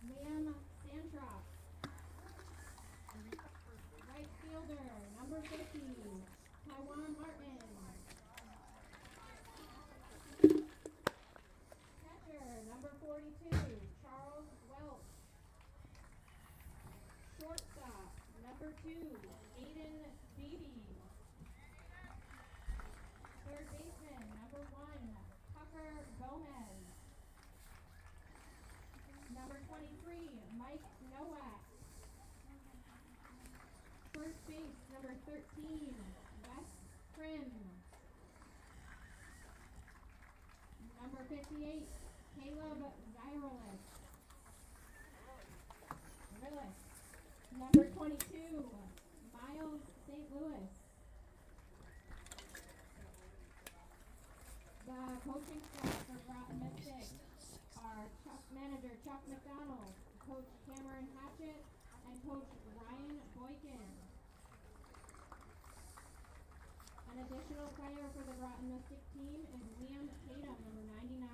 Liam Santrop. Right fielder, number 50, Taiwan Martin. Catcher, number 42, Charles Welch. Shortstop, number 2, Aiden Beatty. Third baseman, number 1, Tucker Gomez. Number 23, Mike Nowak. First base, number 13, Wes Prim. Number 58, Caleb Zyrilis. Number 22, Miles St. Louis. The coaching staff for Groton Mystics are manager Chuck McDonald, Coach Cameron Hatchett, and Coach Ryan Boykin. An additional player for the Groton Mystic team is Liam Tatum, number 99.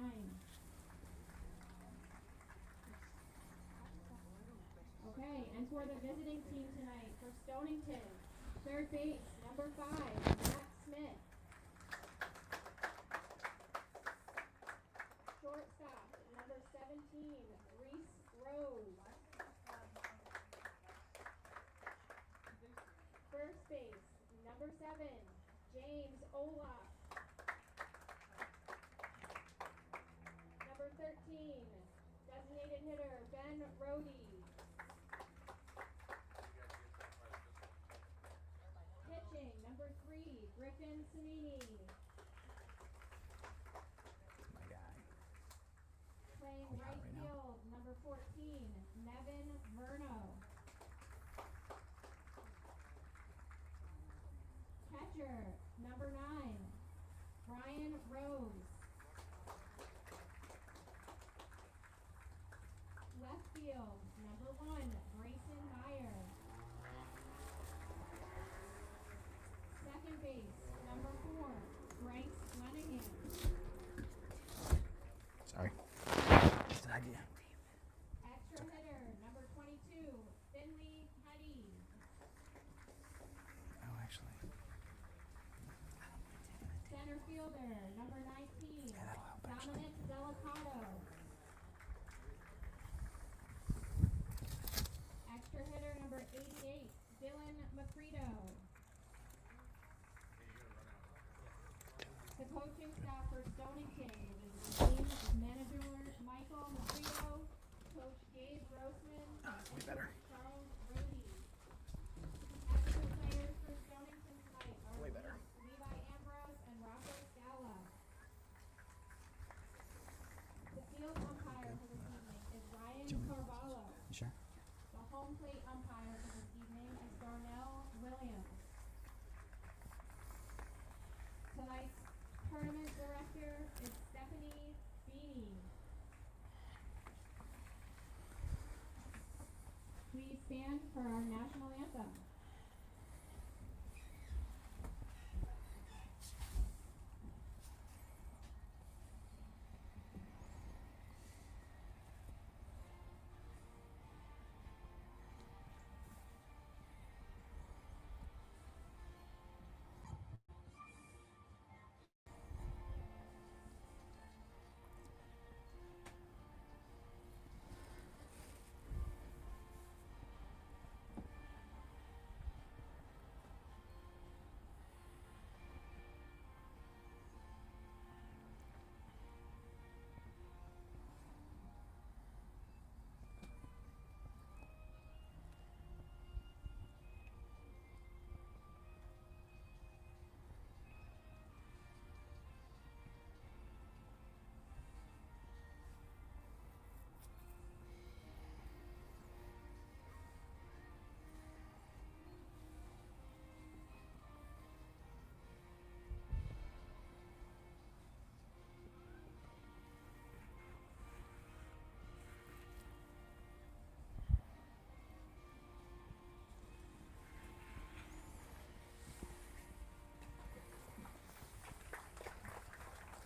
Okay, and for the visiting team tonight, for Stonington, third base, number 5, Matt Smith. Shortstop, number 17, Reese Rose. First base, number 7, James Olaf. Number 13, designated hitter, Ben Rohde. Pitching, number 3, Griffin Sanini. My guy. Playing right field, number 14, Nevin Verno. Catcher, number 9, Brian Rose. Left field, number 1, Grayson Meyer. Second base, number 4, Bryce Flanagan. Sorry. Just an idea. Extra hitter, number 22, Finley Petty. Oh, actually. Center fielder, number 19, Yeah, that'll help, Dominic Delicato. Extra hitter, number 88, Dylan Macredo. The coaching staff for Stonington is the team is manager Michael Macredo, Coach Gabe Grossman, and better. Coach Charles Rohde. Active players for Stonington tonight are Way better. Levi Ambrose and Rocco Scala. The field umpire for this evening is Ryan Carvalho. You sure? The home plate umpire for this evening is Darnell Williams. Tonight's tournament director is Stephanie Beanie. Please stand for our national anthem.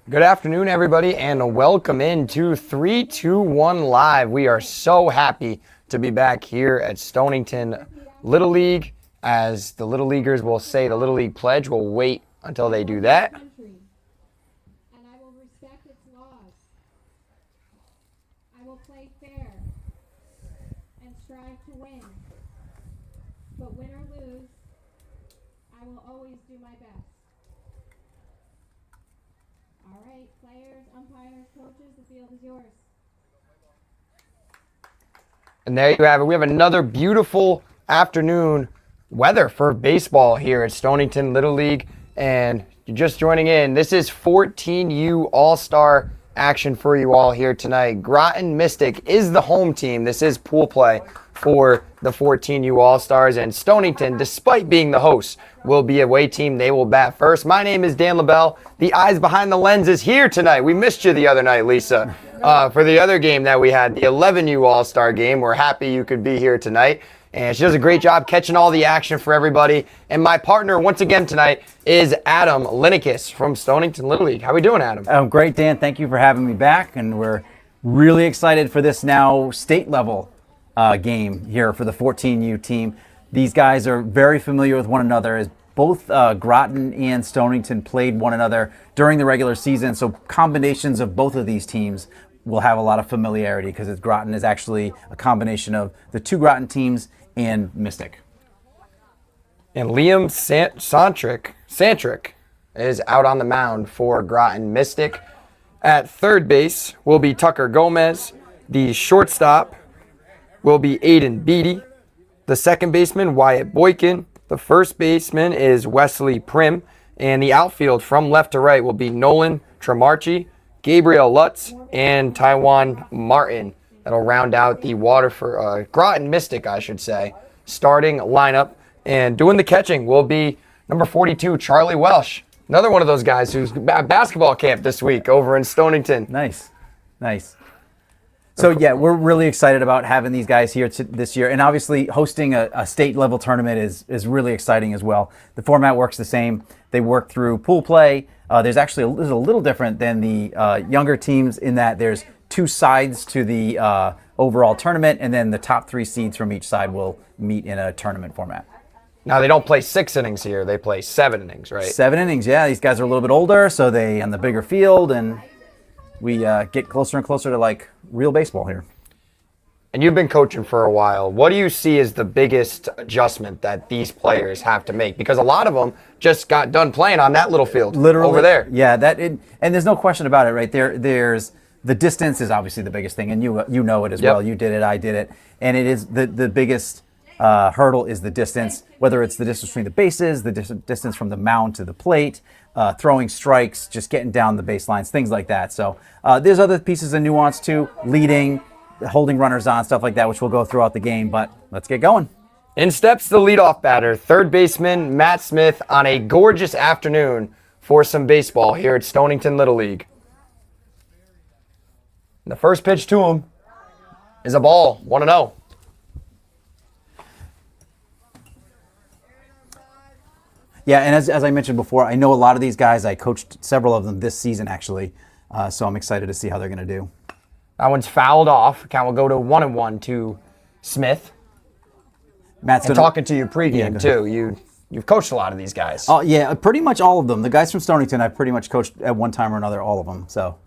Good afternoon, everybody, and welcome into 3-2-1 Live. We are so happy to be back here at Stonington Little League. As the Little Leaguers will say the Little League pledge, we'll wait until they do that. And I will respect its laws. I will play fair and strive to win. But win or lose, I will always do my best. All right, players, umpires, coaches, the field is yours. And there you have it. We have another beautiful afternoon weather for baseball here at Stonington Little League. And you're just joining in. This is 14U All-Star action for you all here tonight. Groton Mystic is the home team. This is pool play for the 14U All-Stars. And Stonington, despite being the hosts, will be a away team. They will bat first. My name is Dan LaBelle. The eyes behind the lens is here tonight. We missed you the other night, Lisa, for the other game that we had, the 11U All-Star game. We're happy you could be here tonight. And she does a great job catching all the action for everybody. And my partner, once again tonight, is Adam Linekus from Stonington Little League. How we doing, Adam? Great, Dan. Thank you for having me back. And we're really excited for this now state-level game here for the 14U team. These guys are very familiar with one another, as both Groton and Stonington played one another during the regular season. So combinations of both of these teams will have a lot of familiarity, because Groton is actually a combination of the two Groton teams and Mystic. And Liam Santrick is out on the mound for Groton Mystic. At third base will be Tucker Gomez. The shortstop will be Aiden Beatty. The second baseman, Wyatt Boykin. The first baseman is Wesley Prim. And the outfield from left to right will be Nolan Tremarchi, Gabriel Lutz, and Taiwan Martin. That'll round out the Groton Mystic, I should say, starting lineup. And doing the catching will be number 42, Charlie Welsh. Another one of those guys who's at basketball camp this week over in Stonington. Nice. So, yeah, we're really excited about having these guys here this year. And obviously, hosting a state-level tournament is really exciting as well. The format works the same. They work through pool play. There's a little different than the younger teams in that there's two sides to the overall tournament, and then the top three seeds from each side will meet in a tournament format. Now, they don't play 6 innings here. They play 7 innings, right? 7 innings, yeah. These guys are a little bit older, so they on the bigger field, and we get closer and closer to, like, real baseball here. And you've been coaching for a while. What do you see as the biggest adjustment that these players have to make? Because a lot of them just got done playing on that little field over there. Yeah, and there's no question about it, right? There's the distance is obviously the biggest thing, and you know it as well. You did it, I did it, and it is the biggest hurdle is the distance, whether it's the distance between the bases, the distance from the mound to the plate, throwing strikes, just getting down the baselines, things like that. So there's other pieces of nuance too, leading, holding runners on, stuff like that, which we'll go throughout the game, but let's get going. In steps the leadoff batter, third baseman Matt Smith, on a gorgeous afternoon for some baseball here at Stonington Little League. And the first pitch to him is a ball, 1-0. Yeah, and as I mentioned before, I know a lot of these guys. I coached several of them this season, actually, so I'm excited to see how they're going to do. That one's fouled off. Count will go to 1-1 to Smith. Matt's talking to you pregame, too. You've coached a lot of these guys. Oh, yeah, pretty much all of them. The guys from Stonington, I've pretty much coached at one time or another, all of them. So,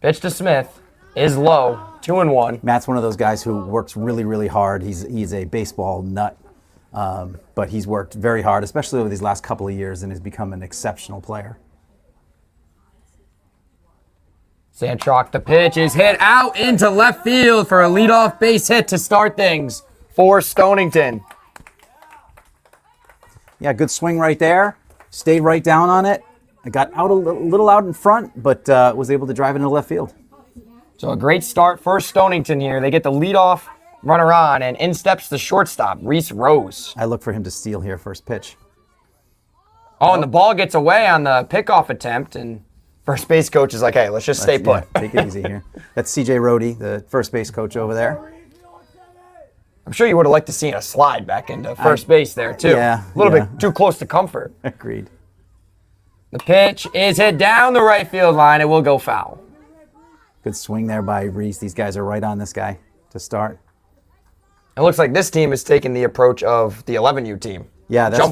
pitch to Smith is low, 2-1. Matt's one of those guys who works really, really hard. He's a baseball nut, but he's worked very hard, especially over these last couple of years, and has become an exceptional player. Santrock, the pitch is hit out into left field for a leadoff base hit to start things for Stonington. Yeah, good swing right there. Stayed right down on it. I got out a little out in front, but was able to drive it into left field. So a great start for Stonington here. They get the leadoff runner on, and in steps the shortstop, Reese Rose. I look for him to steal here first pitch. Oh, and the ball gets away on the pickoff attempt, and first base coach is like, hey, let's just stay put. Yeah, take it easy here. That's CJ Rohde, the first base coach over there. I'm sure you would have liked to see a slide back into first base there, too. Yeah. A little bit too close to comfort. Agreed. The pitch is hit down the right field line. It will go foul. Good swing there by Reese. These guys are right on this guy to start. It looks like this team is taking the approach of the 11U team. Yeah, that's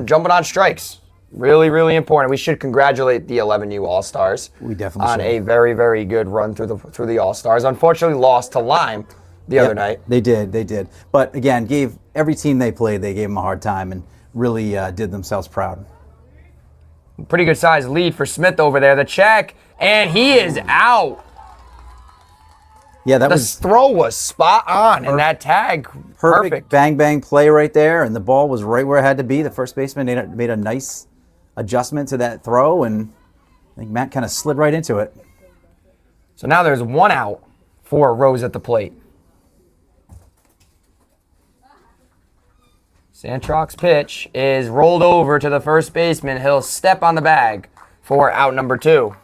jumping on strikes. Really, really important. We should congratulate the 11U All-Stars. We definitely on should. a very, very good run through the All-Stars. Unfortunately, lost to Lime the other night. They did. But again, gave every team they played, they gave them a hard time and really did themselves proud. Pretty good size lead for Smith over there. The check, and he is out. Yeah, The throw was spot on, and that tag, perfect. Bang, bang play right there, and the ball was right where it had to be. The first baseman made a nice adjustment to that throw, and I think Matt kind of slid right into it. So now there's one out for Rose at the plate. Santrock's pitch is rolled over to the first baseman. He'll step on the bag for out number 2.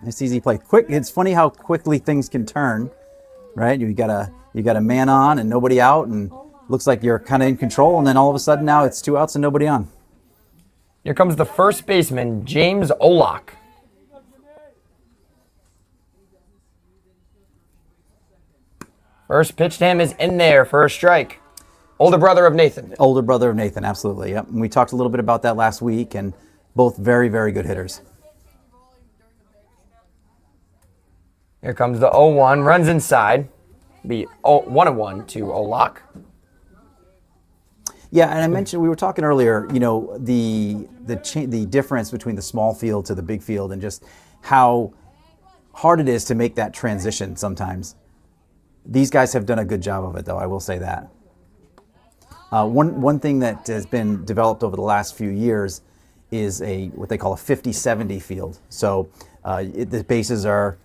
Nice easy play. Quick. It's funny how quickly things can turn, right? You got a man on and nobody out, and looks like you're kind of in control, and then all of a sudden now it's 2 outs and nobody on. Here comes the first baseman, James Olak. First pitch to him is in there for a strike. Older brother of Nathan. Older brother of Nathan, absolutely. Yep. And we talked a little bit about that last week, and both very, very good hitters. Here comes the 0-1, runs inside. Be 1-1 to Olak. Yeah, and I mentioned we were talking earlier, the difference between the small field to the big field, and just how hard it is to make that transition sometimes. These guys have done a good job of it, though. I will say that. One thing that has been developed over the last few years is what they call a 50-70 field. So the bases are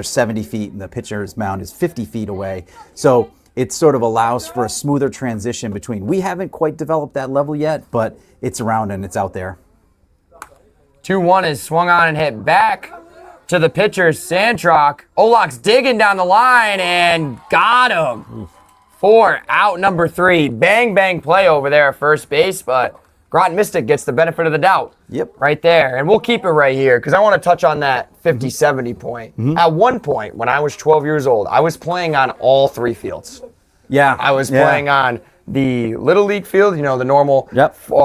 70 feet and the pitcher's mound is 50 feet away. So it sort of allows for a smoother transition between. We haven't quite developed that level yet, but it's around and it's out there. 2-1 is swung on and hit back to the pitcher, Santrock. Olak's digging down the line and got him for out number 3. Bang, bang play over there at first base, but Groton Mystic gets the benefit of the doubt. Yep. Right there. And we'll keep it right here because I want to touch on that 50-70 point. Mm-hmm. At one point, when I was 12 years old, I was playing on all 3 fields. Yeah. I was playing on the Little League field, the normal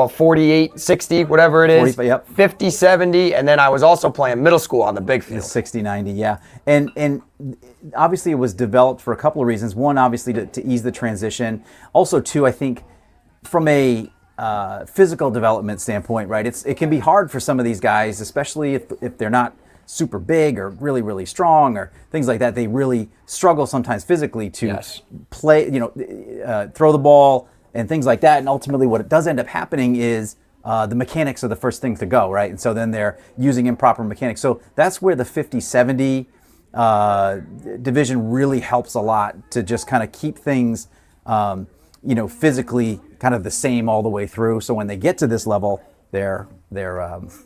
48, 60, whatever it is. 40, 50, 70, and then I was also playing middle school on the big field. 60, 90, yeah. And obviously it was developed for a couple of reasons. One, obviously to ease the transition. Also, two, I think from a physical development standpoint, right? It can be hard for some of these guys, especially if they're not super big or really, really strong or things like that. They really struggle sometimes physically to play, throw the ball and things like that. And ultimately what it does end up happening is the mechanics are the first thing to go, right? And so then they're using improper mechanics. So that's where the 50-70 division really helps a lot to just kind of keep things, physically kind of the same all the way through. So when they get to this level, they're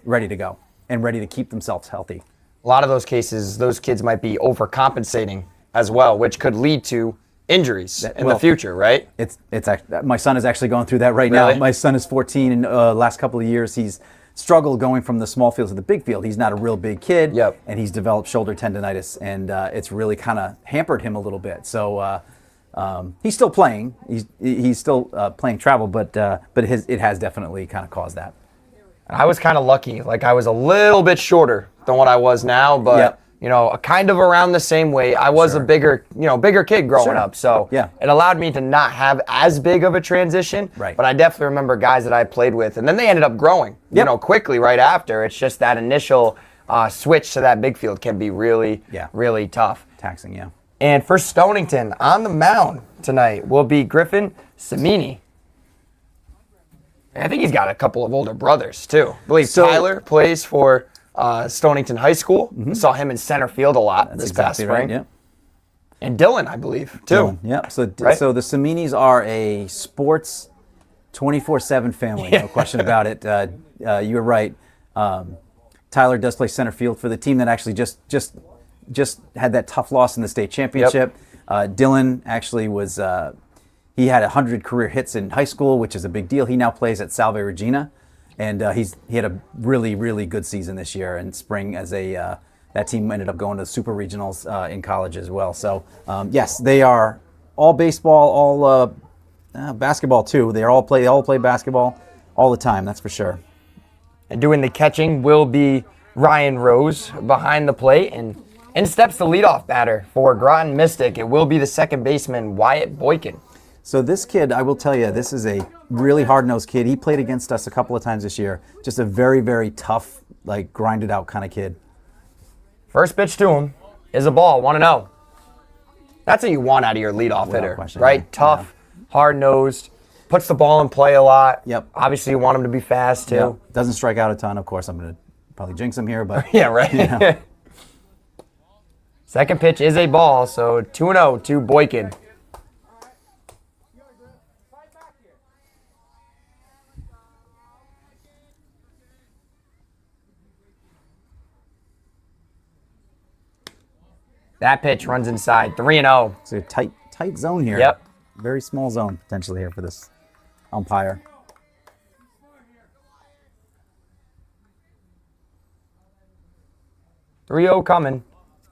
ready to go and ready to keep themselves healthy. A lot of those cases, those kids might be overcompensating as well, which could lead to injuries in the future, right? It's actually, my son is actually going through that right Really? now. My son is 14, and last couple of years he's struggled going from the small field to the big field. He's not a real big kid, and he's developed shoulder tendonitis, and it's really kind of hampered him a little bit. So he's still playing. He's still playing travel, but it has definitely kind of caused that. I was kind of lucky. Like I was a little bit shorter than what I was now, but kind of around the same weight. I was a bigger kid growing up, so it allowed me to not have as big of a transition. Right. But I definitely remember guys that I played with, and then they ended up growing, quickly right after. It's just that initial switch to that big field can be really, really tough. Taxing, yeah. And for Stonington, on the mound tonight will be Griffin Samini. I think he's got a couple of older brothers, too. I believe Tyler plays for Stonington High School. Mm-hmm. Saw him in center field a lot this past spring. Right, And Dylan, I believe, too. Dylan, yeah. So the Saminis are a sports 24/7 family, no question about it. You're right. Tyler does play center field for the team that actually just had that tough loss in the state championship. Dylan actually was... he had 100 career hits in high school, which is a big deal. He now plays at Salve Regina. And he had a really, really good season this year in spring as that team ended up going to super regionals in college as well. So yes, they are all baseball, all basketball too. They all play basketball all the time. That's for sure. And doing the catching will be Ryan Rose behind the plate, and in steps the leadoff batter for Groton Mystic. It will be the second baseman Wyatt Boykin. So this kid, I will tell you, this is a really hard-nosed kid. He played against us a couple of times this year. Just a very, very tough, like grinded out kind of kid. First pitch to him is a ball, 1-0. That's what you want out of your leadoff hitter, question, right? yeah. Tough, hard-nosed, puts the ball in play a lot. Yep. Obviously, you want him to be fast, too. Yep. Doesn't strike out a ton. Of course, I'm going to probably jinx him here, but Yeah, right. Yeah. Second pitch is a ball, so 2-0 to Boykin. That pitch runs inside, 3-0. it's a tight zone here. Yep. Very small zone potentially here for this umpire. 3-0 coming.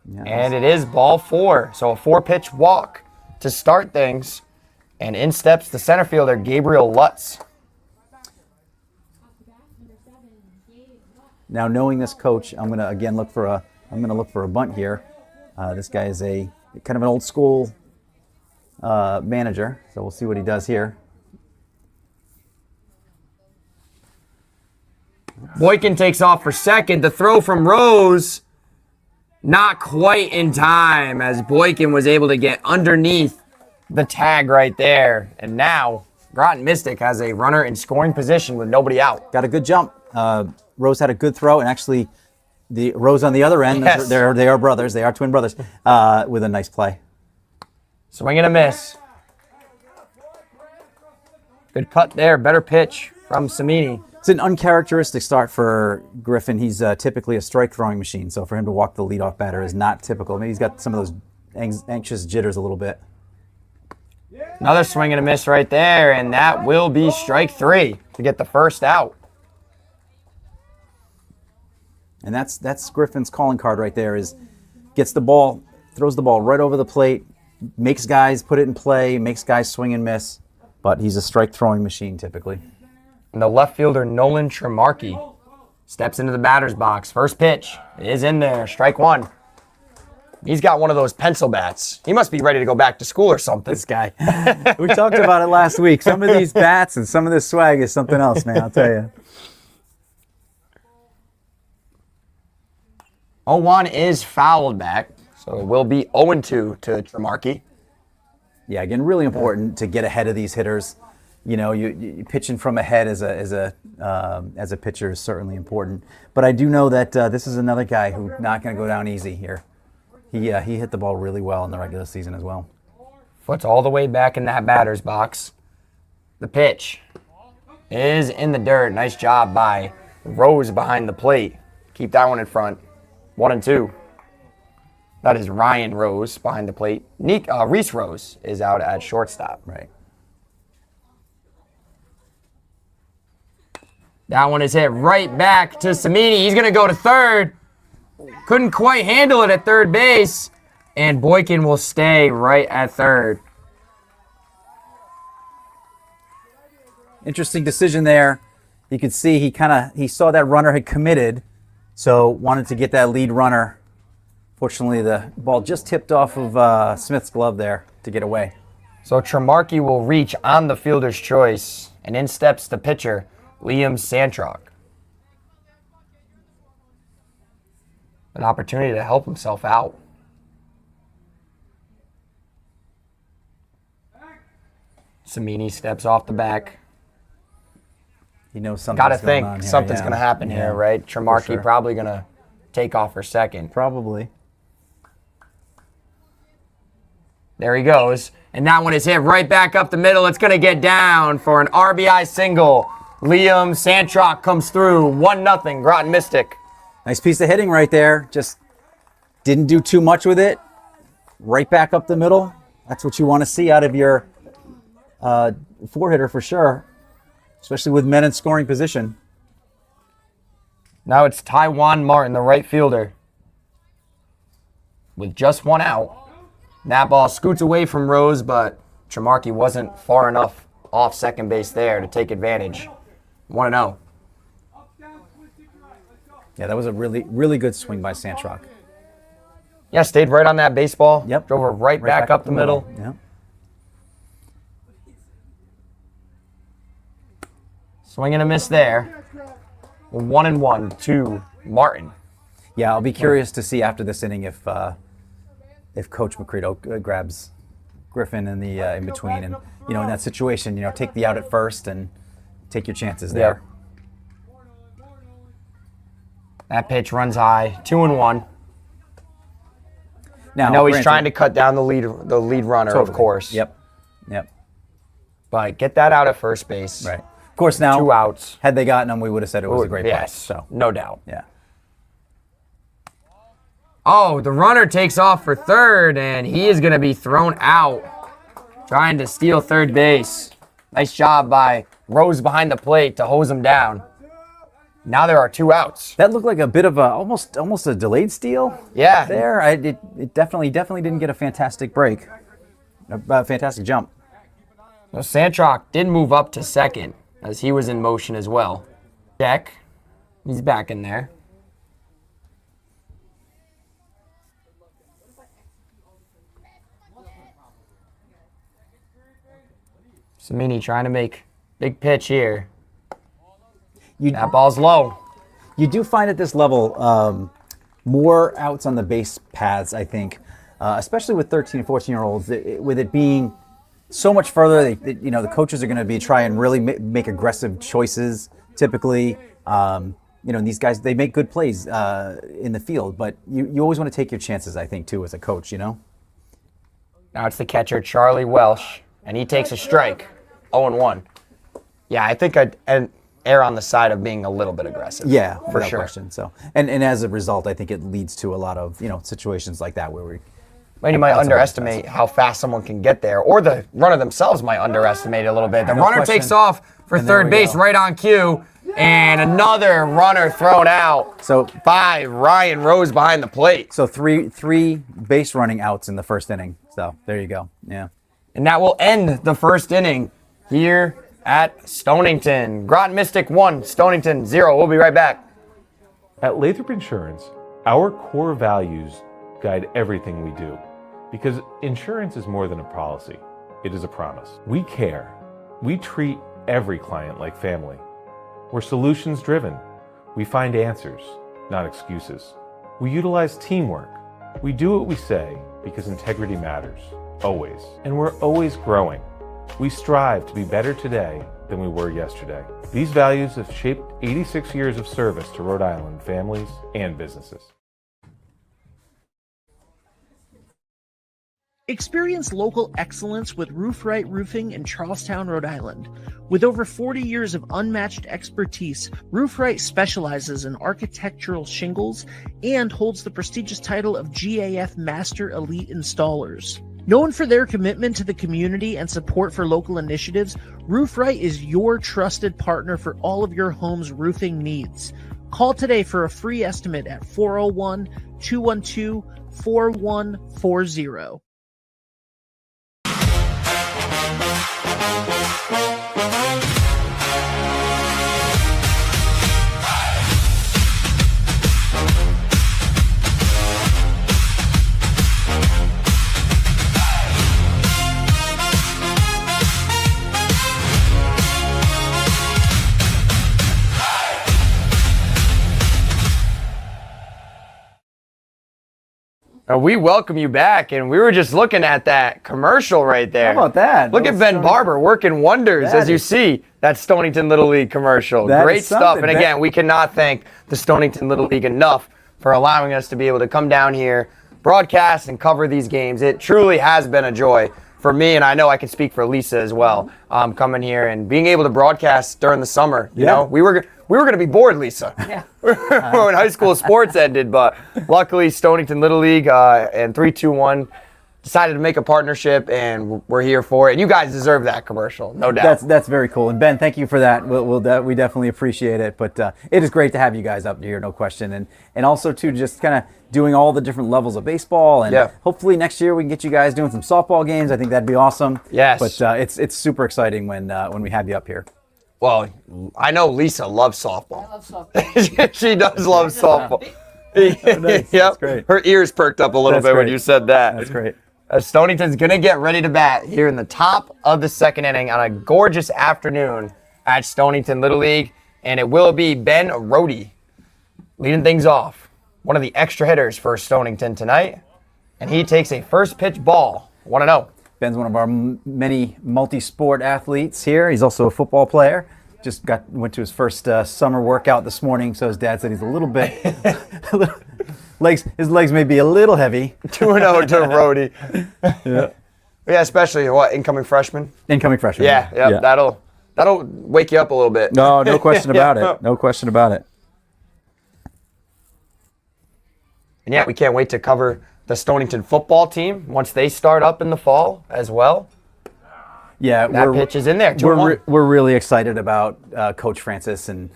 Yeah, And it is ball 4. So a 4-pitch walk to start things. And in steps the center fielder, Gabriel Lutz. Now knowing this coach, I'm gonna again look for a bunt here. This guy is a kind of an old school manager, so we'll see what he does here. Boykin takes off for second. The throw from Rose, not quite in time, as Boykin was able to get underneath the tag right there. And now Groton Mystic has a runner in scoring position with nobody out. Got a good jump. Rose had a good throw, and actually, the Rose on the other end. Yes. They are brothers. They are twin brothers. With a nice play. Swing and a miss. Good cut there. Better pitch from Samini. It's an uncharacteristic start for Griffin. He's typically a strike throwing machine, so for him to walk the leadoff batter is not typical. Maybe he's got some of those anxious jitters a little bit. Another swing and a miss right there, and that will be strike 3 to get the first out. And that's Griffin's calling card right there, is gets the ball, throws the ball right over the plate, makes guys put it in play, makes guys swing and miss, but he's a strike throwing machine typically. And the left fielder, Nolan Tremarky, steps into the batter's box. First pitch is in there, strike 1. He's got one of those pencil bats. He must be ready to go back to school or something. This guy. We talked about it last week. Some of these bats and some of this swag is something else, man, I'll tell you. 0-1 is fouled back, so it will be 0-2 to Tremarky. Yeah, again, really important to get ahead of these hitters. You know, you pitching from ahead as a pitcher is certainly important. But I do know that this is another guy who's not going to go down easy here. He hit the ball really well in the regular season as well. Foot's all the way back in that batter's box. The pitch is in the dirt. Nice job by Rose behind the plate. Keep that one in front. 1-2. That is Ryan Rose behind the plate. Reese Rose is out at shortstop. Right. That one is hit right back to Samini. He's going to go to third. Couldn't quite handle it at third base. And Boykin will stay right at third. Interesting decision there. You could see he saw that runner had committed, so wanted to get that lead runner. Fortunately, the ball just tipped off of Smith's glove there to get away. So Tremarky will reach on the fielder's choice, and in steps the pitcher, Liam Santrock. An opportunity to help himself out. Samini steps off the back. He knows something's Got to going think on here. something's Yeah. going to happen Yeah, here, right? Tremarky sure. probably going to take off for second. Probably. There he goes. And that one is hit right back up the middle. It's going to get down for an RBI single. Liam Santrock comes through. 1-0, Groton Mystic. Nice piece of hitting right there. Just didn't do too much with it. Right back up the middle. That's what you want to see out of your four-hitter for sure, especially with men in scoring position. Now it's Tywan Martin, the right fielder, with just one out. That ball scoots away from Rose, but Tremarky wasn't far enough off second base there to take advantage. 1-0. Yeah, that was a really, really good swing by Santrock. Yeah, stayed right on that baseball. Yep. Drove her right back up the middle. Yep. Swing and a miss there. 1-1 to Martin. Yeah, I'll be curious to see after this inning if Coach Macredo grabs Griffin in the in between, and in that situation, take the out at first and take your chances there. Yep. That pitch runs high. 2-1. Now, I know he's trying to cut down the lead runner, totally. Of course. Yep. But get that out at first base. Right. Of course, now 2 outs. Had they gotten him, we would have said it was a great play. Yes, So no doubt. yeah. Oh, the runner takes off for third, and he is going to be thrown out, trying to steal third base. Nice job by Rose behind the plate to hose him down. Now there are 2 outs. That looked like a bit of a almost a delayed steal. Yeah. There, it definitely didn't get a fantastic break, a fantastic jump. So Santrock did move up to second as he was in motion as well. Check. He's back in there. Samini trying to make big pitch here. That ball's low. You do find at this level more outs on the base paths, I think, especially with 13 and 14-year-olds, with it being so much further. The coaches are going to be trying really make aggressive choices typically. And these guys, they make good plays in the field, but you always want to take your chances, I think, too, as a coach, Now it's the catcher, Charlie Welsh, and he takes a strike. 0-1. Yeah, I think I'd err on the side of being a little bit aggressive. Yeah, for without sure. question. So, and as a result, I think it leads to a lot of situations like that where you might underestimate how fast someone can get there, or the runner themselves might underestimate it a little bit. The runner takes off for third base right on cue, and another runner thrown out. So by Ryan Rose behind the plate. So three base running outs in the first inning. So there you go. Yeah. And that will end the first inning here at Stonington. Groton Mystic 1, Stonington 0. We'll be right back. At Lathrop Insurance, our core values guide everything we do. Because insurance is more than a policy, it is a promise. We care. We treat every client like family. We're solutions driven. We find answers, not excuses. We utilize teamwork. We do what we say because integrity matters, always. And we're always growing. We strive to be better today than we were yesterday. These values have shaped 86 years of service to Rhode Island families and businesses. Experience local excellence with Roof Right Roofing in Charlestown, Rhode Island. With over 40 years of unmatched expertise, Roof Right specializes in architectural shingles and holds the prestigious title of GAF Master Elite Installers. Known for their commitment to the community and support for local initiatives, Roof Right is your trusted partner for all of your home's roofing needs. Call today for a free estimate at 401-212-4140. We welcome you back, and we were just looking at that commercial right there. How about that? Look at Ben Barber working wonders as you see that Stonington Little League commercial. Great stuff. And again, we cannot thank the Stonington Little League enough for allowing us to be able to come down here, broadcast, and cover these games. It truly has been a joy for me, and I know I can speak for Lisa as well, coming here and being able to broadcast during the summer. You know, we were going to be bored, Lisa. Yeah. when high school sports ended, but luckily Stonington Little League and 3-2-1 decided to make a partnership, and we're here for it. And you guys deserve that commercial, no doubt. That's very cool. And Ben, thank you for that. We definitely appreciate it. But it is great to have you guys up here, no question. And also too, just kind of doing all the different levels of baseball. And hopefully next year we can get you guys doing some softball games. I think that'd be awesome. Yes. But it's super exciting when we have you up here. Well, I know Lisa loves softball. I love softball. She does love softball. Nice. Yep. That's great. Her ears perked up a little bit when you said that. That's great. Stonington's going to get ready to bat here in the top of the second inning on a gorgeous afternoon at Stonington Little League. And it will be Ben Rohde leading things off. One of the extra hitters for Stonington tonight. And he takes a first pitch ball. 1-0. Ben's one of our many multi-sport athletes here. He's also a football player. Just went to his first summer workout this morning, so his dad said he's a little bit his legs may be a little heavy. 2-0 to Rohde. Yeah, especially incoming freshman. Incoming freshman. Yeah. That'll wake you up a little bit. No question about it. No question about it. And yeah, we can't wait to cover the Stonington football team once they start up in the fall as well. Yeah, that pitch is in there. We're really excited about Coach Francis and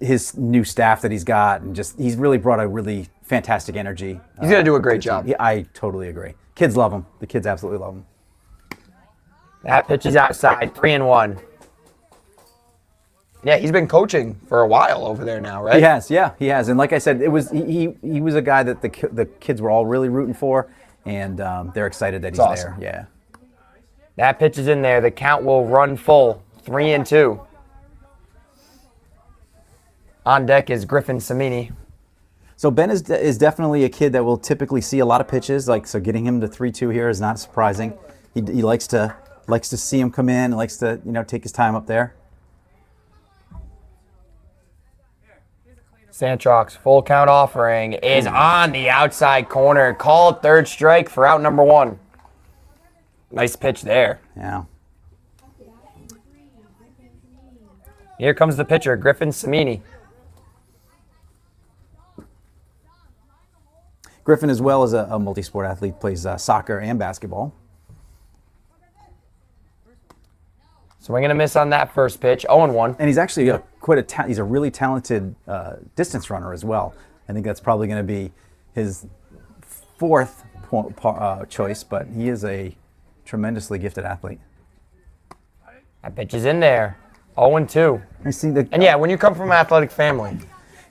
his new staff that he's got, and he's really brought a really fantastic energy. He's gonna do a great job. Yeah, I totally agree. Kids love him. The kids absolutely love him. That pitch is outside, 3-1. Yeah, he's been coaching for a while over there now, right? He has. And like I said, he was a guy that the kids were all really rooting for, and they're excited that he's awesome. there. Yeah. That pitch is in there. The count will run full, 3-2. On deck is Griffin Samini. So Ben is definitely a kid that will typically see a lot of pitches. So getting him to 3-2 here is not surprising. He likes to see him come in. Likes to take his time up there. Santrock's full count offering is on the outside corner. Called third strike for out number 1. Nice pitch there. Yeah. Here comes the pitcher, Griffin Samini. Griffin, as well as a multi-sport athlete, plays soccer and basketball. Swing and a miss on that first pitch, 0-1. And he's actually he's a really talented distance runner as well. I think that's probably going to be his fourth choice, but he is a tremendously gifted athlete. That pitch is in there, 0-2. And yeah, when you come from an athletic family,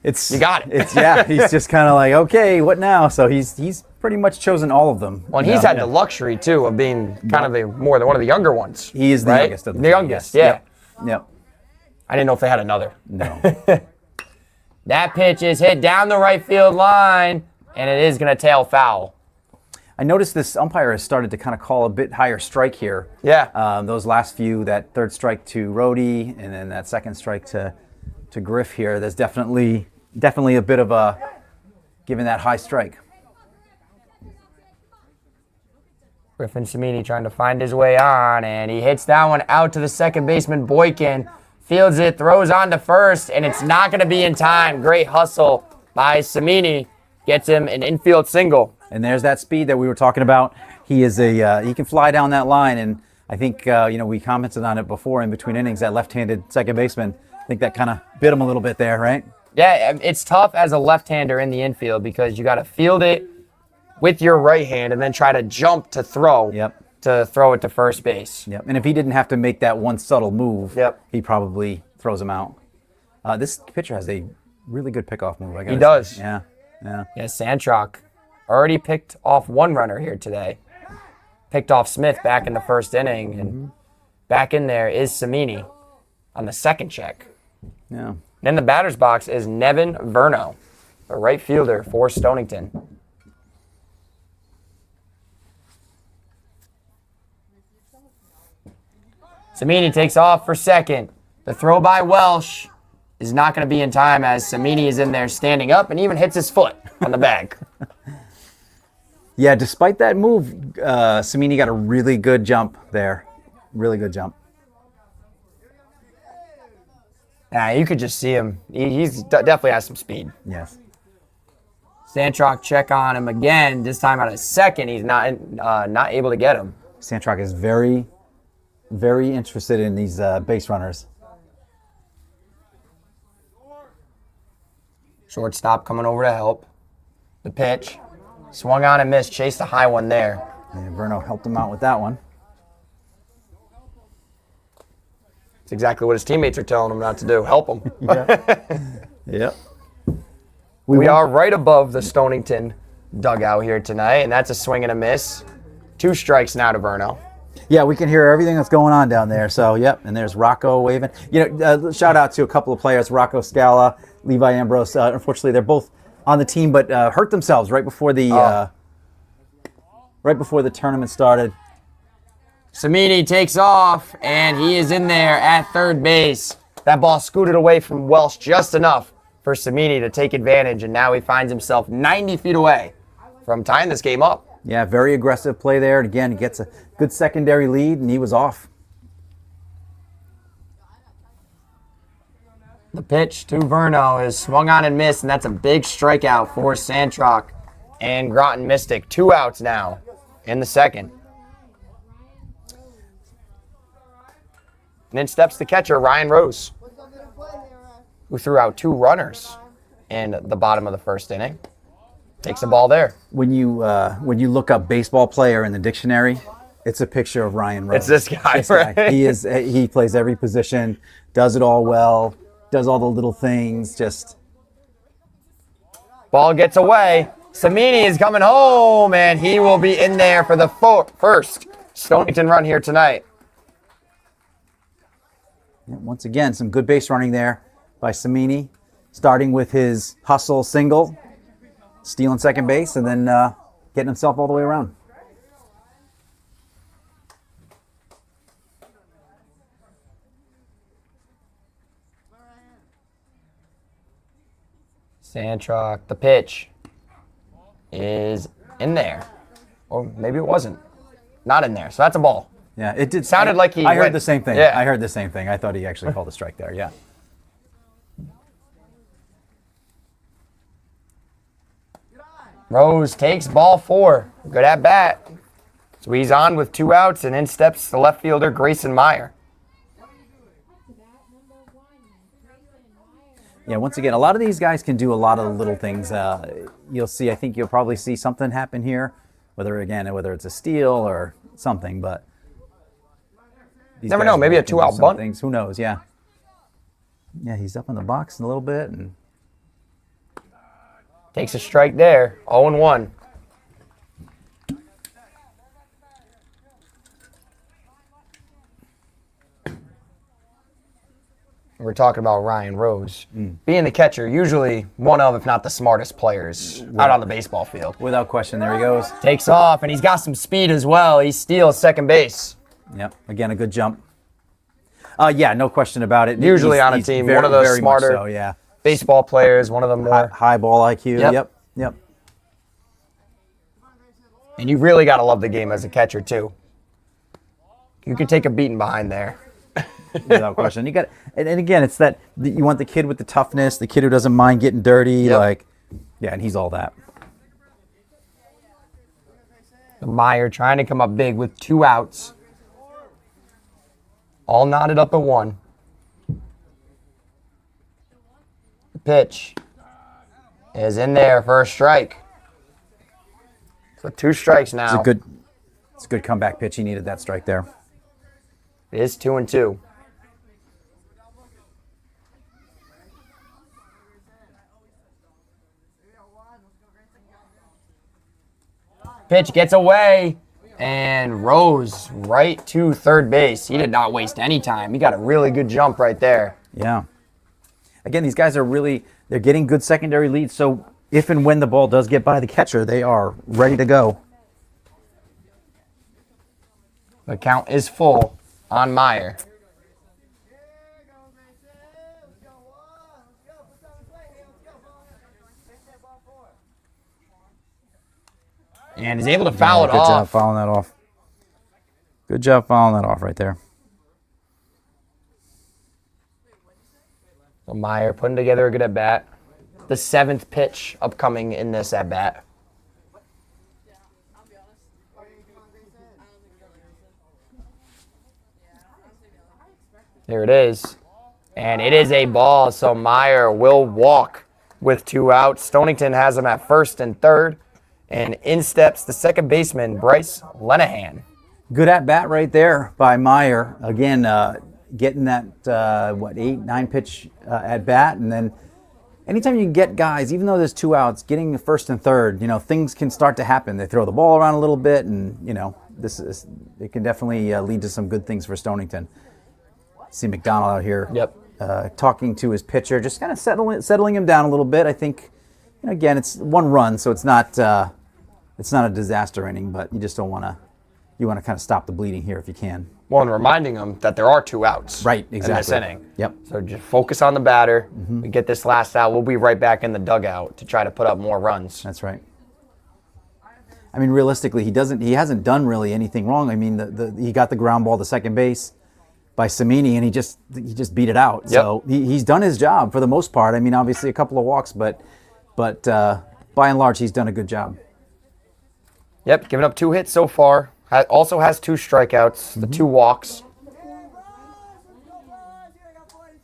you got it. He's just kind of like, okay, what now? So he's pretty much chosen all of them. Well, and he's had the luxury too of being kind of one of the younger ones. He is the youngest of them. The youngest, yeah. Yep. I didn't know if they had another. No. That pitch is hit down the right field line, and it is going to tail foul. I noticed this umpire has started to kind of call a bit higher strike here. Yeah. Those last few, that third strike to Rohde, and then that second strike to Griff here. There's definitely a bit of a giving that high strike. Griffin Samini trying to find his way on, and he hits that one out to the second baseman, Boykin. Fields it, throws on to first, and it's not going to be in time. Great hustle by Samini. Gets him an infield single. And there's that speed that we were talking about. He is he can fly down that line, and I think we commented on it before in between innings. That left-handed second baseman, I think that kind of bit him a little bit there, right? Yeah, it's tough as a left-hander in the infield because you got to field it with your right hand and then try to jump to throw. Yep. To throw it to first base. Yep. And if he didn't have to make that one subtle move, yep, he probably throws him out. This pitcher has a really good pickoff move. He does. Yeah. Yeah, Santrock already picked off one runner here today. Picked off Smith back in the first inning, and back in there is Samini on the second check. Yeah. Then the batter's box is Nevin Verno, the right fielder for Stonington. Samini takes off for second. The throw by Welsh is not going to be in time as Samini is in there standing up and even hits his foot on the bag. Yeah, despite that move, Samini got a really good jump there. Really good jump. You could just see him. He's definitely has some speed. Yes. Santrock check on him again. This time at a second, he's not able to get him. Santrock is very, very interested in these base runners. Shortstop coming over to help. The pitch. Swung on and missed. Chased a high one there. And Verno helped him out with that one. It's exactly what his teammates are telling him not to do. Help him. Yep. We are right above the Stonington dugout here tonight, and that's a swing and a miss. 2 strikes now to Verno. Yeah, we can hear everything that's going on down there. So, yep. And there's Rocco waving. Shout out to a couple of players, Rocco Scala, Levi Ambrose. Unfortunately, they're both on the team, but hurt themselves right before the tournament started. Samini takes off, and he is in there at third base. That ball scooted away from Welsh just enough for Samini to take advantage, and now he finds himself 90 feet away from tying this game up. Yeah, very aggressive play there. And again, he gets a good secondary lead, and he was off. The pitch to Verno is swung on and missed, and that's a big strikeout for Santrock and Groton Mystic. 2 outs now in the second. And in steps the catcher, Ryan Rose, who threw out 2 runners in the bottom of the first inning. Takes the ball there. When you look up baseball player in the dictionary, it's a picture of Ryan Rose. It's this guy, right? He plays every position, does it all well, does all the little things, just... Ball gets away. Samini is coming home, and he will be in there for the first Stonington run here tonight. Once again, some good base running there by Samini, starting with his hustle single, stealing second base, and then getting himself all the way around. Santrock, the pitch is in there. Or maybe it wasn't. Not in there. So that's a ball. Yeah, it did. Sounded like he I heard went- the same thing. Yeah. I heard the same thing. I thought he actually called a strike there, yeah. Rose takes ball 4. Good at bat. So he's on with 2 outs, and in steps the left fielder, Grayson Meyer. Yeah, once again, a lot of these guys can do a lot of little things. You'll see, I think you'll probably see something happen here, whether it's a steal or something, but... these Never guys know, maybe really a can do 2-out some bunt. things. Who knows, yeah. Yeah, he's up in the box a little bit, and... Takes a strike there. 0-1. We're talking about Ryan Rose. Being the catcher, usually one of, if not the smartest players out on the baseball field. Without question, there he goes. Takes off, and he's got some speed as well. He steals second base. Yep, again, a good jump. Yeah, no question about it. Usually on a He's team, very, one of the very much smarter so, yeah. baseball players, one of the more... High ball IQ, Yep. yep. And you really got to love the game as a catcher, too. You could take a beating behind there. Without question. And again, it's that you want the kid with the toughness, the kid who doesn't mind getting dirty, Yep. and he's all that. Meyer trying to come up big with 2 outs. All knotted up at 1. The pitch is in there for a strike. So 2 strikes now. It's a good comeback pitch. He needed that strike there. It is 2-2. Pitch gets away, and Rose right to third base. He did not waste any time. He got a really good jump right there. Yeah. Again, these guys they're getting good secondary leads, so if and when the ball does get by the catcher, they are ready to go. The count is full on Meyer. And is able to foul it Good job off. fouling that off. Good job fouling that off right there. So Meyer putting together a good at bat. the 7th pitch upcoming in this at bat. There it is. And it is a ball, so Meyer will walk with 2 outs. Stonington has him at first and third. And in steps the second baseman, Bryce Lenahan. Good at bat right there by Meyer. Again, getting that 8, 9 pitch at bat, and then anytime you can get guys, even though there's 2 outs, getting the first and third, things can start to happen. They throw the ball around a little bit, and it can definitely lead to some good things for Stonington. See McDonald out here, talking to his pitcher, just kind of settling him down a little bit. I think, again, it's 1 run, so it's not a disaster inning, but you just don't want to. You want to kind of stop the bleeding here if you can. Well, and reminding them that there are 2 outs. Right, exactly. In this inning. Yep. So just focus on the batter. We get this last out. We'll be right back in the dugout to try to put up more runs. That's right. I mean, realistically, he hasn't done really anything wrong. I mean, he got the ground ball to second base by Samini, and he just beat it out. Yep. So he's done his job for the most part. I mean, obviously a couple of walks, but by and large, he's done a good job. Yep, giving up 2 hits so far. Also has 2 strikeouts, the 2 walks.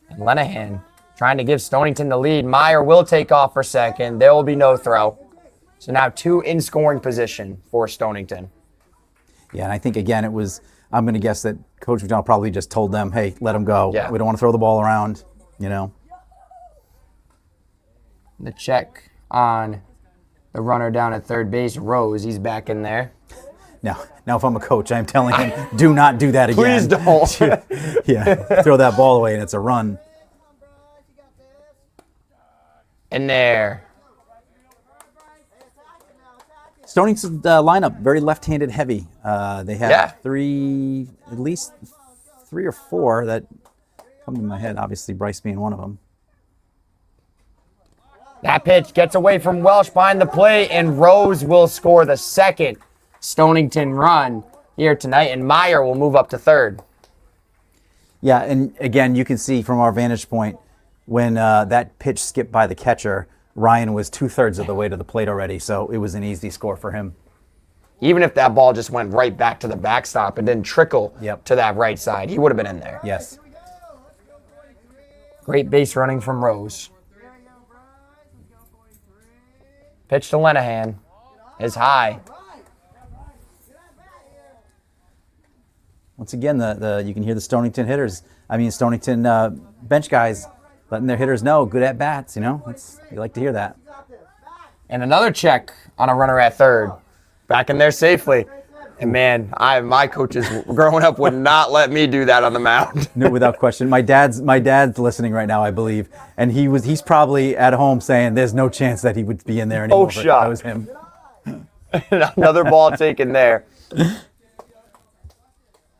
And Lenahan trying to give Stonington the lead. Meyer will take off for second. There will be no throw. So now 2 in scoring position for Stonington. Yeah, and I think, again, I'm going to guess that Coach McDonald probably just told them, hey, let him go. Yeah. We don't want to throw the ball around, The check on the runner down at third base, Rose. He's back in there. Now, if I'm a coach, I'm telling him, do not do that again. Please don't. Yeah, throw that ball away, and it's a run. In there. Stonington's lineup, very left-handed heavy. They have at least three or four that come to my head, obviously Bryce being one of them. That pitch gets away from Welsh behind the plate, and Rose will score the second Stonington run here tonight, and Meyer will move up to third. Yeah, and again, you can see from our vantage point, when that pitch skipped by the catcher, Ryan was 2/3 of the way to the plate already, so it was an easy score for him. Even if that ball just went right back to the backstop and didn't trickle to that right side, he would have been in there. Yes. Great base running from Rose. Pitch to Lenahan is high. Once again, you can hear the Stonington Stonington bench guys letting their hitters know, good at bats, you like to hear that. And another check on a runner at third. Back in there safely. And man, my coaches growing up would not let me do that on the mound. No, without question. My dad's listening right now, I believe, and he's probably at home saying there's no chance that he would be in there anymore. Oh, shot. That was him. Another ball taken there.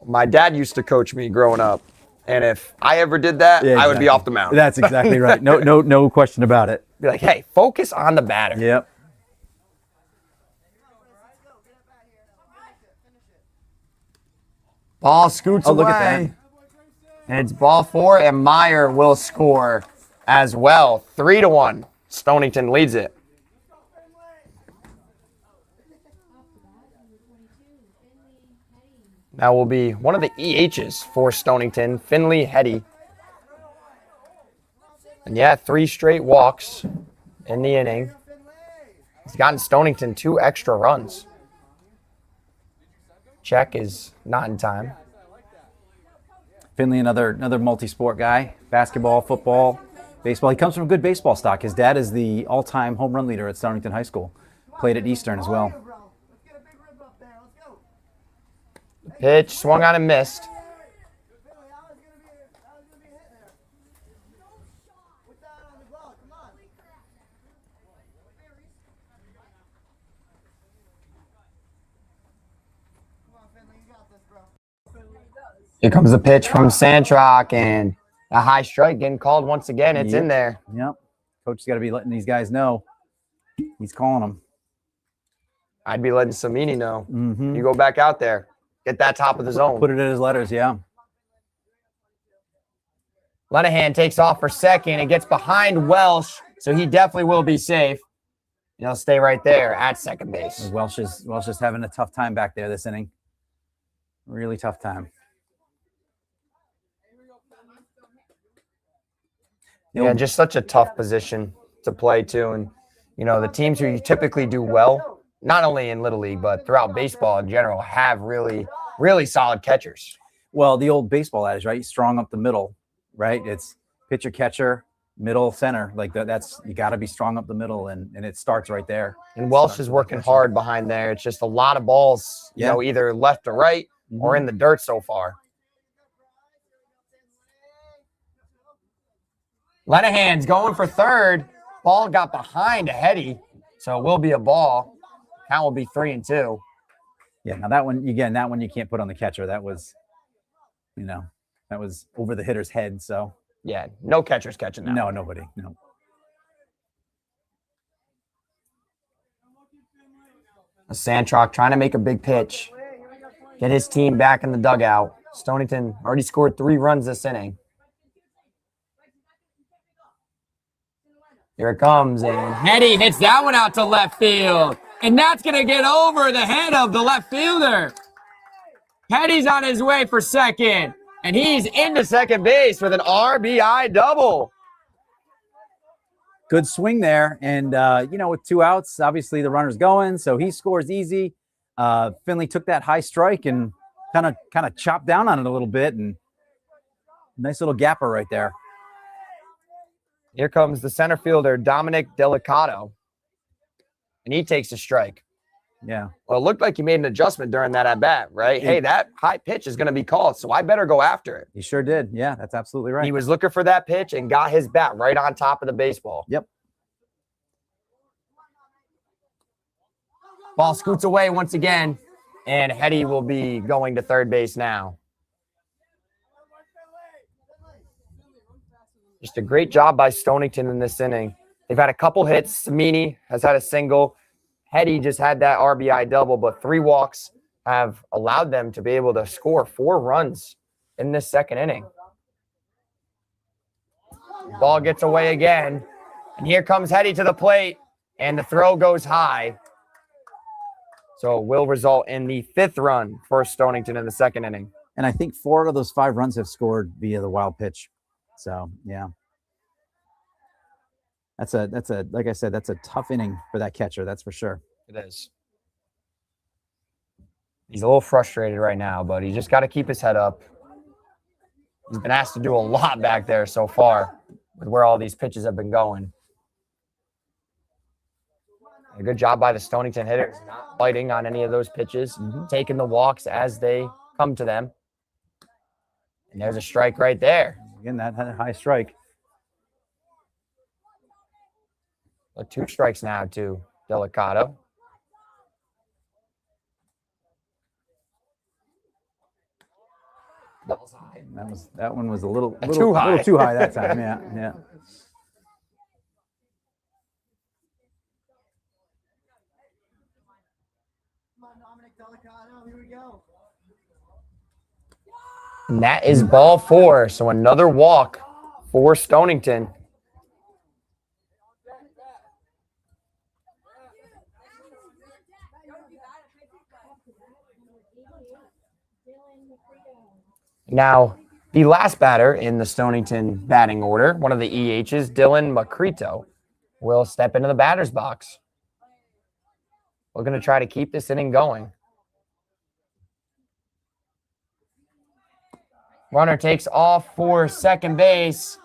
My dad used to coach me growing up, and if I ever did that, I would be off the mound. That's exactly right. No question about it. Be like, hey, focus on the batter. Yep. Ball scoots away. Look at that. And it's ball 4, and Meyer will score as well. 3-1. Stonington leads it. Now will be one of the EHs for Stonington, Finley Hetty. And 3 straight walks in the inning. He's gotten Stonington 2 extra runs. Check is not in time. Finley, another multi-sport guy, basketball, football, baseball. He comes from good baseball stock. His dad is the all-time home run leader at Stonington High School. Played at Eastern as well. Pitch swung on and missed. Here comes the pitch from Santrock, and a high strike getting called once again. It's in there. Yep. Coach has got to be letting these guys know. He's calling them. I'd be letting Samini know. You go back out there. Get that top of the zone. Put it in his letters, yeah. Lenahan takes off for second and gets behind Welsh. So he definitely will be safe. And he'll stay right there at second base. Welsh is having a tough time back there this inning. Really tough time. Yeah, just such a tough position to play too. And, the teams who you typically do well, not only in Little League, but throughout baseball in general, have really, really solid catchers. Well, the old baseball adage, right? Strong up the middle, right? It's pitcher, catcher, middle, center. Like that's you got to be strong up the middle, and it starts right there. And Welsh is working hard behind there. It's just a lot of balls, either left or right or in the dirt so far. Lenahan's going for third. Ball got behind a Hetty, so it will be a ball. Count will be 3-2. Yeah, now that one you can't put on the catcher. That was, that was over the hitter's head. So yeah, no catcher's catching that. No, nobody. No. Sandtrock trying to make a big pitch, get his team back in the dugout. Stonington already scored 3 runs this inning. Here it comes, and Hetty hits that one out to left field. And that's going to get over the head of the left fielder. Hetty's on his way for second, and he's into second base with an RBI double. Good swing there, and, with 2 outs, obviously the runner's going, so he scores easy. Finley took that high strike and kind of chopped down on it a little bit, and nice little gapper right there. Here comes the center fielder, Dominic Delicato. And he takes a strike. Yeah. Well, it looked like he made an adjustment during that at-bat, right? Hey, that high pitch is going to be called, so I better go after it. He sure did. Yeah, that's absolutely right. He was looking for that pitch and got his bat right on top of the baseball. Yep. Ball scoots away once again, and Hetty will be going to third base now. Just a great job by Stonington in this inning. They've had a couple hits. Samini has had a single. Hetty just had that RBI double, but 3 walks have allowed them to be able to score 4 runs in this second inning. Ball gets away again, and here comes Hetty to the plate, and the throw goes high. So it will result in the 5th run for Stonington in the second inning. And I think 4 of those 5 runs have scored via the wild pitch. So, yeah. That's a like I said, that's a tough inning for that catcher, that's for sure. It is. He's a little frustrated right now, but he's just got to keep his head up. He's been asked to do a lot back there so far with where all these pitches have been going. A good job by the Stonington hitters, not biting on any of those pitches, taking the walks as they come to them. And there's a strike right there. Again, that high strike. 2 strikes now to Delicato. That one was a little too high. A little too high that time. Yeah. And that is ball 4. So another walk for Stonington. Now, the last batter in the Stonington batting order, one of the EHs, Dylan Macrito, will step into the batter's box. We're going to try to keep this inning going. Runner takes off for second base.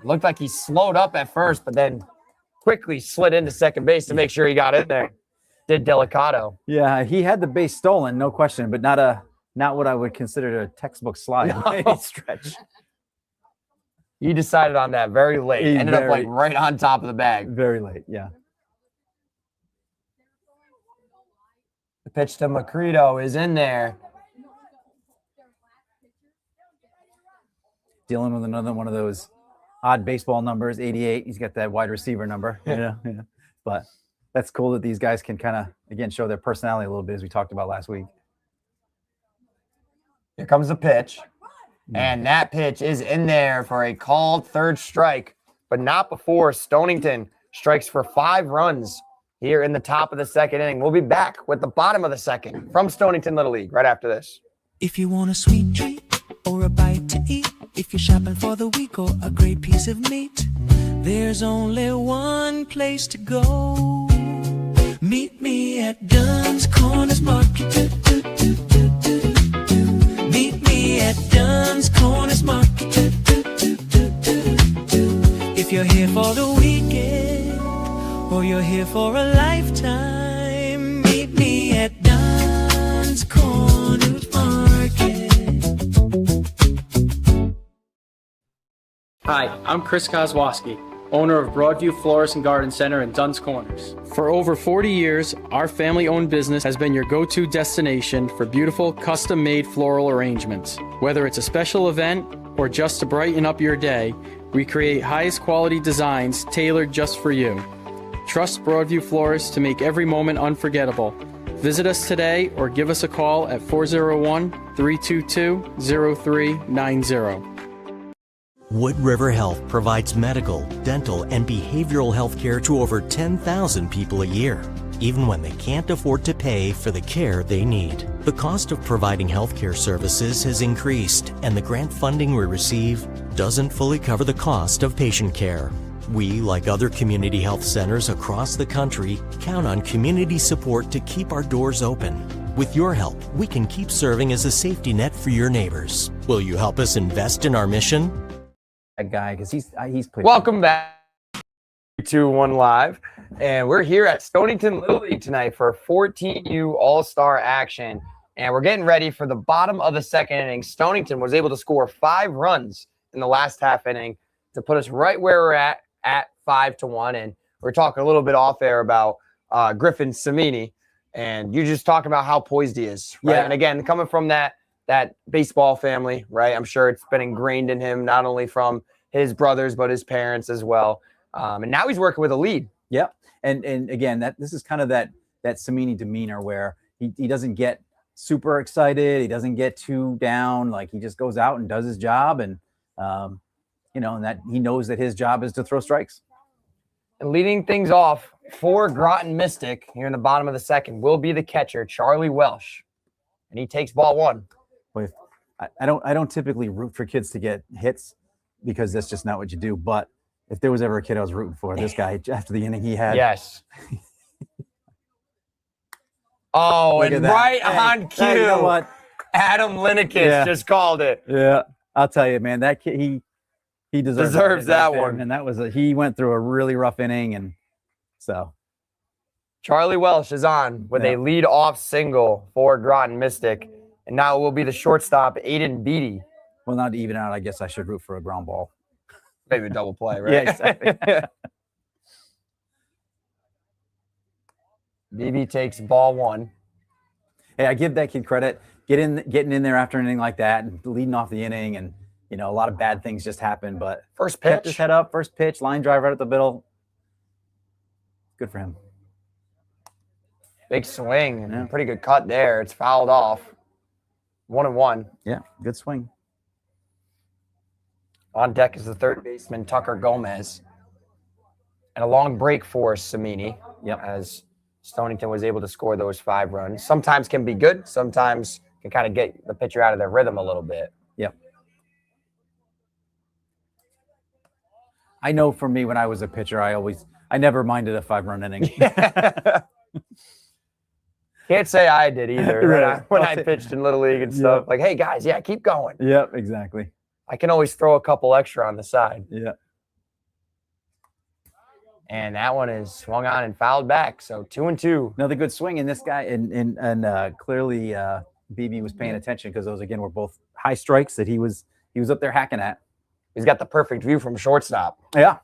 Looked like he slowed up at first, but then quickly slid into second base to make sure he got in there. Did Delicato. Yeah, he had the base stolen, no question, but not what I would consider a textbook slide by any stretch. He decided on that very late. Ended up like right on top of the bag. Very late, yeah. The pitch to Macrito is in there. Dealing with another one of those odd baseball numbers, 88. He's got that wide receiver number. Yeah. But that's cool that these guys can kind of, again, show their personality a little bit, as we talked about last week. Here comes the pitch. And that pitch is in there for a called third strike but not before Stonington strikes for 5 runs here in the top of the second inning. We'll be back with the bottom of the second from Stonington Little League right after this. If you want a sweet treat or a bite to eat, if you're shopping for the week or a great piece of meat, there's only one place to go. Meet me at Dunn's Corners Market. Meet me at Dunn's Corners Market. If you're here for the weekend or you're here for a lifetime, meet me at Dunn's Corners Market. Hi, I'm Chris Kozłowski, owner of Broadview Florist and Garden Center in Dunn's Corners. For over 40 years, our family-owned business has been your go-to destination for beautiful, custom-made floral arrangements. Whether it's a special event or just to brighten up your day, we create highest quality designs tailored just for you. Trust Broadview Florists to make every moment unforgettable. Visit us today or give us a call at 401-322-0390. Wood River Health provides medical, dental, and behavioral health care to over 10,000 people a year, even when they can't afford to pay for the care they need. The cost of providing healthcare services has increased, and the grant funding we receive doesn't fully cover the cost of patient care. We, like other community health centers across the country, count on community support to keep our doors open. With your help, we can keep serving as a safety net for your neighbors. Will you help us invest in our mission? That guy, because he's played. Welcome back to 1 Live, and we're here at Stonington Little League tonight for 14U All-Star action, and we're getting ready for the bottom of the second inning. Stonington was able to score 5 runs in the last half inning to put us right where we're at 5-1, and we're talking a little bit off air about Griffin Samini, and you just talking about how poised he is, right? Yeah. And again, coming from that baseball family, right? I'm sure it's been ingrained in him, not only from his brothers, but his parents as well. And now he's working with a lead. Yep. And again, this is kind of that Samini demeanor where he doesn't get super excited. He doesn't get too down. Like, he just goes out and does his job. And, and that he knows that his job is to throw strikes. And leading things off for Groton Mystic here in the bottom of the second will be the catcher, Charlie Welsh. And he takes ball 1. With I don't typically root for kids to get hits because that's just not what you do. But if there was ever a kid I was rooting for, this guy after the inning he had. Yes. Oh, and right on cue, you know what? Adam Linekus just called it. Yeah, I'll tell you, man, that kid he deserves that one. And that was he went through a really rough inning, and so Charlie Welsh is on with a lead-off single for Groton Mystic. And now it will be the shortstop, Aiden Beatty. Well, not to even out, I guess I should root for a ground ball. Maybe a double play, right? Yeah, exactly. BB takes ball 1. Hey, I give that kid credit. Getting in there after an inning like that and leading off the inning, and a lot of bad things just happened. But first kept his pitch. head up, first pitch, line drive right at the middle. Good for him. Big swing and pretty good cut there. It's fouled off. 1-1. Yeah, good swing. On deck is the third baseman, Tucker Gomez. And a long break for Samini. Yep. As Stonington was able to score those 5 runs. Sometimes can be good. Sometimes can kind of get the pitcher out of their rhythm a little bit. Yep. I know for me, when I was a pitcher, I never minded a 5-run inning. Can't say I did either Right. when I pitched in Little League and stuff. Yep. Like, hey, guys, keep going. Yep, exactly. I can always throw a couple extra on the side. Yeah. And that one is swung on and fouled back. So 2-2. Another good swing. And this guy, and clearly BB was paying attention because those, again, were both high strikes that he was up there hacking at. He's got the perfect view from shortstop. Yeah.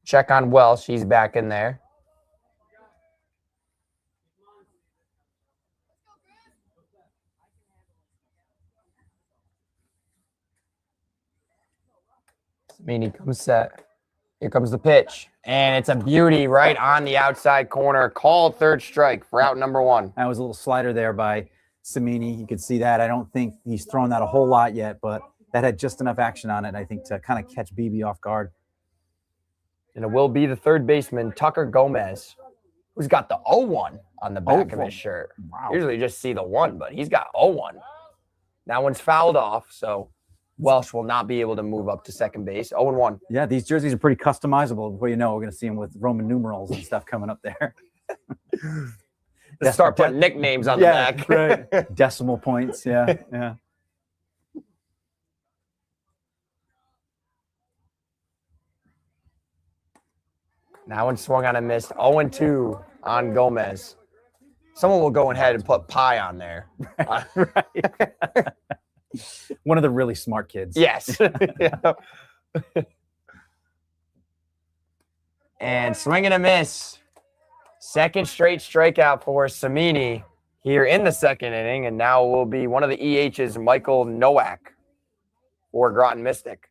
Check on Welsh. He's back in there. Samini comes set. Here comes the pitch. And it's a beauty right on the outside corner. Called third strike for out number 1. That was a little slider there by Samini. You could see that. I don't think he's thrown that a whole lot yet, but that had just enough action on it, I think, to kind of catch BB off guard. And it will be the third baseman, Tucker Gomez, who's got the 0-1 on the back of his shirt. Wow. Usually you just see the 1, but he's got 0-1. That one's fouled off, so Welsh will not be able to move up to second base. 0-1. Yeah, these jerseys are pretty customizable. Before you know, we're going to see them with Roman numerals and stuff coming up there. Let's start putting nicknames on the back. Right. Decimal points. Yeah, yeah. That one swung on and missed. 0-2 on Gomez. Someone will go ahead and put pie on there. Right. One of the really smart kids. Yes. And swing and a miss. Second straight strikeout for Samini here in the second inning. And now will be one of the EHs, Michael Nowak for Groton Mystic.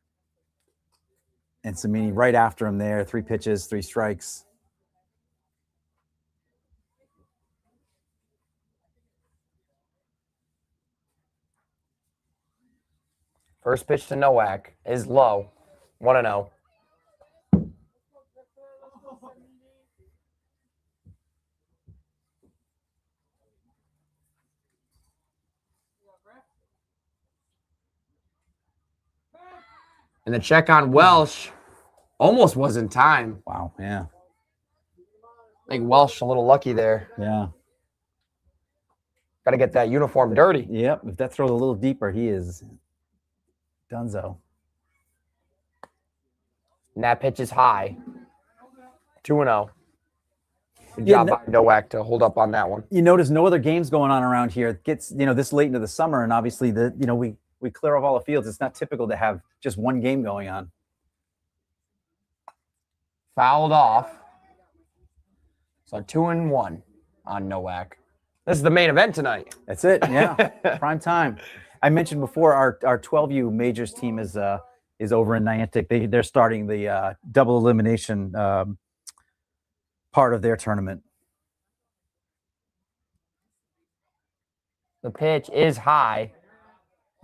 And Samini right after him there. 3 pitches, 3 strikes. First pitch to Nowak is low. 1-0. And the check on Welsh almost was in time. Wow, yeah. I think Welsh a little lucky there. Yeah. Got to get that uniform dirty. Yep, if that throws a little deeper, he is dunzo. And that pitch is high. 2-0. Good Yeah, job by Nowak to hold up on that one. You notice no other games going on around here. It gets, this late into the summer, and obviously we clear off all the fields. It's not typical to have just one game going on. Fouled off. So 2-1 on Nowak. This is the main event tonight. That's it. Yeah, prime time. I mentioned before our 12U majors team is over in Niantic. They're starting the double elimination part of their tournament. The pitch is high.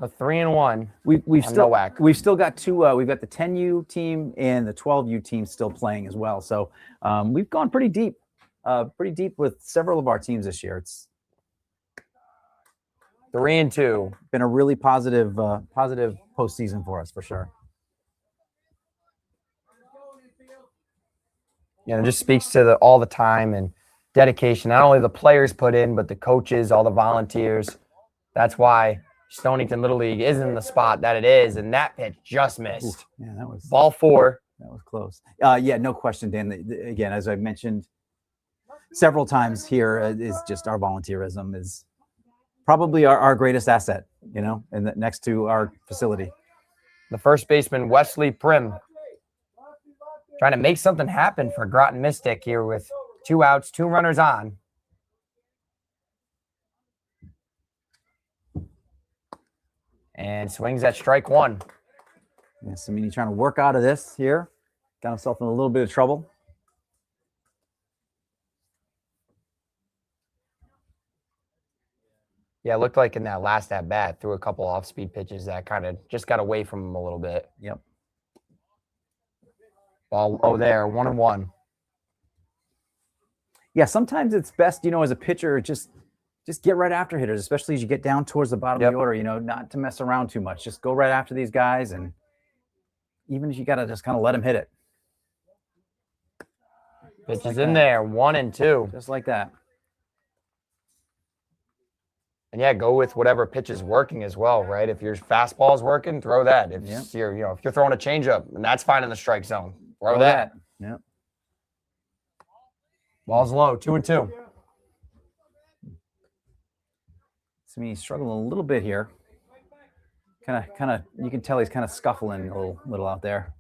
A 3-1. We've still Nowak. We've still got 2. We've got the 10U team and the 12U team still playing as well. So we've gone pretty deep with several of our teams this year. It's 3-2. been a really positive postseason for us for sure. It just speaks to all the time and dedication, not only the players put in, but the coaches, all the volunteers. That's why Stonington Little League is in the spot that it is, and that pitch just missed. Yeah, that was ball 4. That was close. Yeah, no question, Dan. Again, as I've mentioned several times here, is just our volunteerism is probably our greatest asset, and next to our facility. The first baseman, Wesley Prim, trying to make something happen for Groton Mystic here with 2 outs, 2 runners on. And swings at strike 1. Yeah, Samini trying to work out of this here. Got himself in a little bit of trouble. Yeah, it looked like in that last at-bat, threw a couple off-speed pitches that kind of just got away from him a little bit. Yep. Ball, there, 1-1. Yeah, sometimes it's best, as a pitcher, just get right after hitters, especially as you get down towards the bottom of the order, not to mess around too much. Just go right after these guys, and even if you got to just kind of let them hit it. Pitch is in there, 1-2. Just like that. And yeah, go with whatever pitch is working as well, right? If your fastball is working, throw that. If you're, if you're throwing a changeup, and that's fine in the strike zone, throw that. Yeah. Ball's low, 2-2. He's struggling a little bit here. Kind of. You can tell he's kind of scuffling a little out there.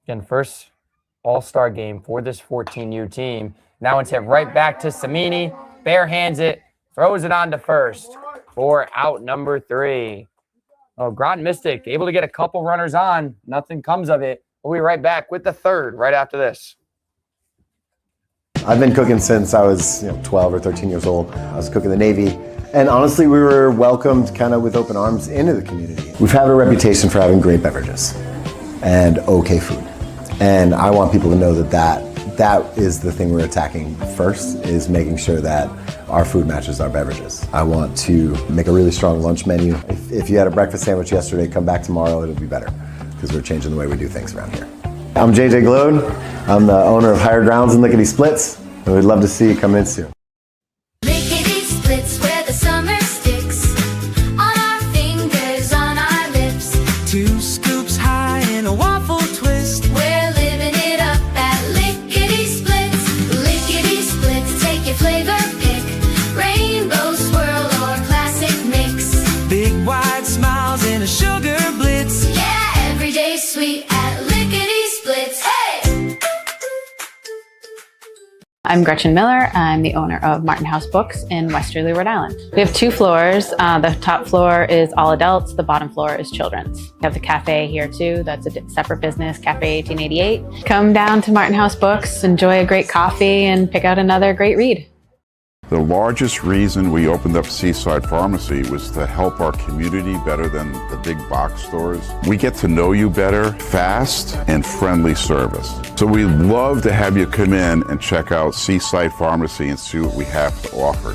Again, first all-star game for this 14U team. Now it's hit right back to Samini. Bare hands it, throws it on to first for out number 3. Oh, Groton Mystic able to get a couple runners on. Nothing comes of it. We'll be right back with the third right after this. I've been cooking since I was 12 or 13 years old. I was cooking the Navy, And honestly, we were welcomed kind of with open arms into the community. We've had a reputation for having great beverages and okay food. And I want people to know that is the thing we're attacking first, is making sure that our food matches our beverages. I want to make a really strong lunch menu. If you had a breakfast sandwich yesterday, come back tomorrow, it'll be better, because we're changing the way we do things around here. I'm JJ Glode. I'm the owner of Higher Grounds and Lickety Splits, and we'd love to see you come in soon. Lickety splits where the summer sticks on our fingers, on our lips. 2 scoops high in a waffle twist. We're living it up at Lickety Splits. Lickety Splits, take your flavor pick. Rainbow swirl or classic mix. Big wide smiles and a sugar blitz. Yeah, everyday sweet at Lickety Splits. Hey! I'm Gretchen Miller. I'm the owner of Martin House Books in Westerly, Rhode Island. We have 2 floors. The top floor is all adults. The bottom floor is children's. We have the cafe here too. That's a separate business, Cafe 1888. Come down to Martin House Books, enjoy a great coffee, and pick out another great read. The largest reason we opened up Seaside Pharmacy was to help our community better than the big box stores. We get to know you better, fast and friendly service. So we'd love to have you come in and check out Seaside Pharmacy and see what we have to offer.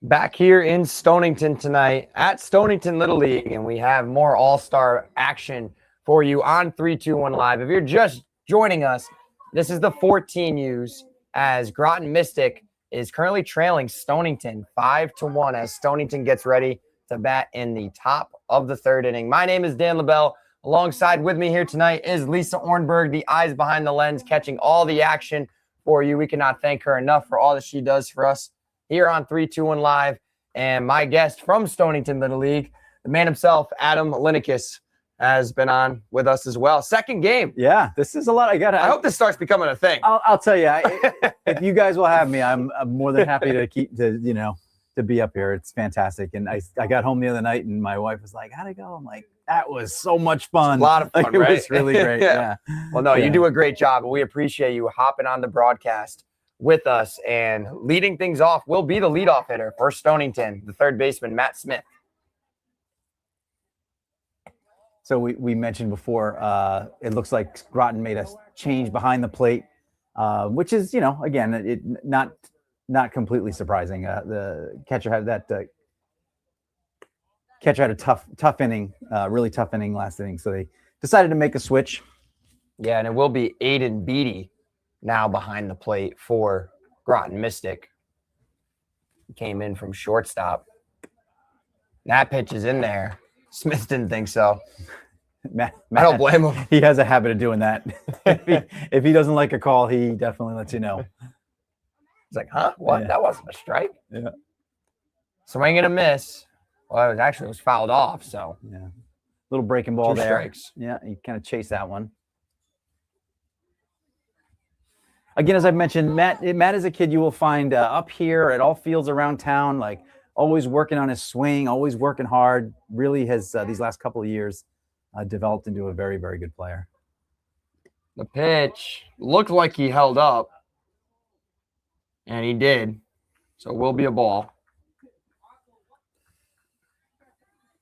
Back here in Stonington tonight at Stonington Little League, and we have more all-star action for you on 321 Live. If you're just joining us, this is the 14Us, as Groton Mystic is currently trailing Stonington 5-1 as Stonington gets ready to bat in the top of the 3rd inning. My name is Dan LaBelle. Alongside with me here tonight is Lisa Ornberg, the eyes behind the lens, catching all the action for you. We cannot thank her enough for all that she does for us here on 321 Live. And my guest from Stonington Little League, the man himself, Adam Linekus, has been on with us as well. Second game. Yeah, this is a lot. I hope this starts becoming a thing. I'll tell you, if you guys will have me, I'm more than happy to be up here. It's fantastic. And I got home the other night and my wife was like, "How'd it go?" I'm like, "That was so much fun." A lot of fun, right? It was really great. Yeah. Well, no, you do a great job. We appreciate you hopping on the broadcast with us, and leading things off will be the leadoff hitter for Stonington, the 3rd baseman, Matt Smith. So we mentioned before, it looks like Groton made a change behind the plate, which is, again, not completely surprising. The catcher had a tough inning, really tough inning last inning. So they decided to make a switch. Yeah, and it will be Aiden Beatty now behind the plate for Groton Mystic. He came in from shortstop. That pitch is in there. Smith didn't think so. Matt, I don't blame him. He has a habit of doing that. if he doesn't like a call, he definitely lets you know. He's like, huh? What? Yeah. That wasn't a strike. Yeah. Swing and a miss. Well, it was fouled off. So yeah, little breaking ball 2 there. strikes. Yeah, you kind of chase that one. Again, as I mentioned, Matt is a kid you will find up here at all fields around town, like always working on his swing, always working hard. Really has these last couple of years developed into a very, very good player. The pitch looked like he held up, and he did. So it will be a ball.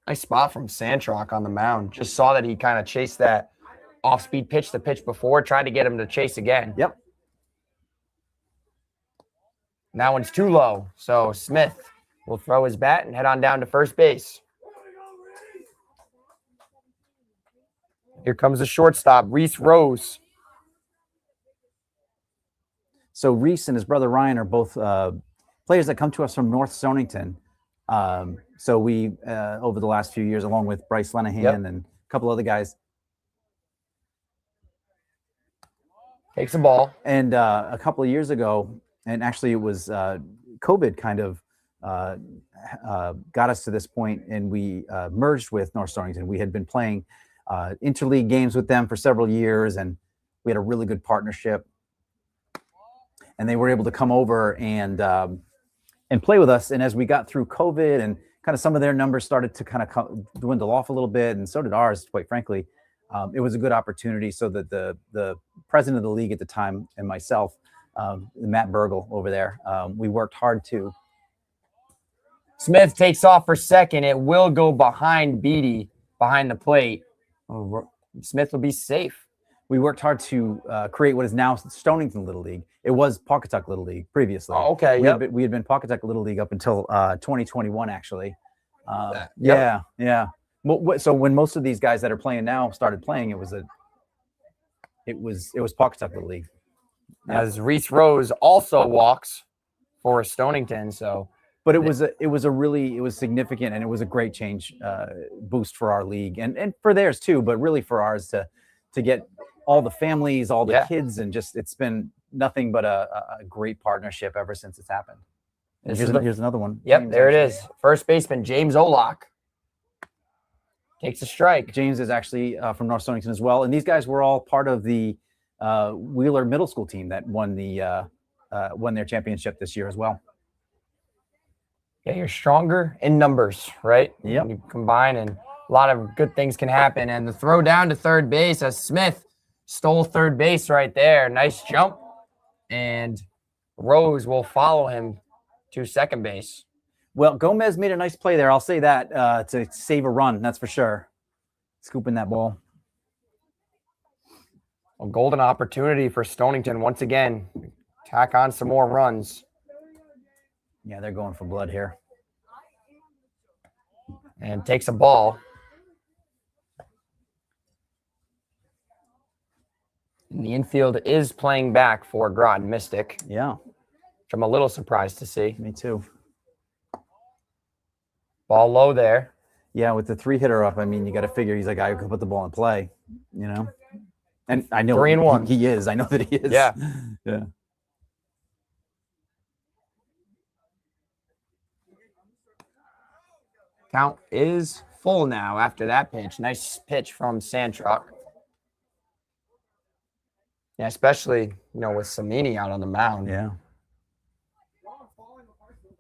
Nice spot from Santrock on the mound. Just saw that he kind of chased that off-speed pitch the pitch before, tried to get him to chase again. Yep. That one's too low, so Smith will throw his bat and head on down to first base. Here comes the shortstop, Reese Rose. So Reese and his brother Ryan are both players that come to us from North Stonington. So we, over the last few years, along with Bryce Lenahan and a couple other guys. Takes the ball. And a couple of years ago, and actually it was COVID kind of got us to this point, and we merged with North Stonington. We had been playing interleague games with them for several years, and we had a really good partnership. And they were able to come over and play with us. And as we got through COVID and kind of some of their numbers started to kind of dwindle off a little bit, and so did ours, quite frankly, it was a good opportunity so that the president of the league at the time and myself Matt Burgle over there. We worked hard to. Smith takes off for second. It will go behind Beatty, behind the plate. Smith will be safe. We worked hard to create what is now Stonington Little League. It was Pawcatuck Little League previously. Oh, okay. We had been Pawcatuck Little League up until 2021, actually. Yep. Yeah. So when most of these guys that are playing now started playing, it was Pawcatuck Little League. As Reese Rose also walks for Stonington, so. But it was significant, and it was a great change boost for our league and for theirs too, but really for ours to get all the families, all the kids, and just it's been nothing but a great partnership ever since it's happened. And here's another one. Yep, James, there it is. First baseman James Olak takes a strike. James is actually from North Stonington as well, and these guys were all part of the Wheeler Middle School team that won their championship this year as well. Yeah, you're stronger in numbers, right? Yep. You combine, and a lot of good things can happen. And the throw down to third base as Smith stole third base right there. Nice jump. And Rose will follow him to second base. Well, Gomez made a nice play there. I'll say that to save a run. That's for sure. Scooping that ball. A golden opportunity for Stonington once again. Tack on some more runs. Yeah, they're going for blood here. And takes a ball. And the infield is playing back for Groton Mystic. Yeah. Which I'm a little surprised to see. Me too. Ball low there. Yeah, with the 3-hitter up, I mean, you got to figure he's a guy who can put the ball in play, you know? And I know 3-1. He is. I know that he is. Yeah. Yeah. Count is full now after that pitch. Nice pitch from Sandrock. Yeah, especially, with Samini out on the mound. Yeah.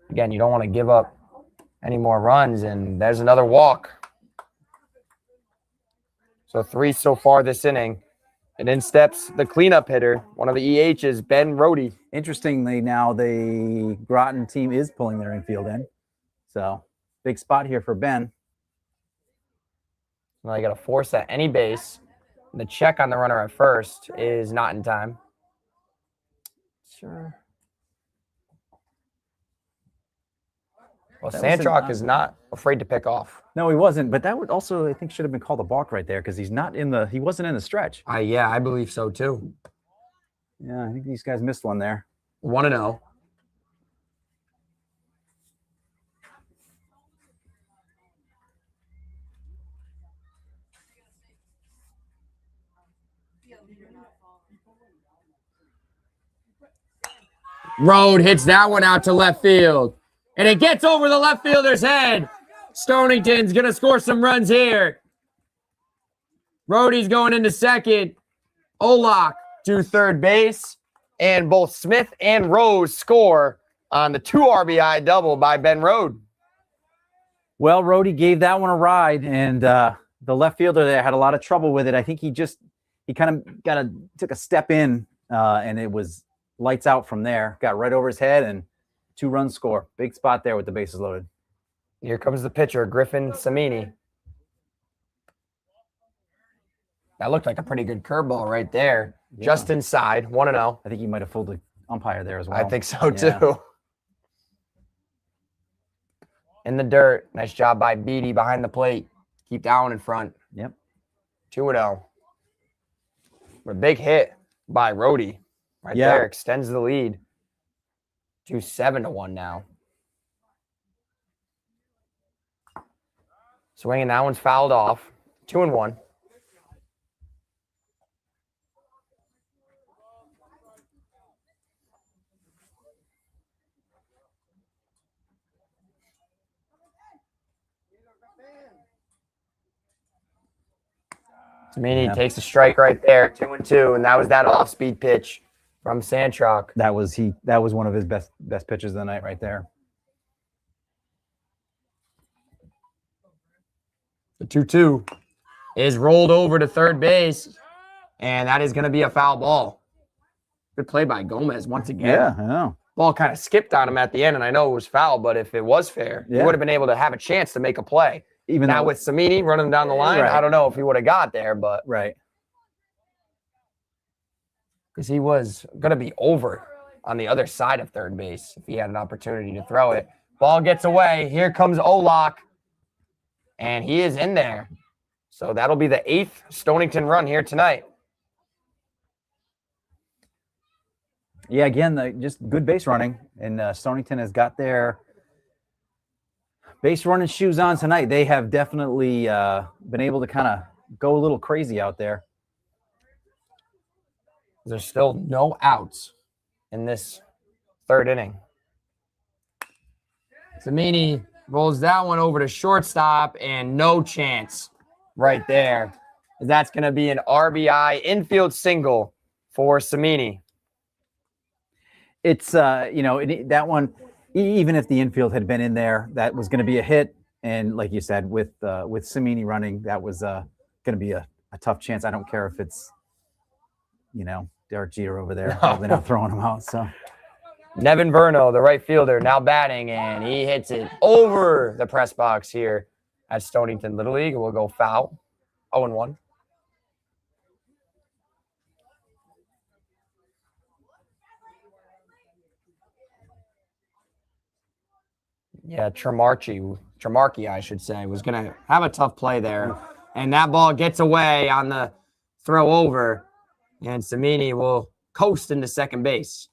Again, you don't want to give up any more runs, and there's another walk. So 3 so far this inning. And in steps the cleanup hitter, one of the EHs, Ben Rohde. Interestingly, now the Groton team is pulling their infield in. So big spot here for Ben. Well, you got to force at any base. The check on the runner at first is not in time. Sure. Well, Sandrock is not afraid to pick off. No, he wasn't. But that would also, I think, should have been called a balk right there because he wasn't in the stretch. Yeah, I believe so too. Yeah, I think these guys missed one there. 1-0. Road hits that one out to left field. And it gets over the left fielder's head. Stonington's going to score some runs here. Rohde's going into second. Olak to third base. And both Smith and Rose score on the 2 RBI double by Ben Rohde. Well, Rohde gave that one a ride, and the left fielder there had a lot of trouble with it. I think he kind of took a step in, and it was lights out from there. Got right over his head, and 2-run score. Big spot there with the bases loaded. Here comes the pitcher, Griffin Samini. That looked like a pretty good curveball right there. Yeah. Just inside, 1-0. I think he might have fooled the umpire there as well. I think so too. In the dirt. Nice job by Beatty behind the plate. Keep that one in front. Yep. 2-0. A big hit by Rohde. Right there. Extends the lead to 7-1 now. Swinging, that one's fouled off. 2-1. Samini takes a strike right there, 2-2, and that was that off-speed pitch from Sandrock. That was one of his best pitches of the night right there. The 2-2 is rolled over to third base, and that is going to be a foul ball. Good play by Gomez once again. Yeah, I know. Ball kind of skipped on him at the end, and I know it was foul, but if it was fair, he would have been able to have a chance to make a play. Even now though, with Samini running down the line, Right. I don't know if he would have got there, but right. because he was going to be over on the other side of third base if he had an opportunity to throw it. Ball gets away. Here comes Olak, and he is in there. So that'll be the 8th Stonington run here tonight. Yeah, again, just good base running, and Stonington has got their base running shoes on tonight. They have definitely been able to kind of go a little crazy out there. There's still no outs in this 3rd inning. Samini rolls that one over to shortstop, and no chance right there. That's going to be an RBI infield single for Samini. It's that one, even if the infield had been in there, that was going to be a hit. And like you said, with Samini running, that was going to be a tough chance. I don't care if it's Derek Jeter over there, probably not throwing him out. So Nevin Verno, the right fielder, now batting, and he hits it over the press box here at Stonington Little League. We'll go foul. 0-1. Yeah, Tremarchi, I should say, was going to have a tough play there. And that ball gets away on the throw over, and Samini will coast into second base.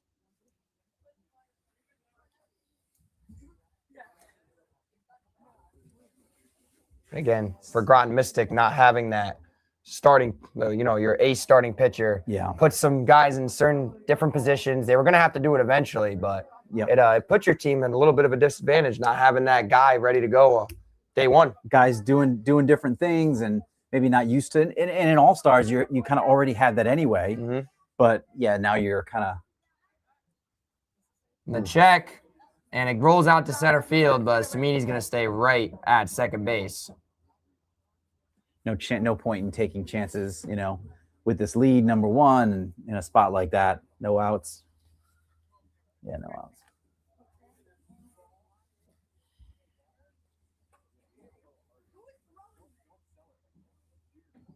Again, for Groton Mystic not having that starting, your ace starting pitcher. Yeah. Put some guys in certain different positions. They were going to have to do it eventually, but it put your team in a little bit of a disadvantage not having that guy ready to go day one. Guys doing different things and maybe not used to it. And in All-Stars, you kind of already had that anyway. Mm-hmm. But, yeah, now you're kind of. The check, and it rolls out to center field, but Samini's going to stay right at second base. No point in taking chances, with this lead, number one, and in a spot like that. No outs. Yeah, no outs.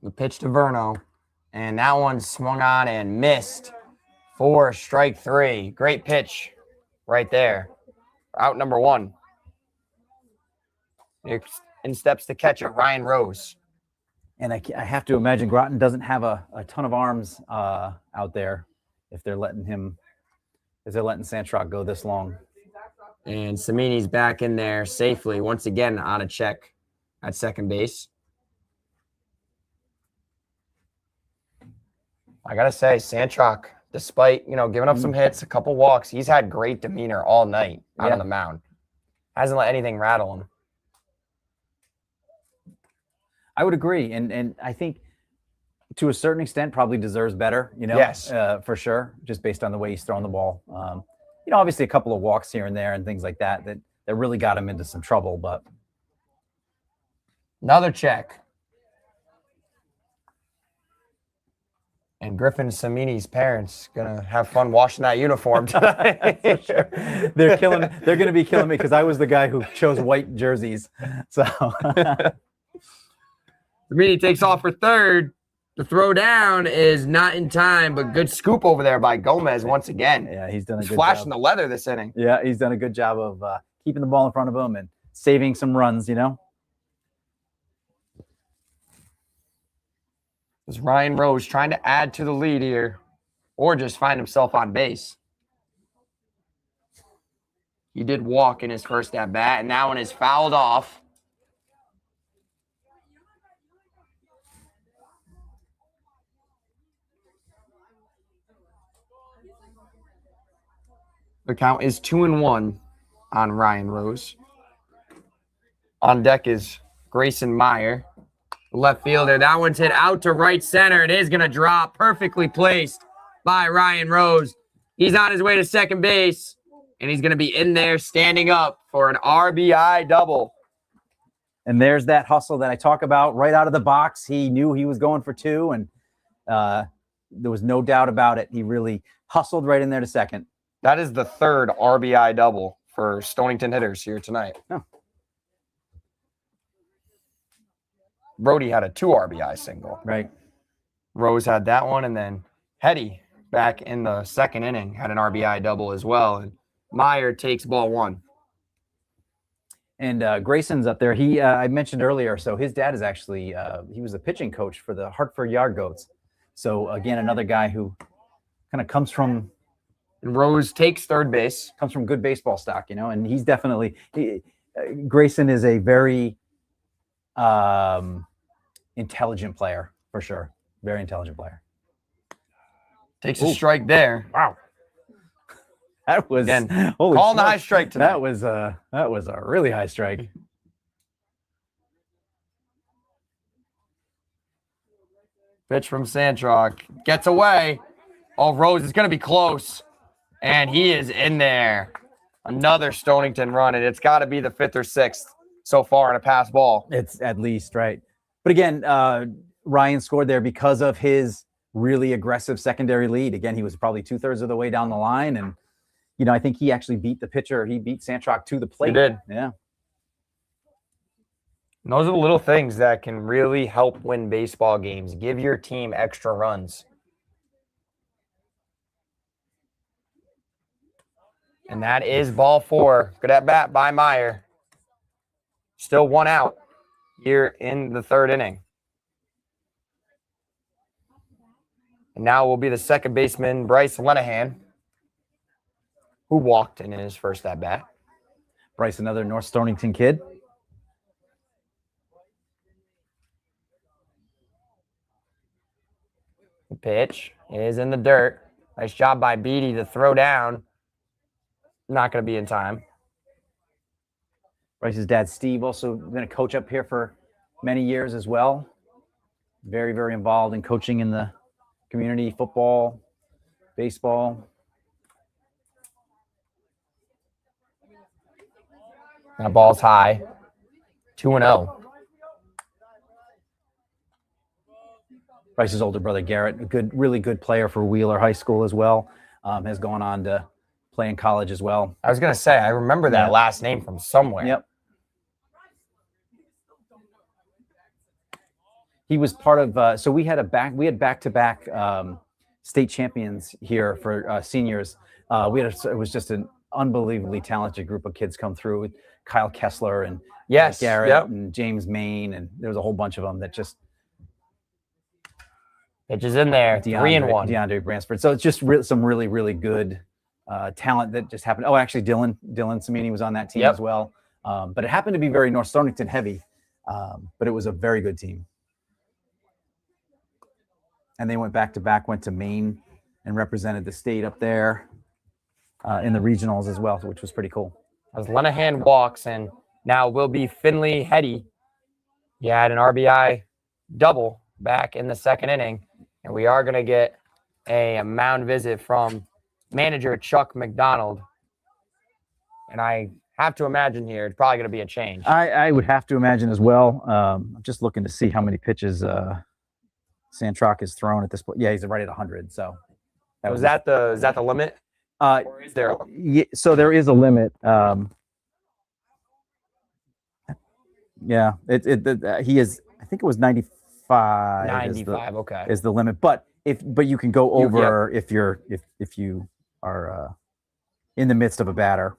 The pitch to Verno, and that one swung on and missed for strike 3. Great pitch right there. Out number 1. In steps the catcher, Ryan Rose. And I have to imagine Groton doesn't have a ton of arms out there if they're letting Santrock go this long. And Samini's back in there safely, once again on a check at second base. I got to say, Santrock, despite, giving up some hits, a couple walks, he's had great demeanor all night out on the mound. Hasn't let anything rattle him. I would agree. And I think to a certain extent probably deserves better, Yes. For sure, just based on the way he's throwing the ball. Obviously a couple of walks here and there and things like that really got him into some trouble, but. Another check. And Griffin Samini's parents gonna have fun washing that uniform tonight. They're going to be killing me because I was the guy who chose white jerseys. So Samini takes off for third. The throw down is not in time, but good scoop over there by Gomez once again. Yeah, he's done a good flashing job. the leather this inning. Yeah, he's done a good job of keeping the ball in front of him and saving some runs, Is Ryan Rose trying to add to the lead here or just find himself on base? He did walk in his first at bat, and that one is fouled off. The count is 2-1 on Ryan Rose. On deck is Grayson Meyer, left fielder. That one's hit out to right center. It is going to drop. Perfectly placed by Ryan Rose. He's on his way to second base, and he's going to be in there standing up for an RBI double. And there's that hustle that I talk about right out of the box. He knew he was going for 2, and there was no doubt about it. He really hustled right in there to second. That is the third RBI double for Stonington hitters here tonight. Oh. Brody had a 2 RBI single. Right. Rose had that one, and then Hetty back in the second inning had an RBI double as well. And Meyer takes ball 1. And Grayson's up there. He I mentioned earlier, so his dad is actually he was the pitching coach for the Hartford Yard Goats. So again, another guy who kind of comes from And Rose takes third base. comes from good baseball stock, and he's definitely Grayson is a very intelligent player for sure. Very intelligent player. Takes a strike there. Wow. That was Again, holy calling the high smokes. strike tonight. That was a really high strike. Pitch from Santrock. Gets away. Oh, Rose is going to be close. And he is in there. Another Stonington run, and it's got to be the 5th or 6th so far in a pass ball. It's at least, right? But again, Ryan scored there because of his really aggressive secondary lead. Again, he was probably 2/3 of the way down the line, and I think he actually beat the pitcher. He beat Santrock to the plate. He did. Yeah. And those are the little things that can really help win baseball games. Give your team extra runs. And that is ball 4. Good at bat by Meyer. Still 1 out here in the 3rd inning. And now will be the second baseman, Bryce Lenahan, who walked in his first at bat. Bryce, another North Stonington kid. The pitch is in the dirt. Nice job by Beatty to throw down. Not going to be in time. Bryce's dad, Steve, also been a coach up here for many years as well. Very, very involved in coaching in the community, football, baseball. That ball's high. 2-0. Bryce's older brother, Garrett, a really good player for Wheeler High School as well. Has gone on to play in college as well. I was going to say, I remember that last name from somewhere. Yep. He was part of, so we had back-to-back state champions here for seniors. It was just an unbelievably talented group of kids come through with Kyle Kessler and Garrett and James Main, and there was a whole bunch of them that just. Pitch is in there, 3-1. DeAndre Bransford. So it's just some really, really good talent that just happened. Oh, actually, Dylan Samini was on that team as well. But it happened to be very North Stonington heavy, but it was a very good team. And they went back-to-back, went to Maine and represented the state up there in the regionals as well, which was pretty cool. As Lenahan walks, and now will be Finley Hetty. He had an RBI double back in the 2nd inning. And we are going to get a mound visit from manager Chuck McDonald. And I have to imagine here it's probably going to be a change. I would have to imagine as well. I'm just looking to see how many pitches Santrock has thrown at this point. Yeah, he's right at 100. So is that the limit? Or is there? So there is a limit. Yeah, he is. I think it was 95. 95, okay, is the limit. But you can go over if you are in the midst of a batter.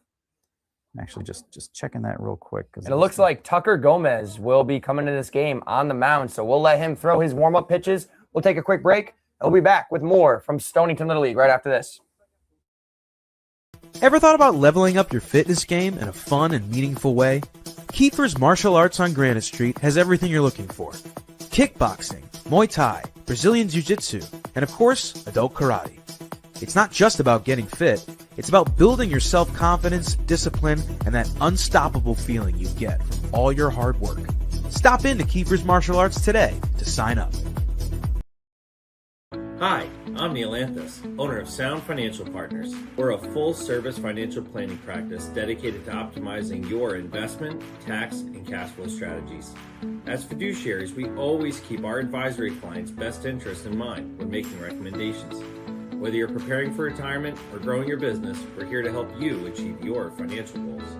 I'm actually just checking that real quick. And it looks like Tucker Gomez will be coming to this game on the mound, so we'll let him throw his warm-up pitches. We'll take a quick break. We'll be back with more from Stonington Little League right after this. Ever thought about leveling up your fitness game in a fun and meaningful way? Kiefer's Martial Arts on Granite Street has everything you're looking for. Kickboxing, Muay Thai, Brazilian Jiu-Jitsu, and of course, adult karate. It's not just about getting fit, it's about building your self-confidence, discipline, and that unstoppable feeling you get from all your hard work. Stop into Kiefer's Martial Arts today to sign up. Hi, I'm Neil Anthus, owner of Sound Financial Partners. We're a full-service financial planning practice dedicated to optimizing your investment, tax, and cash flow strategies. As fiduciaries, we always keep our advisory clients' best interests in mind when making recommendations. Whether you're preparing for retirement or growing your business, we're here to help you achieve your financial goals.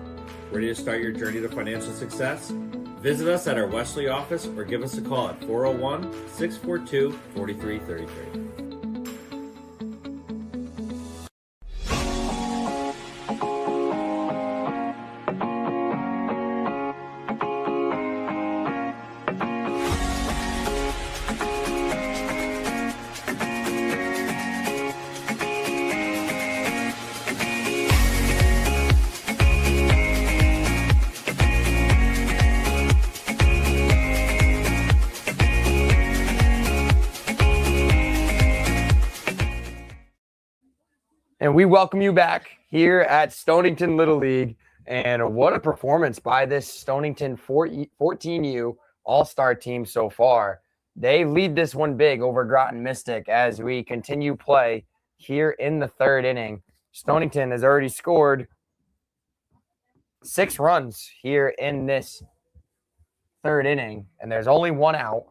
Ready to start your journey to financial success? Visit us at our Wesley office or give us a call at 401-642-4333. And we welcome you back here at Stonington Little League. And what a performance by this Stonington 14U All-Star team so far. They lead this one big over Groton Mystic as we continue play here in the third inning. Stonington has already scored 6 runs here in this third inning, and there's only 1 out.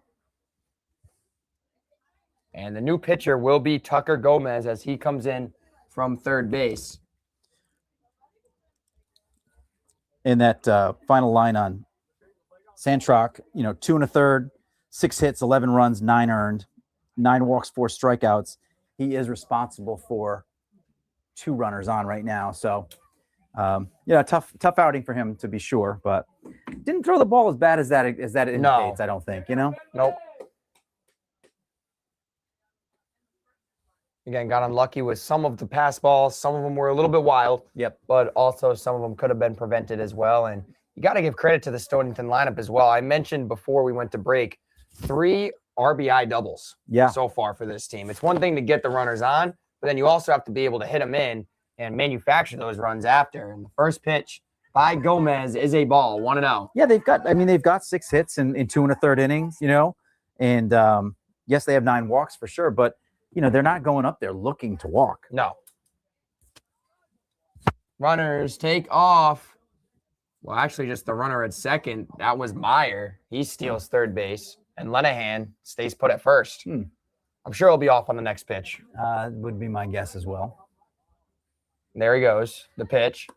And the new pitcher will be Tucker Gomez as he comes in from third base. In that final line on Santrock, 2 1/3, 6 hits, 11 runs, 9 earned, 9 walks, 4 strikeouts. He is responsible for 2 runners on right now. So, tough outing for him to be sure, but didn't throw the ball as bad as that indicates. No. I don't think. Nope. Again, got unlucky with some of the pass balls. Some of them were a little bit wild. Yep. But also some of them could have been prevented as well. And you got to give credit to the Stonington lineup as well. I mentioned before we went to break 3 RBI doubles so far for this team. It's one thing to get the runners on, but then you also have to be able to hit them in and manufacture those runs after. And the first pitch by Gomez is a ball, 1-0. Yeah, they've got 6 hits in 2 1/3 innings, and yes, they have 9 walks for sure, but they're not going up there looking to walk. No. Runners take off. Well, actually, just the runner at second. That was Meyer. He steals third base. And Lenahan stays put at first. I'm sure he'll be off on the next pitch. Would be my guess as well. There he goes. The pitch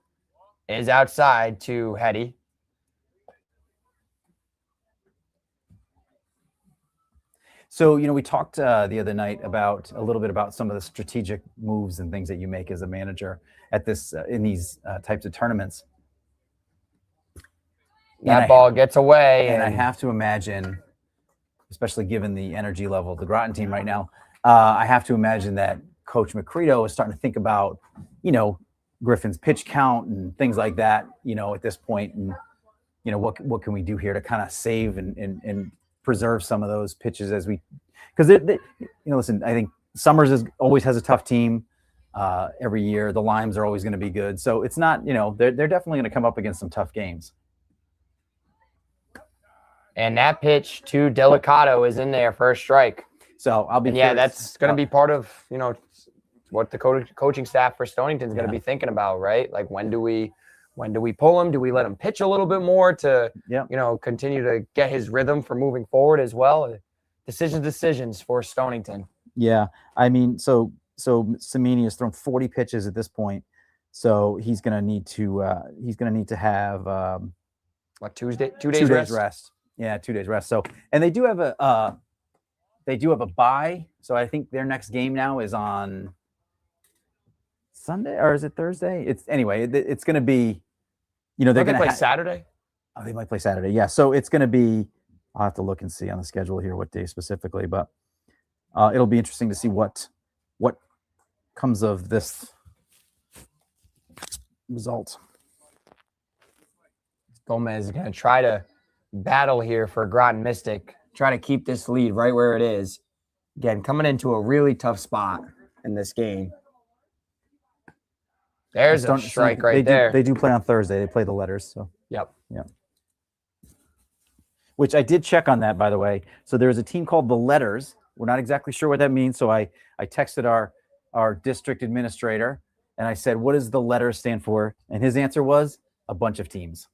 is outside to Hetty. So, we talked the other night a little bit about some of the strategic moves and things that you make as a manager at in these types of tournaments. That ball gets away. And I have to imagine, especially given the energy level of the Groton team right now, I have to imagine that Coach McCredo is starting to think about, Griffin's pitch count and things like that, at this point. And, what can we do here to kind of save and preserve some of those pitches because listen, I think Summers always has a tough team every year. The Limes are always going to be good. So it's not, they're definitely going to come up against some tough games. And that pitch to Delicato is in there for a strike. So I'll be that's going to be part of, what the coaching staff for Stonington is going to be thinking about, right? Like when do we pull him? Do we let him pitch a little bit more to, continue to get his rhythm for moving forward as well? Decisions for Stonington. Yeah. I mean, so Samini has thrown 40 pitches at this point. So he's going to need to have, 2 days rest. Yeah. 2 days rest. So, and they do have a bye. So I think their next game now is on Sunday, or is it Thursday? It's going to be, they're going to play Saturday. Oh, they might play Saturday. Yeah. So it's going to be, I'll have to look and see on the schedule here what day specifically, but it'll be interesting to see what comes of this result. Gomez is going to try to battle here for Groton Mystic, try to keep this lead right where it is. Again, coming into a really tough spot in this game. There's a strike there. They do play on Thursday. They play the Letters. So. Yep. Yeah. Which I did check on that, by the way. So there's a team called the Letters We're not exactly sure what that means. So I texted our district administrator and I said, what does the letter stand for? And his answer was a bunch of teams.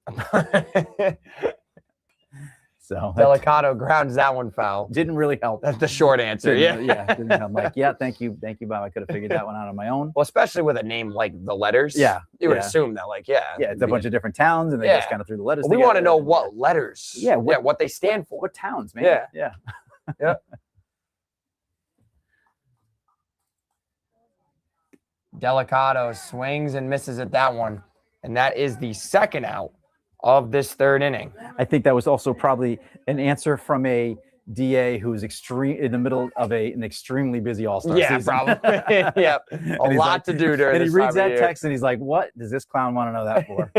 So Delicato grounds that one foul. Didn't really help. That's the short answer. I'm like, thank you, Bob. I could have figured that one out on my own. Well, especially with a name like the letters. You would assume that, it's a bunch of different towns, and they just kind of threw the letters. Well, we want to know what letters. What they stand for. What towns, man? Yeah. Delicato swings and misses at that one, and that is the second out of this third inning. I think that was also probably an answer from a DA who's in the middle of an extremely busy All-Star season. Probably. A lot to do during and this he reads time of that year. text and he's like, what does this clown want to know that for?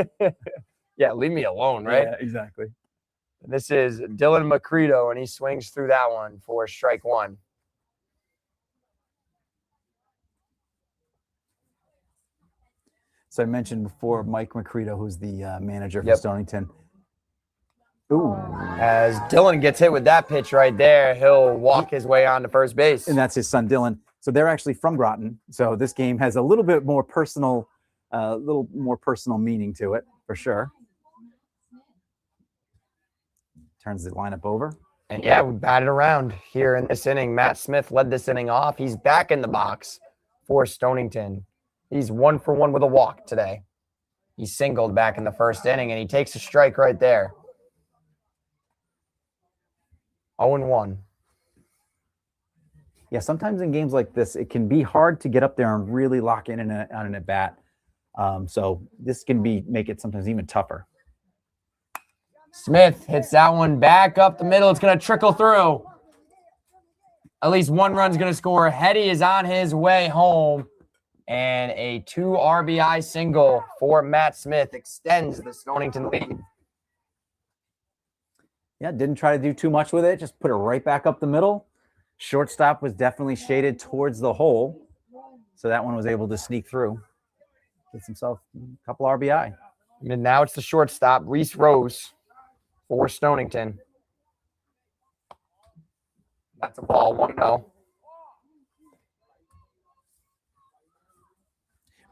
Leave me alone, right? Yeah, exactly. This is Dylan Macredo, and he swings through that one for strike one. So I mentioned before Mike Macredo, who's the manager for Stonington. Ooh. As Dylan gets hit with that pitch right there, he'll walk his way on to first base. And that's his son, Dylan. So they're actually from Groton. So this game has a little bit more personal, meaning to it, for sure. Turns the lineup over. And we batted around here in this inning. Matt Smith led this inning off. He's back in the box for Stonington. He's 1 for 1 with a walk today. He singled back in the first inning, and he takes a strike right there. 0-1. Yeah, sometimes in games like this, it can be hard to get up there and really lock in on an at-bat. So this can make it sometimes even tougher. Smith hits that one back up the middle. It's going to trickle through. At least one run's going to score. Hetty is on his way home. And a 2 RBI single for Matt Smith extends the Stonington lead. Yeah, didn't try to do too much with it. Just put it right back up the middle. Shortstop was definitely shaded towards the hole. So that one was able to sneak through. Gets himself a couple RBI. And now it's the shortstop, Reese Rose, for Stonington. That's a ball, 1-0.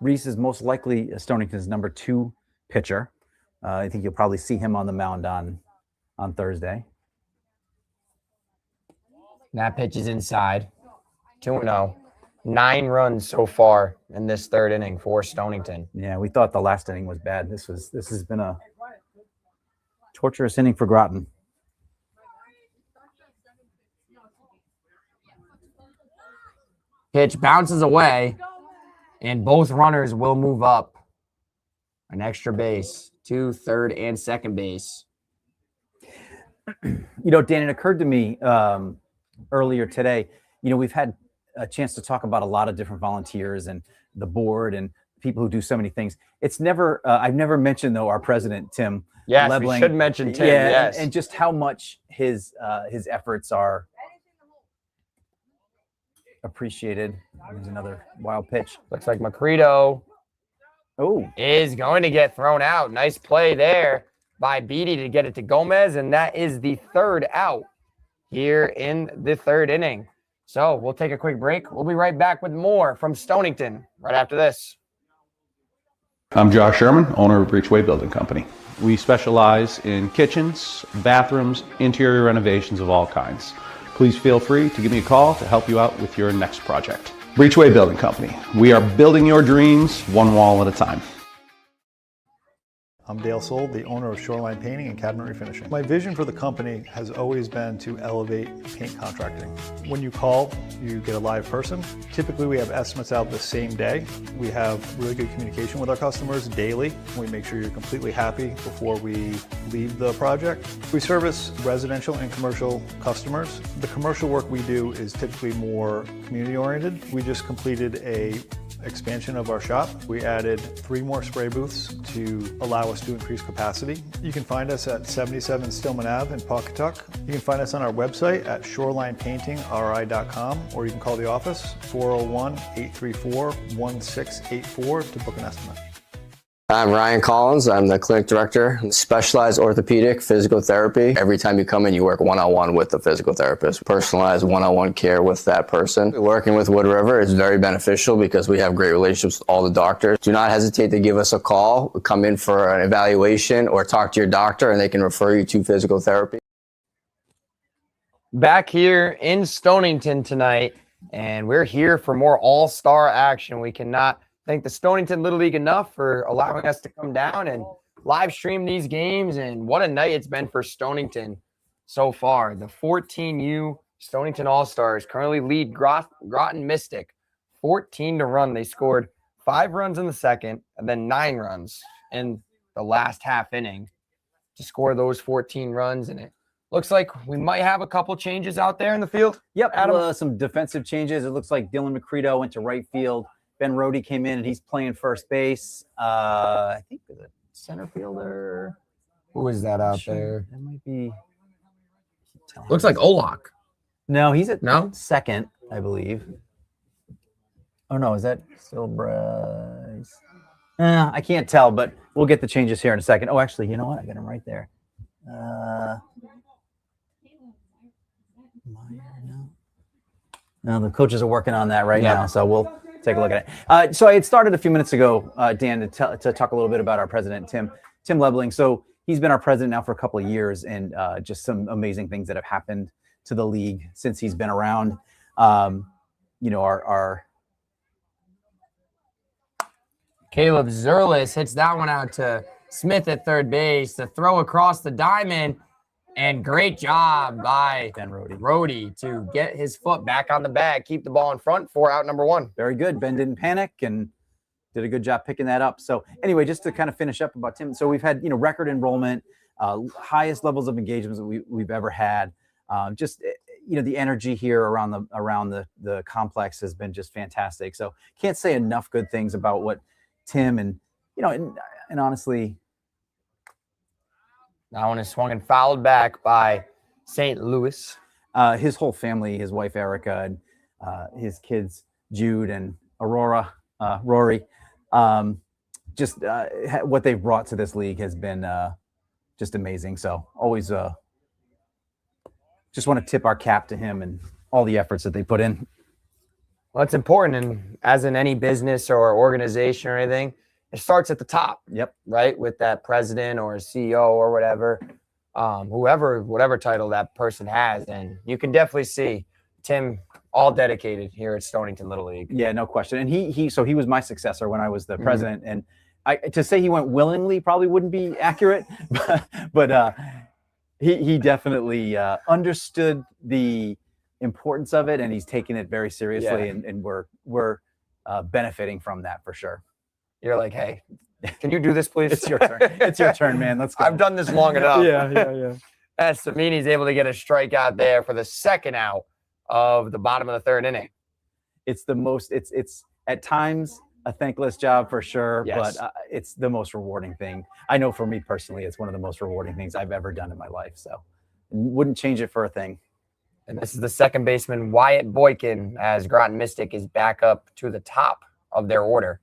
Reese is most likely Stonington's number 2 pitcher. I think you'll probably see him on the mound on Thursday. That pitch is inside. 2-0. 9 runs so far in this third inning for Stonington. Yeah, we thought the last inning was bad. This has been a torturous inning for Groton. Pitch bounces away, and both runners will move up an extra base to third and second base. Dan, it occurred to me earlier today, we've had a chance to talk about a lot of different volunteers and the board and people who do so many things. It's never, I've never mentioned, though, our president, Tim. Yes, Lebling. we should mention Tim, yes. And just how much his efforts are appreciated. There's another wild pitch. Looks like Macredo is going to get thrown out. Nice play there by Beatty to get it to Gomez, and that is the third out here in the third inning. So we'll take a quick break. We'll be right back with more from Stonington right after this. I'm Josh Sherman, owner of Breachway Building Company. We specialize in kitchens, bathrooms, interior renovations of all kinds. Please feel free to give me a call to help you out with your next project. Breachway Building Company. We are building your dreams one wall at a time. I'm Dale Sold, the owner of Shoreline Painting and Cabinet Refinishing. My vision for the company has always been to elevate paint contracting. When you call, you get a live person. Typically, we have estimates out the same day. We have really good communication with our customers daily. We make sure you're completely happy before we leave the project. We service residential and commercial customers. The commercial work we do is typically more community-oriented. We just completed a expansion of our shop. We added 3 more spray booths to allow us to increase capacity. You can find us at 77 Stillman Ave in Pawcatuck. You can find us on our website at shorelinepaintingri.com, or you can call the office 401-834-1684 to book an estimate. I'm Ryan Collins. I'm the clinic director in specialized orthopedic physical therapy. Every time you come in, you work one-on-one with the physical therapist. Personalized one-on-one care with that person. Working with Wood River is very beneficial because we have great relationships with all the doctors. Do not hesitate to give us a call, come in for an evaluation, or talk to your doctor, and they can refer you to physical therapy. Back here in Stonington tonight, and we're here for more all-star action. We cannot thank the Stonington Little League enough for allowing us to come down and live stream these games. And what a night it's been for Stonington so far. The 14U Stonington All-Stars currently lead Groton Mystic 14 to run. They scored 5 runs in the second and then 9 runs in the last half inning to score those 14 runs. And it looks like we might have a couple changes out there in the field. Yep, Adam. some defensive changes. It looks like Dylan McCredo went to right field. Ben Rohde came in and he's playing first base. I think the center fielder. Who is that out there? That might be. Looks like Olak. No, he's at No? second, I believe. Oh no, is that still Bryce? I can't tell, but we'll get the changes here in a second. Oh, actually, you know what? I got him right there. No, the coaches are working on that right now, so we'll take a look at it. So I had started a few minutes ago, Dan, to talk a little bit about our president, Tim Lebling. So he's been our president now for a couple of years, and just some amazing things that have happened to the league since he's been around. Our Caleb Zerlis hits that one out to Smith at third base. The throw across the diamond, and great job by Ben Rohde to get his foot back on the bag, keep the ball in front for out number 1. Very good. Ben didn't panic and did a good job picking that up. So anyway, just to kind of finish up about Tim. So we've had, record enrollment, highest levels of engagements that we've ever had. The energy here around the complex has been just fantastic. So can't say enough good things about what Tim and honestly, that one is swung and fouled back by St. Louis. His whole family, his wife Erica, and his kids Jude and Aurora, Rory, what they've brought to this league has been just amazing. So always just want to tip our cap to him and all the efforts that they put in. Well, it's important, and as in any business or organization or anything, it starts at the top. Yep. Right, with that president or CEO or whatever, whatever title that person has, and you can definitely see Tim all dedicated here at Stonington Little League. Yeah, no question. And he was my successor when I was the president, and to say he went willingly probably wouldn't be accurate, but he definitely understood the importance of it, and he's taken it very seriously, and we're benefiting from that for sure. You're like, hey, can you do this, please? It's your turn. It's your turn, man. Let's go. I've done this long enough. Yeah. And Samini's able to get a strikeout there for the second out of the bottom of the third inning. It's the most. It's at times a thankless job for sure, Yes. but it's the most rewarding thing. I know for me personally, it's one of the most rewarding things I've ever done in my life. So wouldn't change it for a thing. And this is the second baseman, Wyatt Boykin, as Groton Mystic is back up to the top of their order.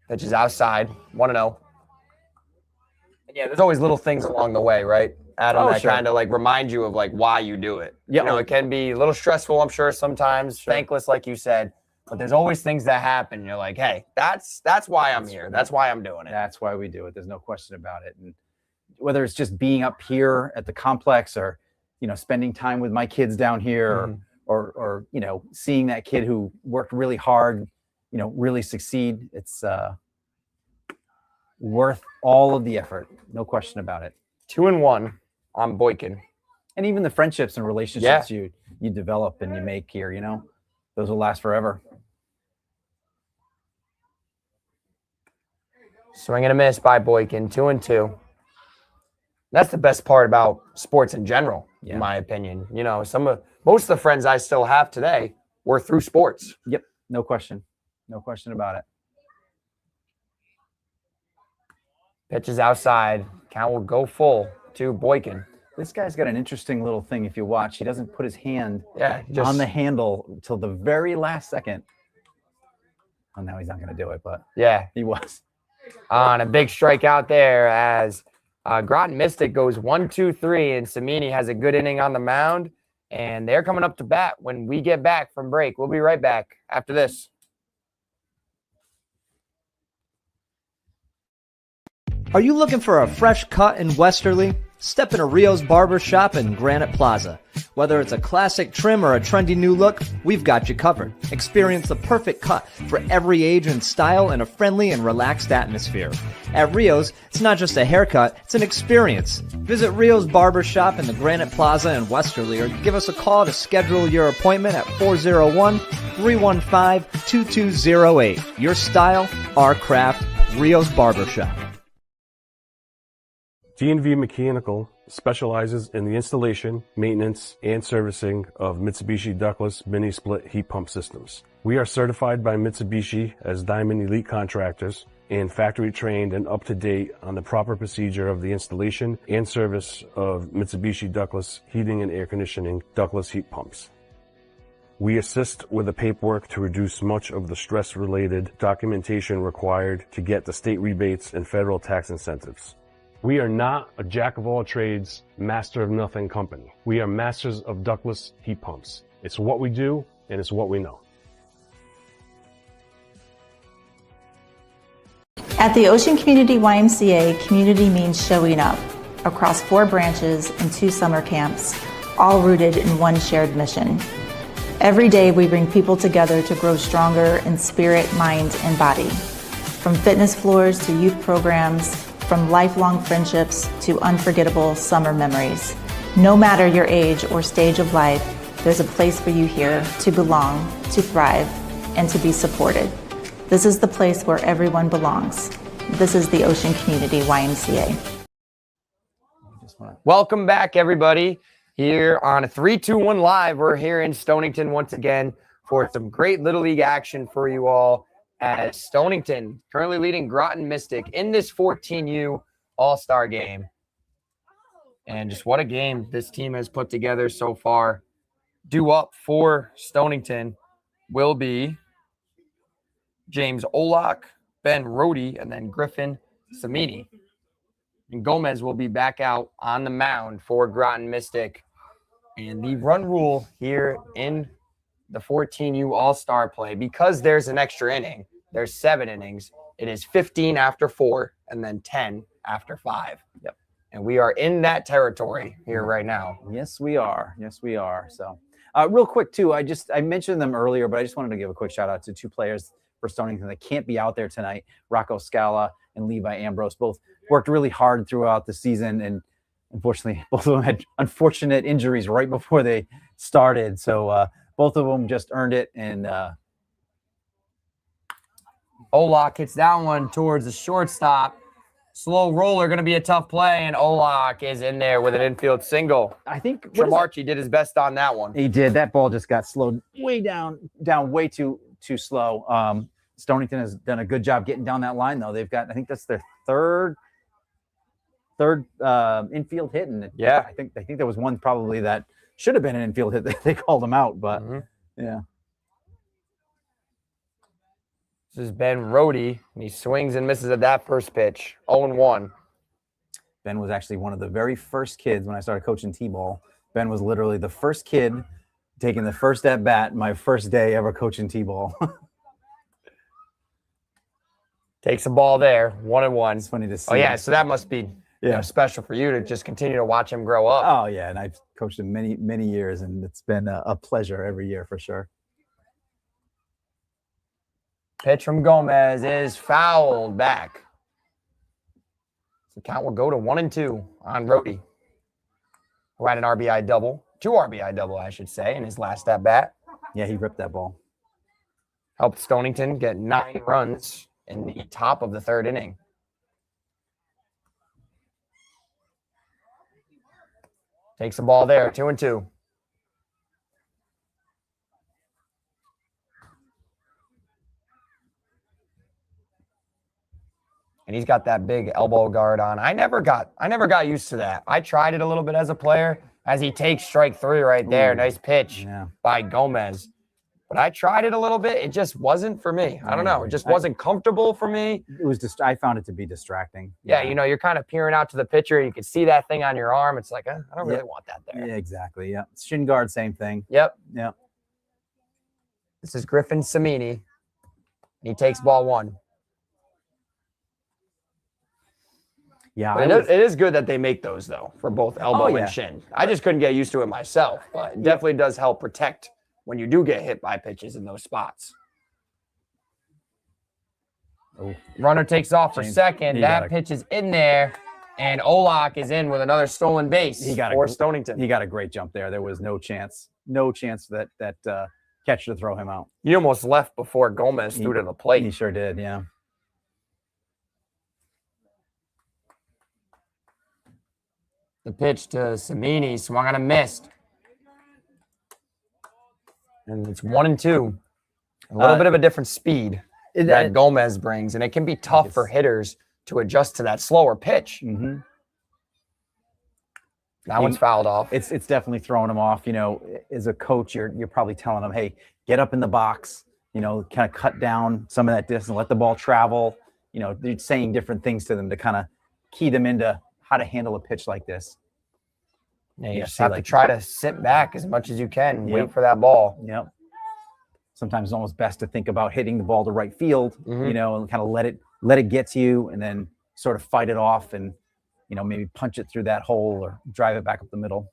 Pitch is outside, 1-0. And yeah, there's always little things along the way, right, Adam, that sure. kind of like remind you of like why you do it. Yeah. It can be a little stressful, I'm sure, sometimes, thankless, like you said, but there's always things that happen. You're like, hey, that's why I'm here. That's why I'm doing it. That's why we do it. There's no question about it. And whether it's just being up here at the complex or, spending time with my kids down here or seeing that kid who worked really hard, really succeed, it's worth all of the effort. No question about it. 2-1 on Boykin. And even the friendships and relationships you develop and you make here, those will last forever. Swing and a miss by Boykin, 2-2. That's the best part about sports in general, in my opinion. Most of the friends I still have today were through sports. Yep, no question. No question about it. Pitch is outside. Count will go full to Boykin. This guy's got an interesting little thing. If you watch, he doesn't put his hand just on the handle until the very last second. Well, now he's not going to do it, but Yeah. he was. On a big strikeout there as Groton Mystic goes 1-2-3, and Samini has a good inning on the mound, and they're coming up to bat when we get back from break. We'll be right back after this. Are you looking for a fresh cut in Westerly? Step into Rio's Barber Shop in Granite Plaza. Whether it's a classic trim or a trendy new look, we've got you covered. Experience the perfect cut for every age and style in a friendly and relaxed atmosphere. At Rio's, it's not just a haircut, it's an experience. Visit Rio's Barber Shop in the Granite Plaza in Westerly or give us a call to schedule your appointment at 401-315-2208. Your style, our craft, Rio's Barber Shop. D&V Mechanical specializes in the installation, maintenance, and servicing of Mitsubishi ductless mini-split heat pump systems. We are certified by Mitsubishi as Diamond Elite Contractors and factory trained and up to date on the proper procedure of the installation and service of Mitsubishi ductless heating and air conditioning ductless heat pumps. We assist with the paperwork to reduce much of the stress-related documentation required to get the state rebates and federal tax incentives. We are not a jack-of-all-trades, master-of-nothing company. We are masters of ductless heat pumps. It's what we do, and it's what we know. At the Ocean Community YMCA, community means showing up across 4 branches and 2 summer camps, all rooted in one shared mission. Every day we bring people together to grow stronger in spirit, mind, and body. From fitness floors to youth programs, from lifelong friendships to unforgettable summer memories. No matter your age or stage of life, there's a place for you here to belong, to thrive, and to be supported. This is the place where everyone belongs. This is the Ocean Community YMCA. Welcome back, everybody. Here on a 3-2-1 Live, we're here in Stonington once again for some great Little League action for you all, as Stonington currently leading Groton Mystic in this 14U All-Star game. And just what a game this team has put together so far. Due up for Stonington will be James Olak, Ben Rohde, and then Griffin Samini. And Gomez will be back out on the mound for Groton Mystic. And the run rule here in the 14U All-Star play, because there's an extra inning, there's 7 innings. It is 15 after 4 and then 10 after 5. Yep. And we are in that territory here right now. Yes, we are. Yes, we are. So real quick, too, I mentioned them earlier, but I just wanted to give a quick shout out to 2 players for Stonington that can't be out there tonight. Rocco Scala and Levi Ambrose both worked really hard throughout the season, and unfortunately, both of them had unfortunate injuries right before they started. So both of them just earned it. And Olak hits that one towards the shortstop. Slow roller, going to be a tough play, and Olak is in there with an infield single. I think Tremarchi did his best on that one. He did. That ball just got slowed way down way too slow. Stonington has done a good job getting down that line, though. They've got, I think that's their third infield hit, and yeah, I think there was one probably that should have been an infield hit that they called him out, but yeah. This is Ben Rohde, and he swings and misses at that first pitch. 0-1. Ben was actually one of the very first kids when I started coaching T-ball. Ben was literally the first kid taking the first at bat my first day ever coaching T-ball. Takes the ball there, 1-1. It's funny to see. Oh yeah, so that must be special for you to just continue to watch him grow up. Oh yeah, and I've coached him many years, and it's been a pleasure every year for sure. Pitch from Gomez is fouled back. The count will go to 1-2 on Rohde, who had an RBI double, 2 RBI double, I should say, in his last at bat. Yeah, he ripped that ball. Helped Stonington get 9 runs in the top of the 3rd inning. Takes the ball there, 2-2. And he's got that big elbow guard on. I never got used to that. I tried it a little bit as a player as he takes strike 3 right there. Nice pitch by Gomez. but I tried it a little bit. It just wasn't for me. I don't know. It just wasn't comfortable for me. It was just, I found it to be distracting. Yeah, you know, you're kind of peering out to the pitcher. You can see that thing on your arm. It's like, I don't really want that there. Yeah, exactly. Yeah. Shin guard, same thing. Yep. Yep. This is Griffin Samini. He takes ball 1. Yeah, But it is good that they make those, though, for both elbow and shin. I just couldn't get used to it myself, but it definitely does help protect when you do get hit by pitches in those spots. Oh. Runner takes off for second. That pitch is in there, and Olak is in with another stolen base for Stonington. He got a great jump there. There was no chance that catcher to throw him out. He almost left before Gomez threw to the plate. He sure did, yeah. The pitch to Samini, swung on a missed. And it's 1-2. A little bit of a different speed that Gomez brings, and it can be tough for hitters to adjust to that slower pitch. Mm-hmm. That one's fouled off. It's definitely throwing him off. You know, as a coach, you're probably telling him, hey, get up in the box, you know, kind of cut down some of that distance, let the ball travel. You know, you're saying different things to them to kind of key them into how to handle a pitch like this. Yeah, you just have to try to sit back as much as you can and wait for that ball. Yep. Sometimes it's almost best to think about hitting the ball to right field, you know, and kind of let it get to you and then sort of fight it off and, you know, maybe punch it through that hole or drive it back up the middle.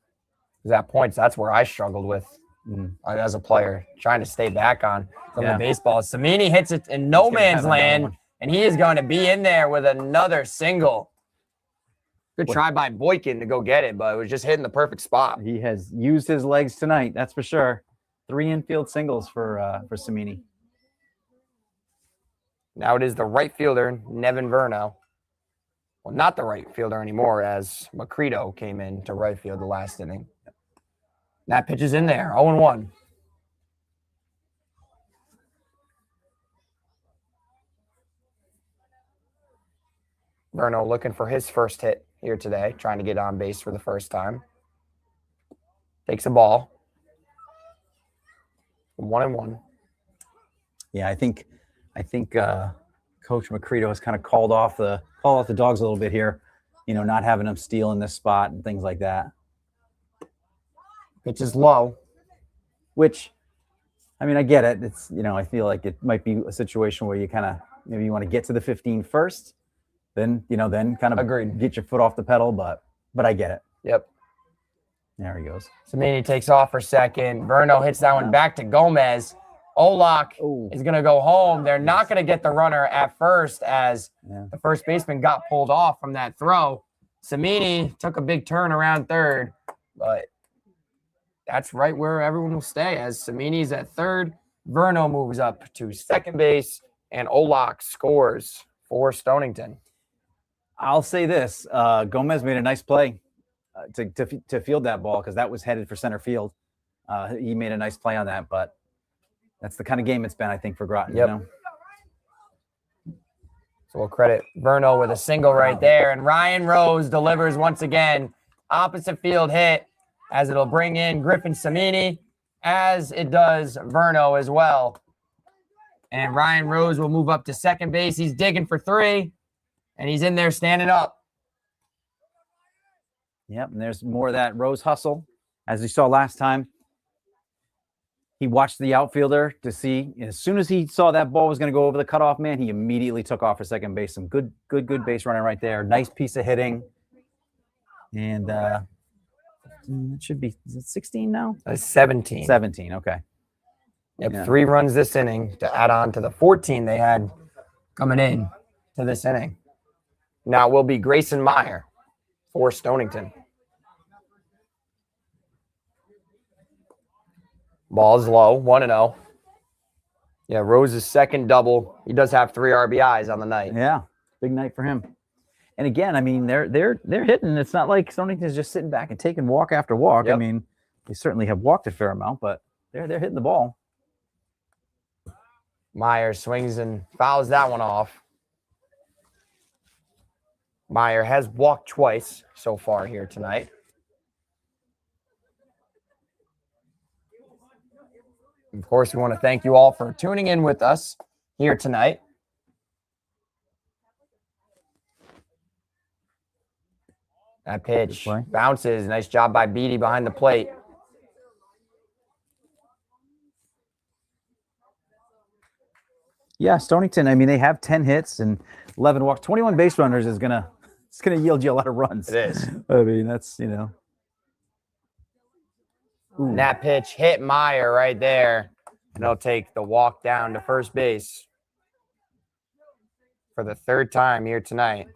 Because at points, that's where I struggled with as a player, trying to stay back on some of the baseball. Samini hits it in no man's land, and he is going to be in there with another single. Good try by Boykin to go get it, but it was just hitting the perfect spot. He has used his legs tonight, that's for sure. 3 infield singles for Samini. Now it is the right fielder, Nevin Verno. Well, not the right fielder anymore, as Macredo came in to right field the last inning. That pitch is in there, 0-1. Verno looking for his first hit here today, trying to get on base for the first time. Takes a ball. 1-1. Yeah, I think Coach Macredo has kind of called off the dogs a little bit here, you know, not having them steal in this spot and things like that. Pitch is low. Which, I mean, I get it. It's, you know, I feel like it might be a situation where you kind of, maybe you want to get to the 15 first, then kind of get your foot off the pedal, but I get it. Yep. There he goes. Samini takes off for second. Verno hits that one back to Gomez. Olak is going to go home. They're not going to get the runner at first as the first baseman got pulled off from that throw. Samini took a big turn around third, but that's right where everyone will stay as Samini's at third. Verno moves up to second base, and Olak scores for Stonington. I'll say this. Gomez made a nice play to field that ball because that was headed for center field. He made a nice play on that, but that's the kind of game it's been, I think, for Groton. Yep. You know? So we'll credit Verno with a single right there. And Ryan Rose delivers once again. Opposite field hit as it'll bring in Griffin Samini, as it does Verno as well. And Ryan Rose will move up to second base. He's digging for 3, and he's in there standing up. Yep, and there's more of that Rose hustle. As we saw last time, he watched the outfielder to see, as soon as he saw that ball was going to go over the cutoff man, he immediately took off for second base. Some good base running right there. Nice piece of hitting. And it should be, is it 16 now? 17. 17, okay. Yep, 3 runs this inning to add on to the 14 they had coming in to this inning. Now will be Grayson Meyer for Stonington. Ball's low, 1-0. Yeah, Rose's second double. He does have 3 RBIs on the night. Yeah, big night for him. And again, I mean, they're hitting. It's not like Stonington's just sitting back and taking walk after walk. Yep. I mean, they certainly have walked a fair amount, but they're hitting the ball. Meyer swings and fouls that one off. Meyer has walked twice so far here tonight. Of course, we want to thank you all for tuning in with us here tonight. That pitch bounces. Nice job by Beatty behind the plate. Yeah, Stonington, I mean, they have 10 hits and 11 walks. 21 base runners is gonna yield you a lot of runs. It is. I mean, that's, you know. And that pitch hit Meyer right there. And he'll take the walk down to first base for the third time here tonight.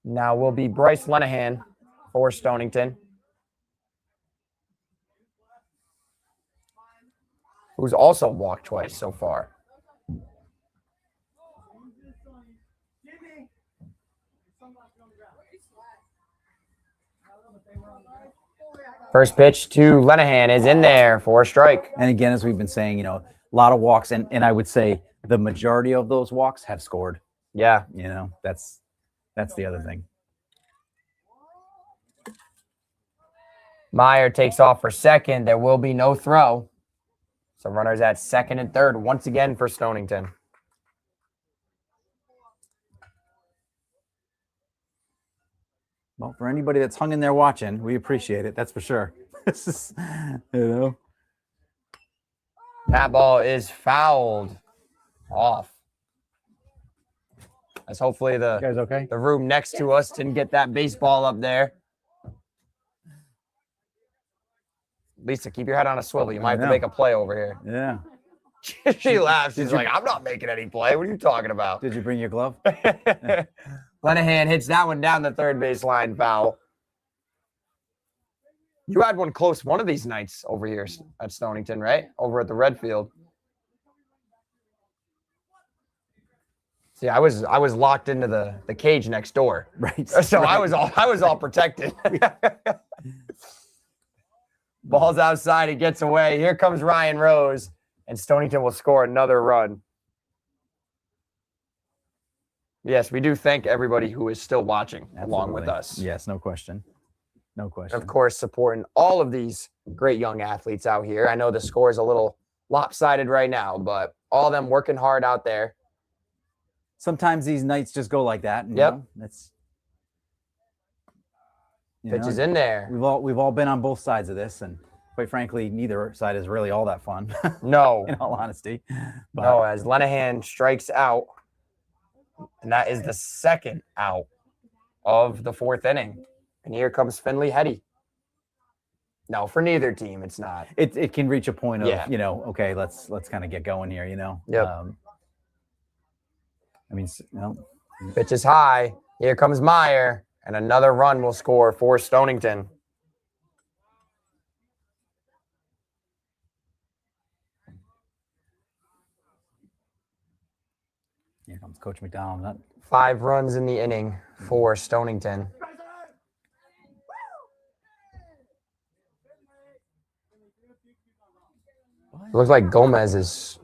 Now will be Bryce Lenahan for Stonington, who's also walked twice so far. First pitch to Lenahan is in there for a strike. And again, as we've been saying, you know, a lot of walks, and I would say the majority of those walks have scored. Yeah. You know, that's the other thing. Meyer takes off for second. There will be no throw. So runners at second and third once again for Stonington. Well, for anybody that's hung in there watching, we appreciate it. That's for sure. This is, you know. That ball is fouled off. As hopefully the, you guys okay? The room next to us didn't get that baseball up there. Lisa, keep your head on a swivel. You might have to make a play over here. Yeah. She laughs. She's like, I'm not making any play. What are you talking about? Did you bring your glove? Lenahan hits that one down the third base line, foul. You had one close one of these nights over here at Stonington, right? Over at the Redfield. See, I was locked into the cage next door. Right. So right. I was all protected. Ball's outside, it gets away. Here comes Ryan Rose, and Stonington will score another run. Yes, we do thank everybody who is still watching along with us. Yes, no question. No question. Of course, supporting all of these great young athletes out here. I know the score is a little lopsided right now, but all of them working hard out there. Sometimes these nights just go like that. And, yep. You know, that's, pitch is in there. We've all been on both sides of this, and quite frankly, neither side is really all that fun. No. In all honesty. But, no, as Lenahan strikes out, and that is the second out of the fourth inning. And here comes Finley Hetty. No, for neither team, it's not. It can reach a point of, Yeah. you know, okay, let's kind of get going here, you know. Yep. I mean, you know. Pitch is high. Here comes Meyer, and another run will score for Stonington. Here comes Coach McDonald. 5 runs in the inning for Stonington. It looks like Gomez is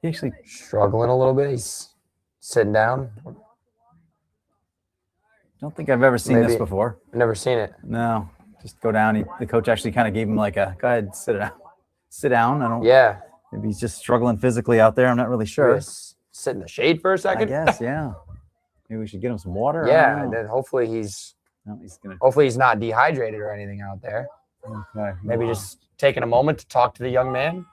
actually struggling a little bit. He's sitting down. Don't think I've ever seen this before. I've never seen it. No, just go down. The coach actually kind of gave him like a, go ahead, sit down. Sit down. I don't. Yeah. Maybe he's just struggling physically out there. I'm not really sure. Sit in the shade for a second. I guess, yeah. Maybe we should get him some water. Yeah, and then hopefully he's gonna. Hopefully he's not dehydrated or anything out there. Okay. Maybe just taking a moment to talk to the young man.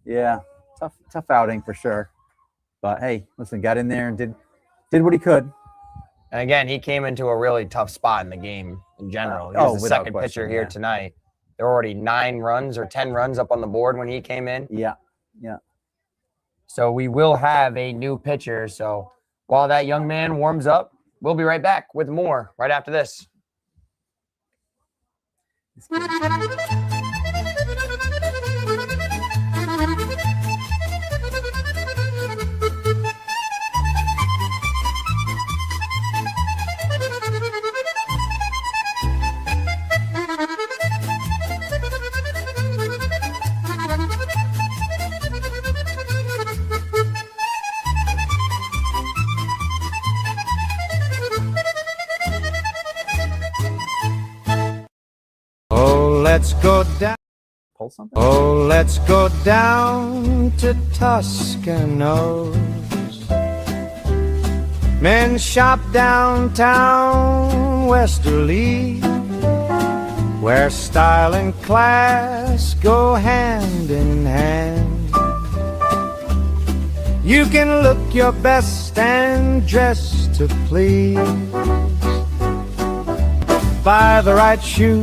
Yeah, tough outing for sure. But hey, listen, got in there and did what he could. And again, he came into a really tough spot in the game in general. He was the second pitcher here tonight. There were already 9 runs or 10 runs up on the board when he came in. Yeah. So we will have a new pitcher. So while that young man warms up, we'll be right back with more right after this. let's go down. Pull something? Oh, let's go down to Toscanos. Men shop downtown Westerly, where style and class go hand in hand. You can look your best and dress to please. Buy the right shoe,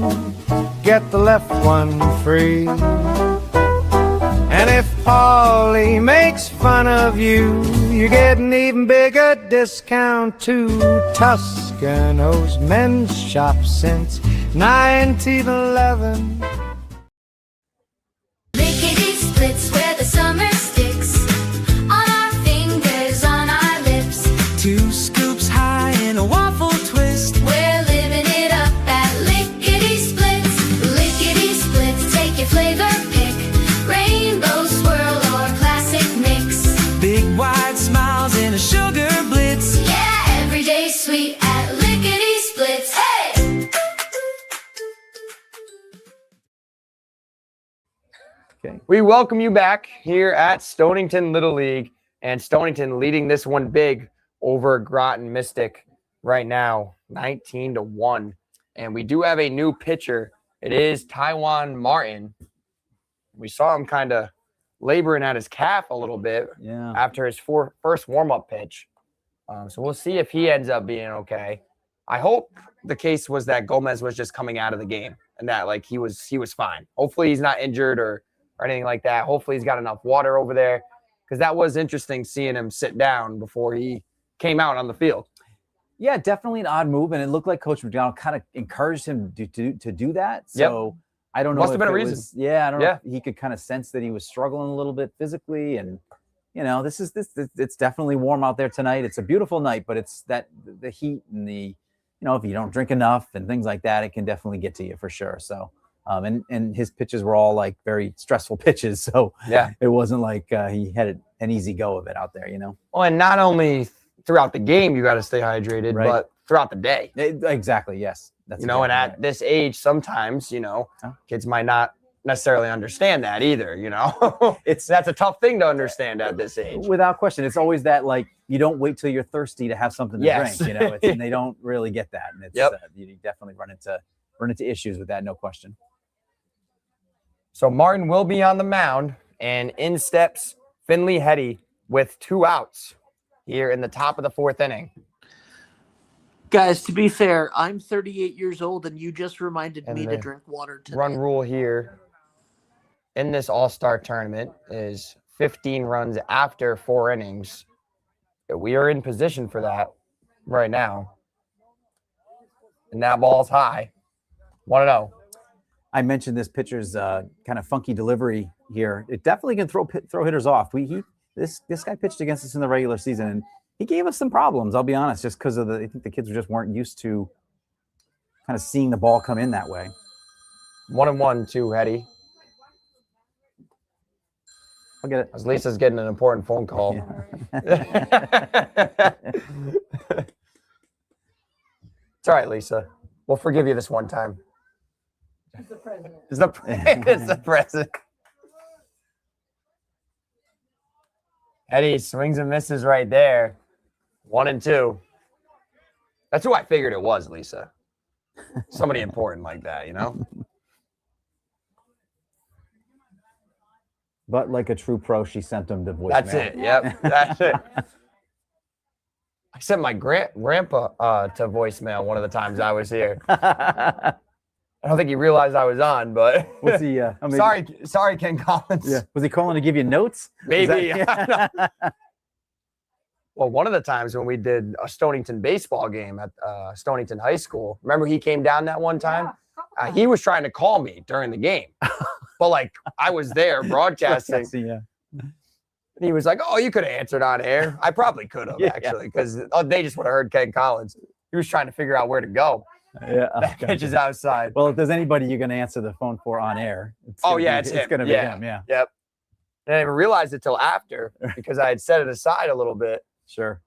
get the left one free. And if Paulie makes fun of you, you get an even bigger discount too. Toscano's men's shop since 1911. Lickety splits where the summer sticks. On our fingers, on our lips. 2 scoops high in a waffle twist. We're living it up at Lickety Splits. Lickety Splits, take your flavor pick. Rainbow swirl or classic mix. Big wide smiles in a sugar blitz. Yeah, everyday sweet at Lickety Splits. Hey! We welcome you back here at Stonington Little League, and Stonington leading this one big over Groton Mystic right now, 19-1. And we do have a new pitcher. It is Taiwan Martin. We saw him kind of laboring at his calf a little bit after his first warm-up pitch. So we'll see if he ends up being okay. I hope the case was that Gomez was just coming out of the game and that like he was fine. Hopefully he's not injured or anything like that. Hopefully he's got enough water over there, because that was interesting seeing him sit down before he came out on the field. Yeah, definitely an odd move, and it looked like Coach McDonald kind of encouraged him to do that. So I don't know. Must have been a reason. I don't know if he could kind of sense that he was struggling a little bit physically, and it's definitely warm out there tonight. It's a beautiful night, but it's that the heat and the if you don't drink enough and things like that, it can definitely get to you for sure. So. And his pitches were all like very stressful pitches. So it wasn't like he had an easy go of it out there, Well, and not only throughout the game, you got to stay hydrated, but throughout the day. Exactly. Yes. That's and at this age, sometimes, kids might not necessarily understand that either. That's a tough thing to understand at this age. Without question. It's always that, like, you don't wait till you're thirsty to have something to drink, and they don't really get that. And it's, you definitely run into issues with that. No question. So Martin will be on the mound, and in steps Finley Hetty with 2 outs here in the top of the 4th inning. Guys, to be fair, I'm 38 years old, and you just reminded me to drink water today. Run rule here in this all-star tournament is 15 runs after 4 innings. We are in position for that right now. And that ball's high. 1-0. I mentioned this pitcher's kind of funky delivery here. It definitely can throw hitters off. This guy pitched against us in the regular season, and he gave us some problems. I'll be honest, just because of I think the kids just weren't used to kind of seeing the ball come in that way. 1-1 to Hetty. I'll get it. As Lisa's getting an important phone call. Yeah. It's all right, Lisa. We'll forgive you this one time. He's the president. It's the president. Eddie swings and misses right there. 1-2. That's who I figured it was, Lisa. Somebody important like that, But like a true pro, she sent him the voicemail. That's it. Yep. That's it. I sent my grandpa to voicemail one of the times I was here. I don't think he realized I was on, but was he? Sorry, Ken Collins. Yeah. Was he calling to give you notes? Maybe. Well, one of the times when we did a Stonington baseball game at Stonington High School, remember he came down that one time? He was trying to call me during the game, but like I was there broadcasting. And he was like, "Oh, you could have answered on air." I probably could have actually, because they just would have heard Ken Collins. He was trying to figure out where to go. Yeah, that pitch is outside. Well, if there's anybody you're going to answer the phone for on air, it's going to be him. Yeah. Yep. And I didn't realize it till after because I had set it aside a little bit. Sure.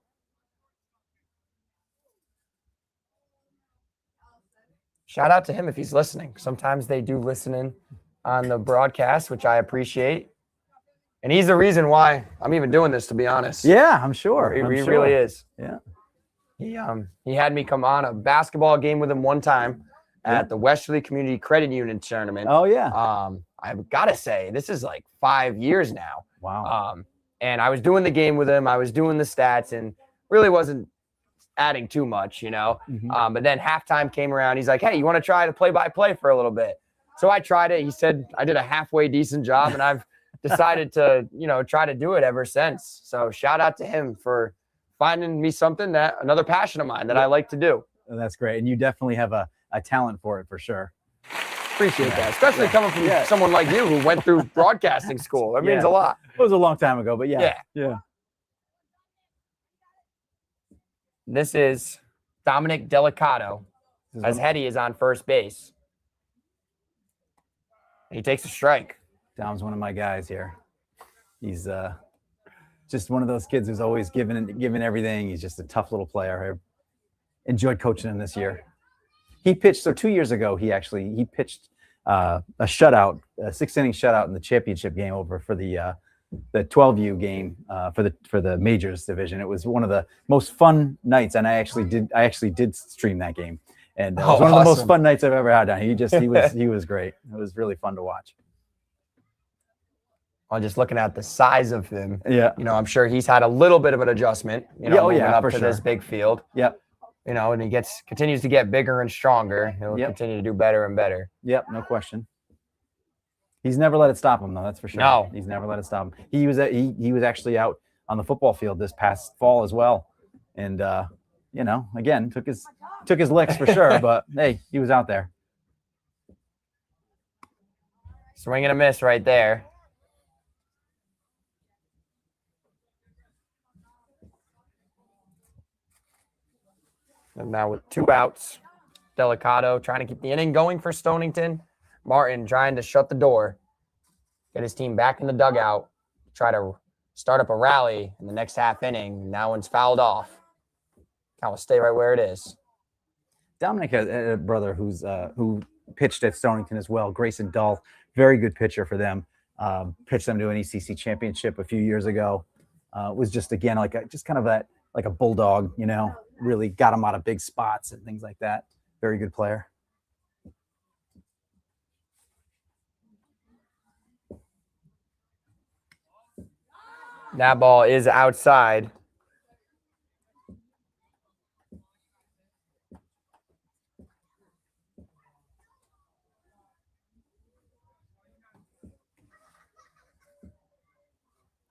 shout out to him if he's listening. Sometimes they do listen in on the broadcast, which I appreciate. And he's the reason why I'm even doing this, to be honest. Yeah, I'm sure. He I'm sure. really is. Yeah. He had me come on a basketball game with him one time at the Westerly Community Credit Union tournament. Oh, yeah. I've got to say, this is like 5 years now. Wow. And I was doing the game with him. I was doing the stats and really wasn't adding too much, you know. But then halftime came around. He's like, hey, you want to try the play-by-play for a little bit? So I tried it. He said I did a halfway decent job, and I've decided to, try to do it ever since. So shout out to him for finding me another passion of mine that I like to do. That's great. And you definitely have a talent for it, for sure. Appreciate that, especially coming from someone like you who went through broadcasting school. That means a lot. It was a long time ago, but yeah. This is Dominic Delicato, as Hetty is on first base. He takes a strike. Dom's one of my guys here. He's just one of those kids who's always giving everything. He's just a tough little player. I enjoyed coaching him this year. He pitched, so 2 years ago, he pitched a shutout, a 6-inning shutout in the championship game over for the 12U game for the majors division. It was one of the most fun nights, and I actually did stream that game. And it was one of the most fun nights I've ever had. He was great. It was really fun to watch. Well, just looking at the size of him, yeah, I'm sure he's had a little bit of an adjustment, moving up to this big field. Yep. And he continues to get bigger and stronger. He'll continue to do better and better. Yep, no question. He's never let it stop him, though. That's for sure. No, he's never let it stop him. He was actually out on the football field this past fall as well, and again took his licks for sure. But hey, he was out there. Swing and a miss right there. And now with 2 outs, Delicato trying to keep the inning going for Stonington. Martin trying to shut the door, get his team back in the dugout, try to start up a rally in the next half inning. That one's fouled off. Count will stay right where it is. Dominic has a brother who pitched at Stonington as well, Grayson Dull, very good pitcher for them. Pitched them to an ECC championship a few years ago. Was just again like a bulldog, really got him out of big spots and things like that. Very good player. That ball is outside.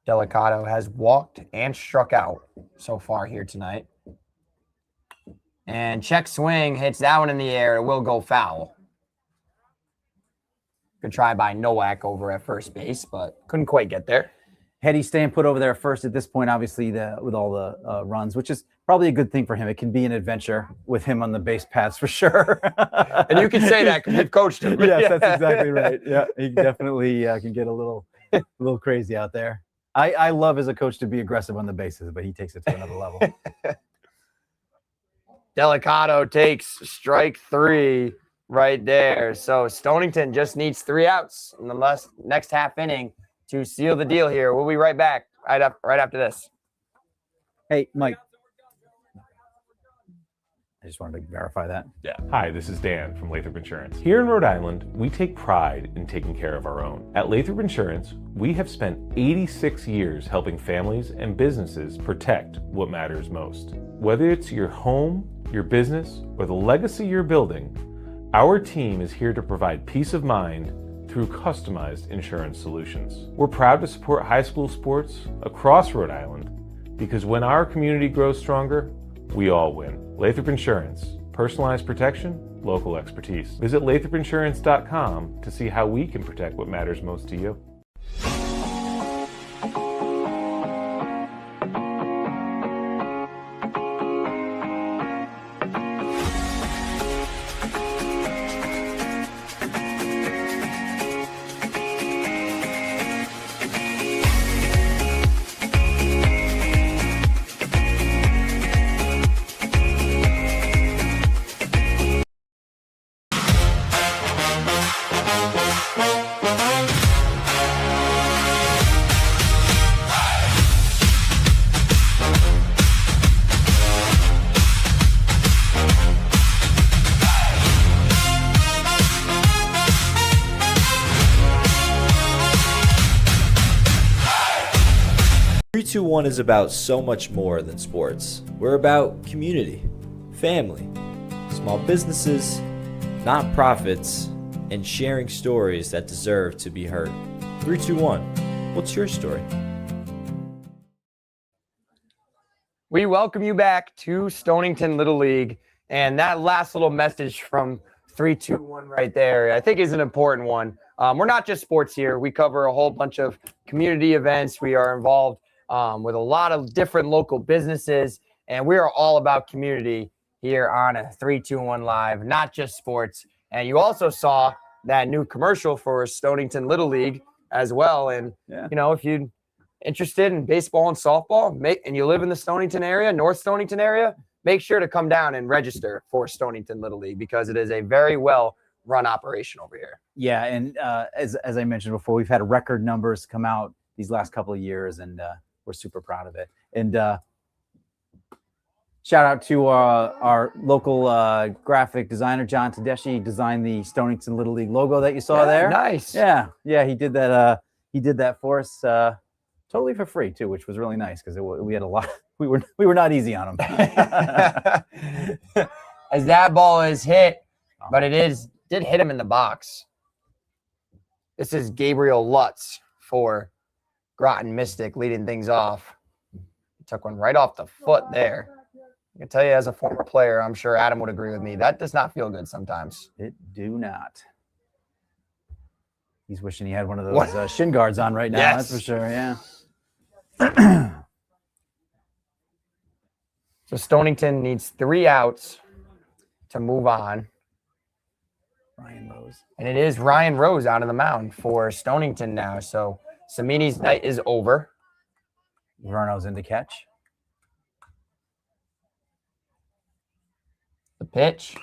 Delicato has walked and struck out so far here tonight. And check swing hits that one in the air. It will go foul. Good try by Nowak over at first base, but couldn't quite get there. Hetty staying put over there first at this point, obviously, with all the runs, which is probably a good thing for him. It can be an adventure with him on the base paths for sure. And you can say that because you've coached him. Yes, that's exactly right. Yeah, he definitely can get a little crazy out there. I love as a coach to be aggressive on the bases, but he takes it to another level. Delicato takes strike 3 right there. So Stonington just needs 3 outs in the next half inning to seal the deal here. We'll be right back right after this. Hey, Mike. I just wanted to verify that. Yeah. Hi, this is Dan from Lathrop Insurance. Here in Rhode Island, we take pride in taking care of our own. At Lathrop Insurance, we have spent 86 years helping families and businesses protect what matters most. Whether it's your home, your business, or the legacy you're building, our team is here to provide peace of mind through customized insurance solutions. We're proud to support high school sports across Rhode Island because when our community grows stronger, we all win. Lathrop Insurance, personalized protection, local expertise. Visit lathropinsurance.com to see how we can protect what matters most to you. 321 is about so much more than sports. We're about community, family, small businesses, nonprofits, and sharing stories that deserve to be heard. 321, what's your story? We welcome you back to Stonington Little League. And that last little message from 321 right there, I think is an important one. We're not just sports here. We cover a whole bunch of community events. We are involved with a lot of different local businesses, and we are all about community here on a 321 Live, not just sports. And you also saw that new commercial for Stonington Little League as well. And, you know, if you're interested in baseball and softball and you live in the Stonington area, North Stonington area, make sure to come down and register for Stonington Little League because it is a very well run operation over here. Yeah, and as I mentioned before, we've had record numbers come out these last couple of years, and we're super proud of it. And shout out to our local graphic designer, John Tedeschi. He designed the Stonington Little League logo that you saw there. Nice. Yeah, he did that. He did that for us totally for free too, which was really nice because we had a lot. We were not easy on him. As that ball is hit, but did hit him in the box. This is Gabriel Lutz for Groton Mystic leading things off. He took one right off the foot there. I can tell you as a former player, I'm sure Adam would agree with me. That does not feel good sometimes. It do not. He's wishing he had one of those shin guards on right now. Yes. That's for sure, yeah. So Stonington needs 3 outs to move on. Ryan Rose. And it is Ryan Rose out of the mound for Stonington now. So Samini's night is over. Verno's in to catch. The pitch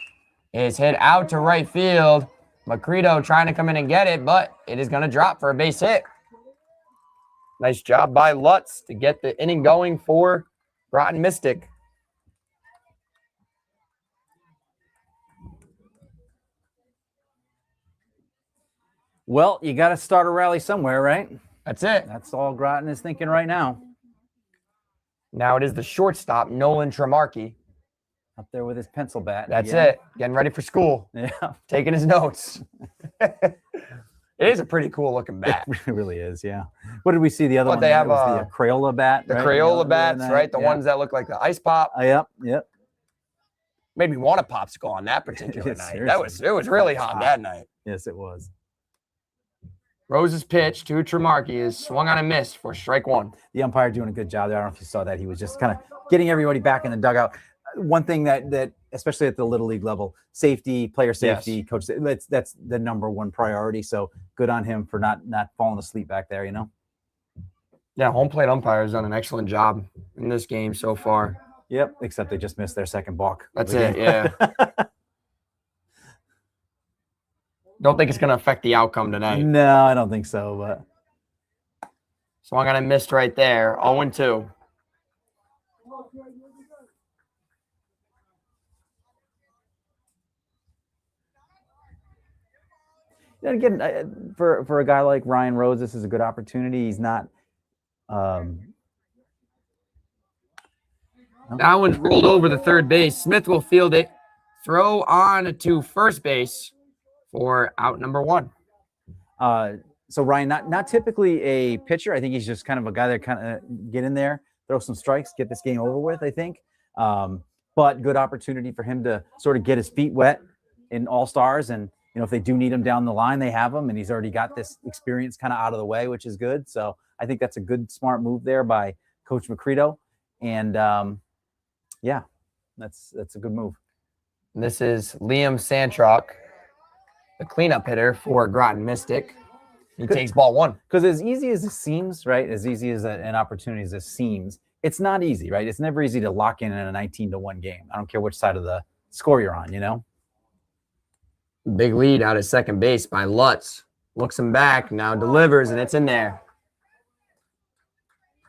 is hit out to right field. Macrito trying to come in and get it, but it is going to drop for a base hit. Nice job by Lutz to get the inning going for Groton Mystic. Well, you got to start a rally somewhere, right? That's it. That's all Groton is thinking right now. Now it is the shortstop, Nolan Tremarkey. Up there with his pencil bat. That's it. Getting ready for school. Yeah. Taking his notes. It is a pretty cool looking bat. It really is, yeah. What did we see? The other But one? they have the Crayola bat. The right? Crayola bats, right? The Yeah. ones that look like the ice pop. Yep. Made me want a popsicle on that particular night. Seriously. It was really hot that night. Yes, it was. Rose's pitch to Tremarkey is swung on and missed for strike one. The umpire doing a good job there. I don't know if you saw that. He was just kind of getting everybody back in the dugout. One thing that especially at the Little League level, safety, player safety, Yes. coach, that's the number one priority. So good on him for not falling asleep back there, you know? Yeah, home plate umpire has done an excellent job in this game so far. Yep, except they just missed their second balk. That's it, yeah. Don't think it's going to affect the outcome tonight. No, I don't think so, but Swung on and missed right there. 0-2. and again, for a guy like Ryan Rose, this is a good opportunity. He's not. That one's rolled over the third base. Smith will field it. Throw on to first base for out number one. So Ryan, not typically a pitcher. I think he's just kind of a guy that kind of get in there, throw some strikes, get this game over with, I think. But good opportunity for him to sort of get his feet wet in All-Stars. And, you know, if they do need him down the line, they have him. And he's already got this experience kind of out of the way, which is good. So I think that's a good, smart move there by Coach Macrito. And, yeah, that's a good move. This is Liam Santrock, the cleanup hitter for Groton Mystic. He takes ball one. Because as easy as it seems, right, as easy as an opportunity as it seems, it's not easy, right? It's never easy to lock in a 19-1 game. I don't care which side of the score you're on, you know? Big lead out of second base by Lutz. Looks him back, now delivers, and it's in there.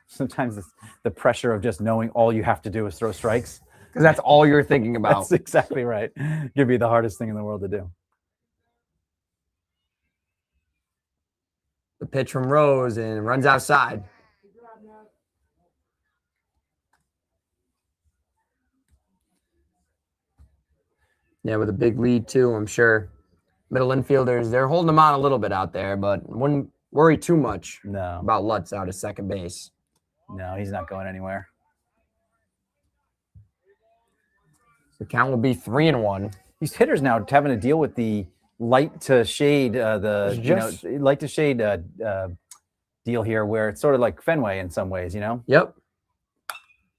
Sometimes it's the pressure of just knowing all you have to do is throw strikes. Because that's all you're thinking about. That's exactly right. Could be the hardest thing in the world to do. The pitch from Rose and runs outside. Yeah, with a big lead too, I'm sure. Middle infielders, they're holding them on a little bit out there, but wouldn't worry too much about Lutz out of second base. No, he's not going anywhere. The count will be 3-1. These hitters now having to deal with the light to shade, light to shade deal here, where it's sort of like Fenway in some ways, you know. Yep.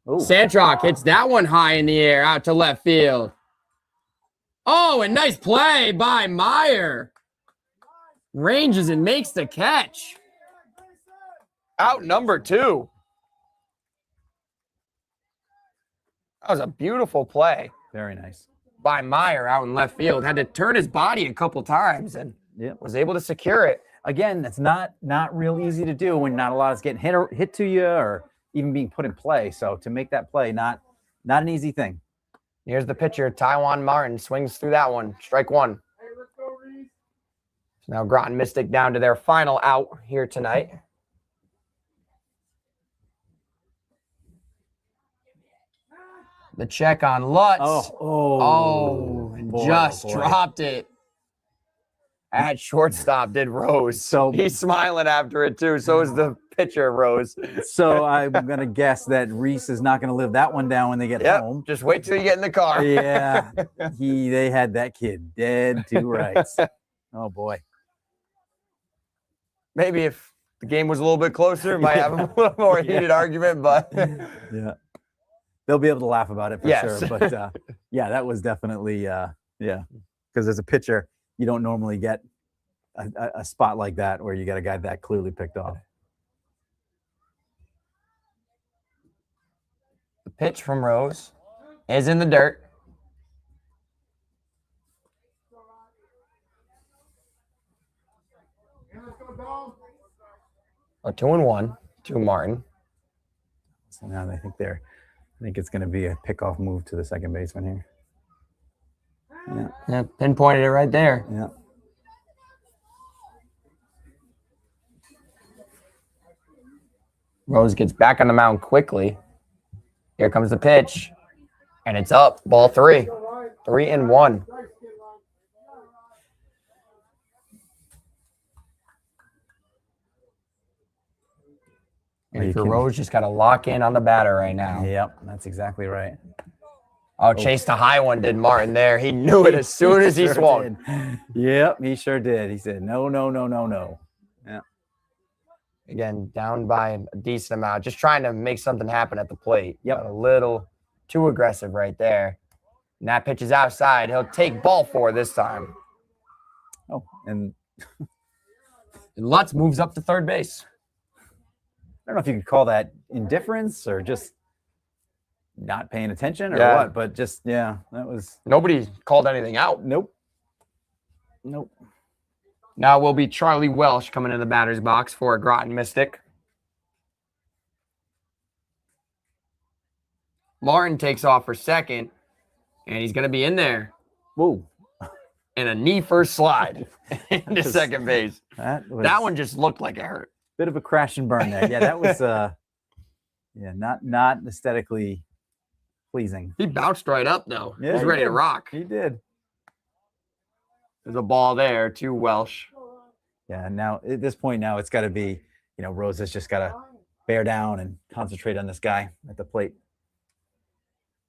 Ooh. Santrock hits that one high in the air out to left field. Oh, and nice play by Meyer. Ranges and makes the catch. Out number 2. That was a beautiful play. Very nice. By Meyer out in left field. Had to turn his body a couple times and was able to secure it. Again, that's not real easy to do when not a lot is getting hit to you or even being put in play. So to make that play, not an easy thing. Here's the pitcher, Taiwan Martin, swings through that one. Strike 1. So now Groton Mystic down to their final out here tonight. The check on Lutz. And just dropped it. At shortstop did Rose. So he's smiling after it too. So is the pitcher, Rose. So I'm gonna guess that Reese is not gonna live that one down when they get home. Just wait till you get in the car. Yeah. They had that kid dead to rights. Oh boy. Maybe if the game was a little bit closer, might have a little more heated argument, but yeah. They'll be able to laugh about it for sure. But that was definitely because as a pitcher, you don't normally get a spot like that where you got a guy that clearly picked off. The pitch from Rose is in the dirt. A 2-1 to Martin. So now I think it's going to be a pickoff move to the second baseman here. Yeah, pinpointed it right there. Yeah. Rose gets back on the mound quickly. Here comes the pitch. And it's up. Ball 3. 3-1. And for Rose, just got to lock in on the batter right now. Yep, that's exactly right. Oh, chased a high one, did Martin there. He knew it as soon as he swung. Yep, he sure did. He said, no. Yeah. Again, down by a decent amount. Just trying to make something happen at the plate. Yep. A little too aggressive right there. And that pitch is outside. He'll take ball 4 this time. Oh, and Lutz moves up to third base. I don't know if you could call that indifference or just not paying attention or what, but just, that was... Nobody called anything out. Nope. Now will be Charlie Welsh coming in the batter's box for a Groton Mystic. Martin takes off for second, and he's going to be in there. Whoa. And a knee first slide into second base. That one just looked like it hurt. Bit of a crash and burn there. Yeah, that was not aesthetically pleasing. He bounced right up though. Yeah, He's ready to rock. He did. There's a ball there to Welsh. Yeah, now at this point now it's got to be, Rose has just got to bear down and concentrate on this guy at the plate.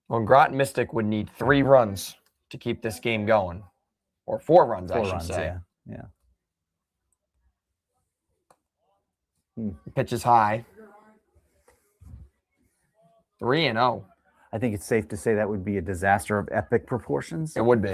Well, Groton Mystic would need 3 runs to keep this game going. Or 4 runs, I should say. Yeah. The pitch is high. 3-0. I think it's safe to say that would be a disaster of epic proportions. It would be.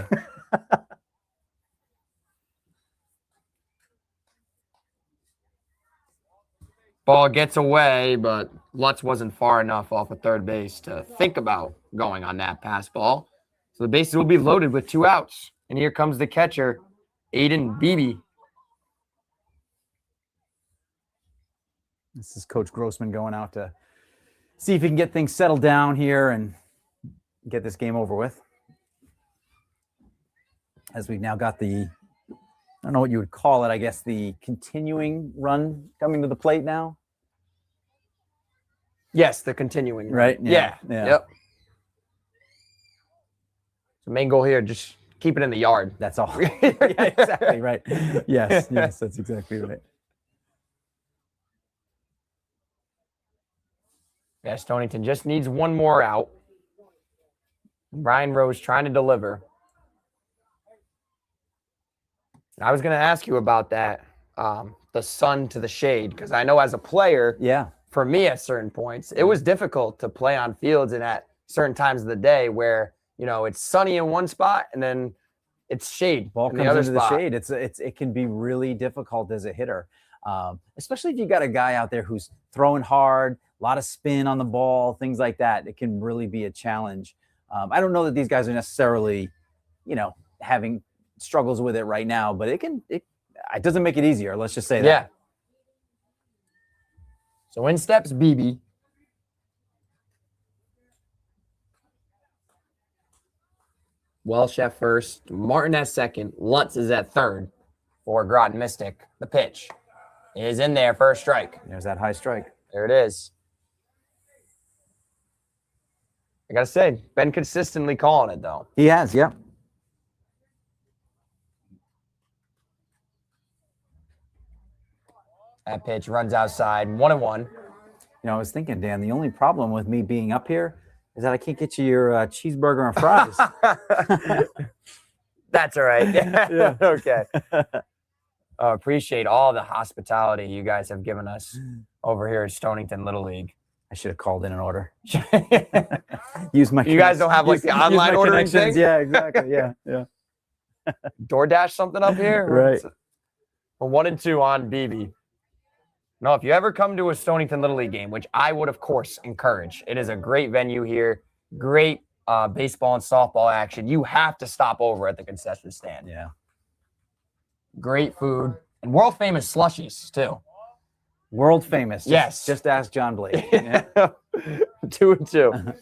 Ball gets away, but Lutz wasn't far enough off of third base to think about going on that pass ball. So the bases will be loaded with 2 outs. And here comes the catcher, Aiden Beebe. This is Coach Grossman going out to see if he can get things settled down here and get this game over with. As we've now got I don't know what you would call it, I guess the continuing run coming to the plate now. Yes, the continuing. Right? Yeah. Yep. So main goal here, just keep it in the yard. That's all. Yeah, exactly right. Yes, that's exactly right. Yeah, Stonington just needs one more out. Ryan Rose trying to deliver. I was going to ask you about that, the sun to the shade, because I know as a player, for me at certain points, it was difficult to play on fields and at certain times of the day where, it's sunny in one spot and then it's shade Ball in comes the other into spot. the shade. It can be really difficult as a hitter, especially if you got a guy out there who's throwing hard, a lot of spin on the ball, things like that. It can really be a challenge. I don't know that these guys are necessarily, having struggles with it right now, but it doesn't make it easier. Let's just say that. Yeah. So in steps BB. Welsh at first, Martin at second, Lutz is at third for Groton Mystic. The pitch is in there for a strike. There's that high strike. There it is. I got to say, been consistently calling it, though. He has, yeah. That pitch runs outside, 1-1. I was thinking, Dan, the only problem with me being up here is that I can't get you your cheeseburger and fries. That's all right. Yeah. Okay. Appreciate all the hospitality you guys have given us over here at Stonington Little League. I should have called in an order. Use my. You guys don't have the online ordering thing? Yeah, exactly. Yeah. DoorDash something up here? Right. We're 1-2 on BB. No, if you ever come to a Stonington Little League game, which I would, of course, encourage, it is a great venue here, great baseball and softball action. You have to stop over at the concession stand. Yeah. Great food and world famous slushies too. World famous. Yes. Just ask John Blake. Yeah. 2-2.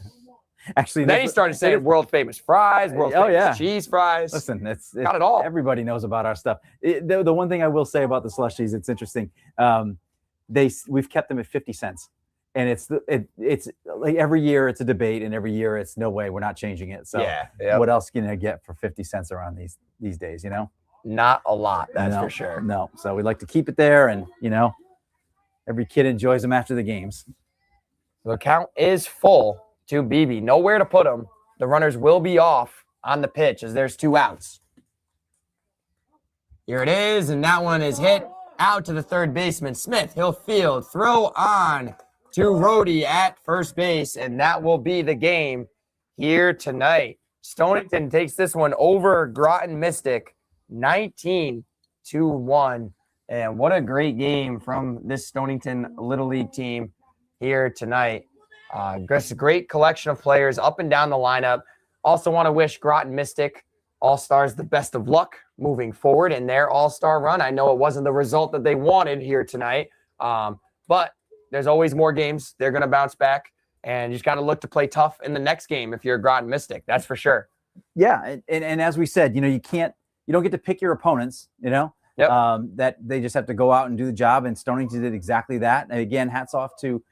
Actually, then he started saying world famous fries, world famous cheese fries. Listen, it's got it all. Everybody knows about our stuff. The one thing I will say about the slushies, it's interesting. We've kept them at 50 cents, and it's like every year it's a debate, and every year it's no way, we're not changing it. So what else can you get for 50 cents around these days? Not a lot, that's for sure. No, so we like to keep it there, and every kid enjoys them after the games. The count is full to BB. Nowhere to put them. The runners will be off on the pitch as there's 2 outs. Here it is, and that one is hit out to the third baseman. Smith, he'll field, throw on to Rhodey at first base, and that will be the game here tonight. Stonington takes this one over Groton Mystic, 19-1. And what a great game from this Stonington Little League team here tonight. Just a great collection of players up and down the lineup. Also want to wish Groton Mystic All-Stars the best of luck moving forward in their All-Star run. I know it wasn't the result that they wanted here tonight, but there's always more games. They're going to bounce back, and you just got to look to play tough in the next game if you're a Groton Mystic. That's for sure. Yeah, and as we said, you don't get to pick your opponents, that they just have to go out and do the job, and Stonington did exactly that. And again, hats off to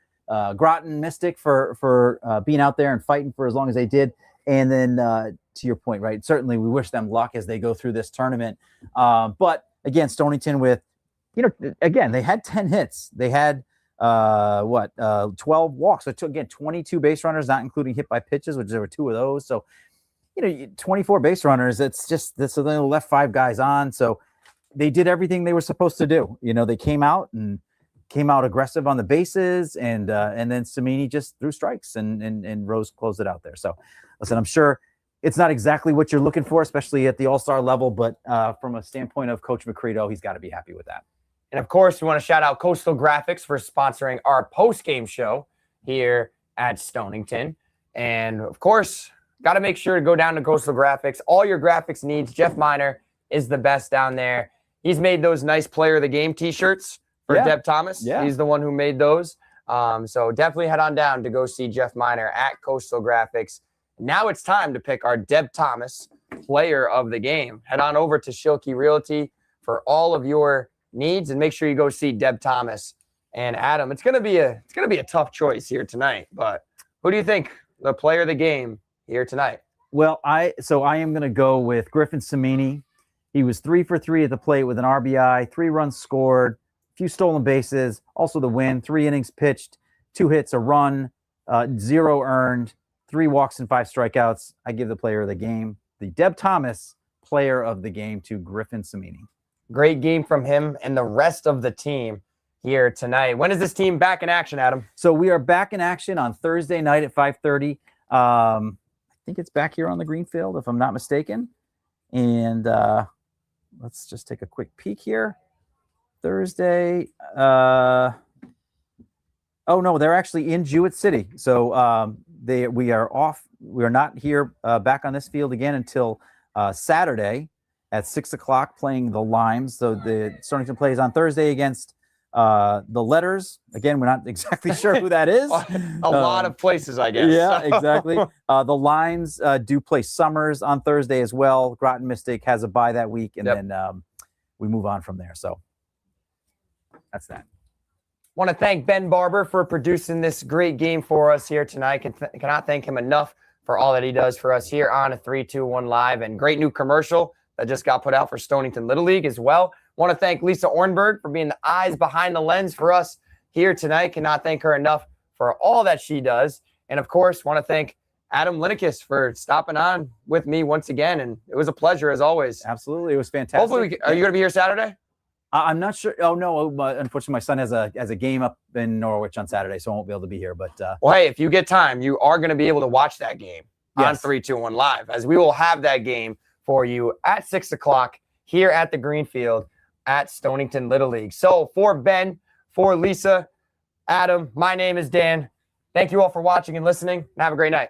Groton Mystic for being out there and fighting for as long as they did. And then to your point, right, certainly we wish them luck as they go through this tournament. But again, Stonington with, again, they had 10 hits. They had 12 walks. So again, 22 base runners, not including hit by pitches, which there were 2 of those. So, 24 base runners, it's just this. So they left 5 guys on. So they did everything they were supposed to do. They came out aggressive on the bases, and then Samini just threw strikes, and Rose closed it out there. So listen, I'm sure it's not exactly what you're looking for, especially at the All-Star level, but from a standpoint of Coach McCredo, he's got to be happy with that. And of course, we want to shout out Coastal Graphics for sponsoring our post-game show here at Stonington. And of course, got to make sure to go down to Coastal Graphics. All your graphics needs. Jeff Miner is the best down there. He's made those nice Player of the Game t-shirts for Deb Thomas. Yeah. He's the one who made those. So definitely head on down to go see Jeff Miner at Coastal Graphics. Now it's time to pick our Deb Thomas Player of the Game. Head on over to Schilke Realty for all of your needs, and make sure you go see Deb Thomas and Adam. It's gonna be a tough choice here tonight, but who do you think the Player of the Game here tonight? Well, I am going to go with Griffin Samini. He was 3 for 3 at the plate with an RBI, 3 runs scored, a few stolen bases, also the win, 3 innings pitched, 2 hits, a run, 0 earned, 3 walks and 5 strikeouts. I give the player of the game, the Deb Thomas player of the game, to Griffin Samini. Great game from him and the rest of the team here tonight. When is this team back in action, Adam? So we are back in action on Thursday night at 5:30. I think it's back here on the green field, if I'm not mistaken. And let's just take a quick peek here. Thursday. Oh no, they're actually in Jewett City. So we are off. We are not here back on this field again until Saturday at 6 o'clock, playing the Limes. So the Stonington plays on Thursday against the Letters. Again, we're not exactly sure who that is. A lot of places, I guess. Yeah, exactly. The Limes do play Summers on Thursday as well. Groton Mystic has a bye that week, and then we move on from there. So that's that. Want to thank Ben Barber for producing this great game for us here tonight. Cannot thank him enough for all that he does for us here on a 3-2-1 Live, and great new commercial that just got put out for Stonington Little League as well. Want to thank Lisa Ornberg for being the eyes behind the lens for us here tonight. Cannot thank her enough for all that she does. And of course, want to thank Adam Linekus for stopping on with me once again. And it was a pleasure as always. Absolutely. It was fantastic. Hopefully, are you going to be here Saturday? I'm not sure. Oh no, unfortunately, my son has a game up in Norwich on Saturday, so I won't be able to be here. But well, hey, if you get time, you are going to be able to watch that game on 3-2-1 Live, as we will have that game for you at 6 o'clock here at the Greenfield at Stonington Little League. So for Ben, for Lisa, Adam, my name is Dan. Thank you all for watching and listening, and have a great night.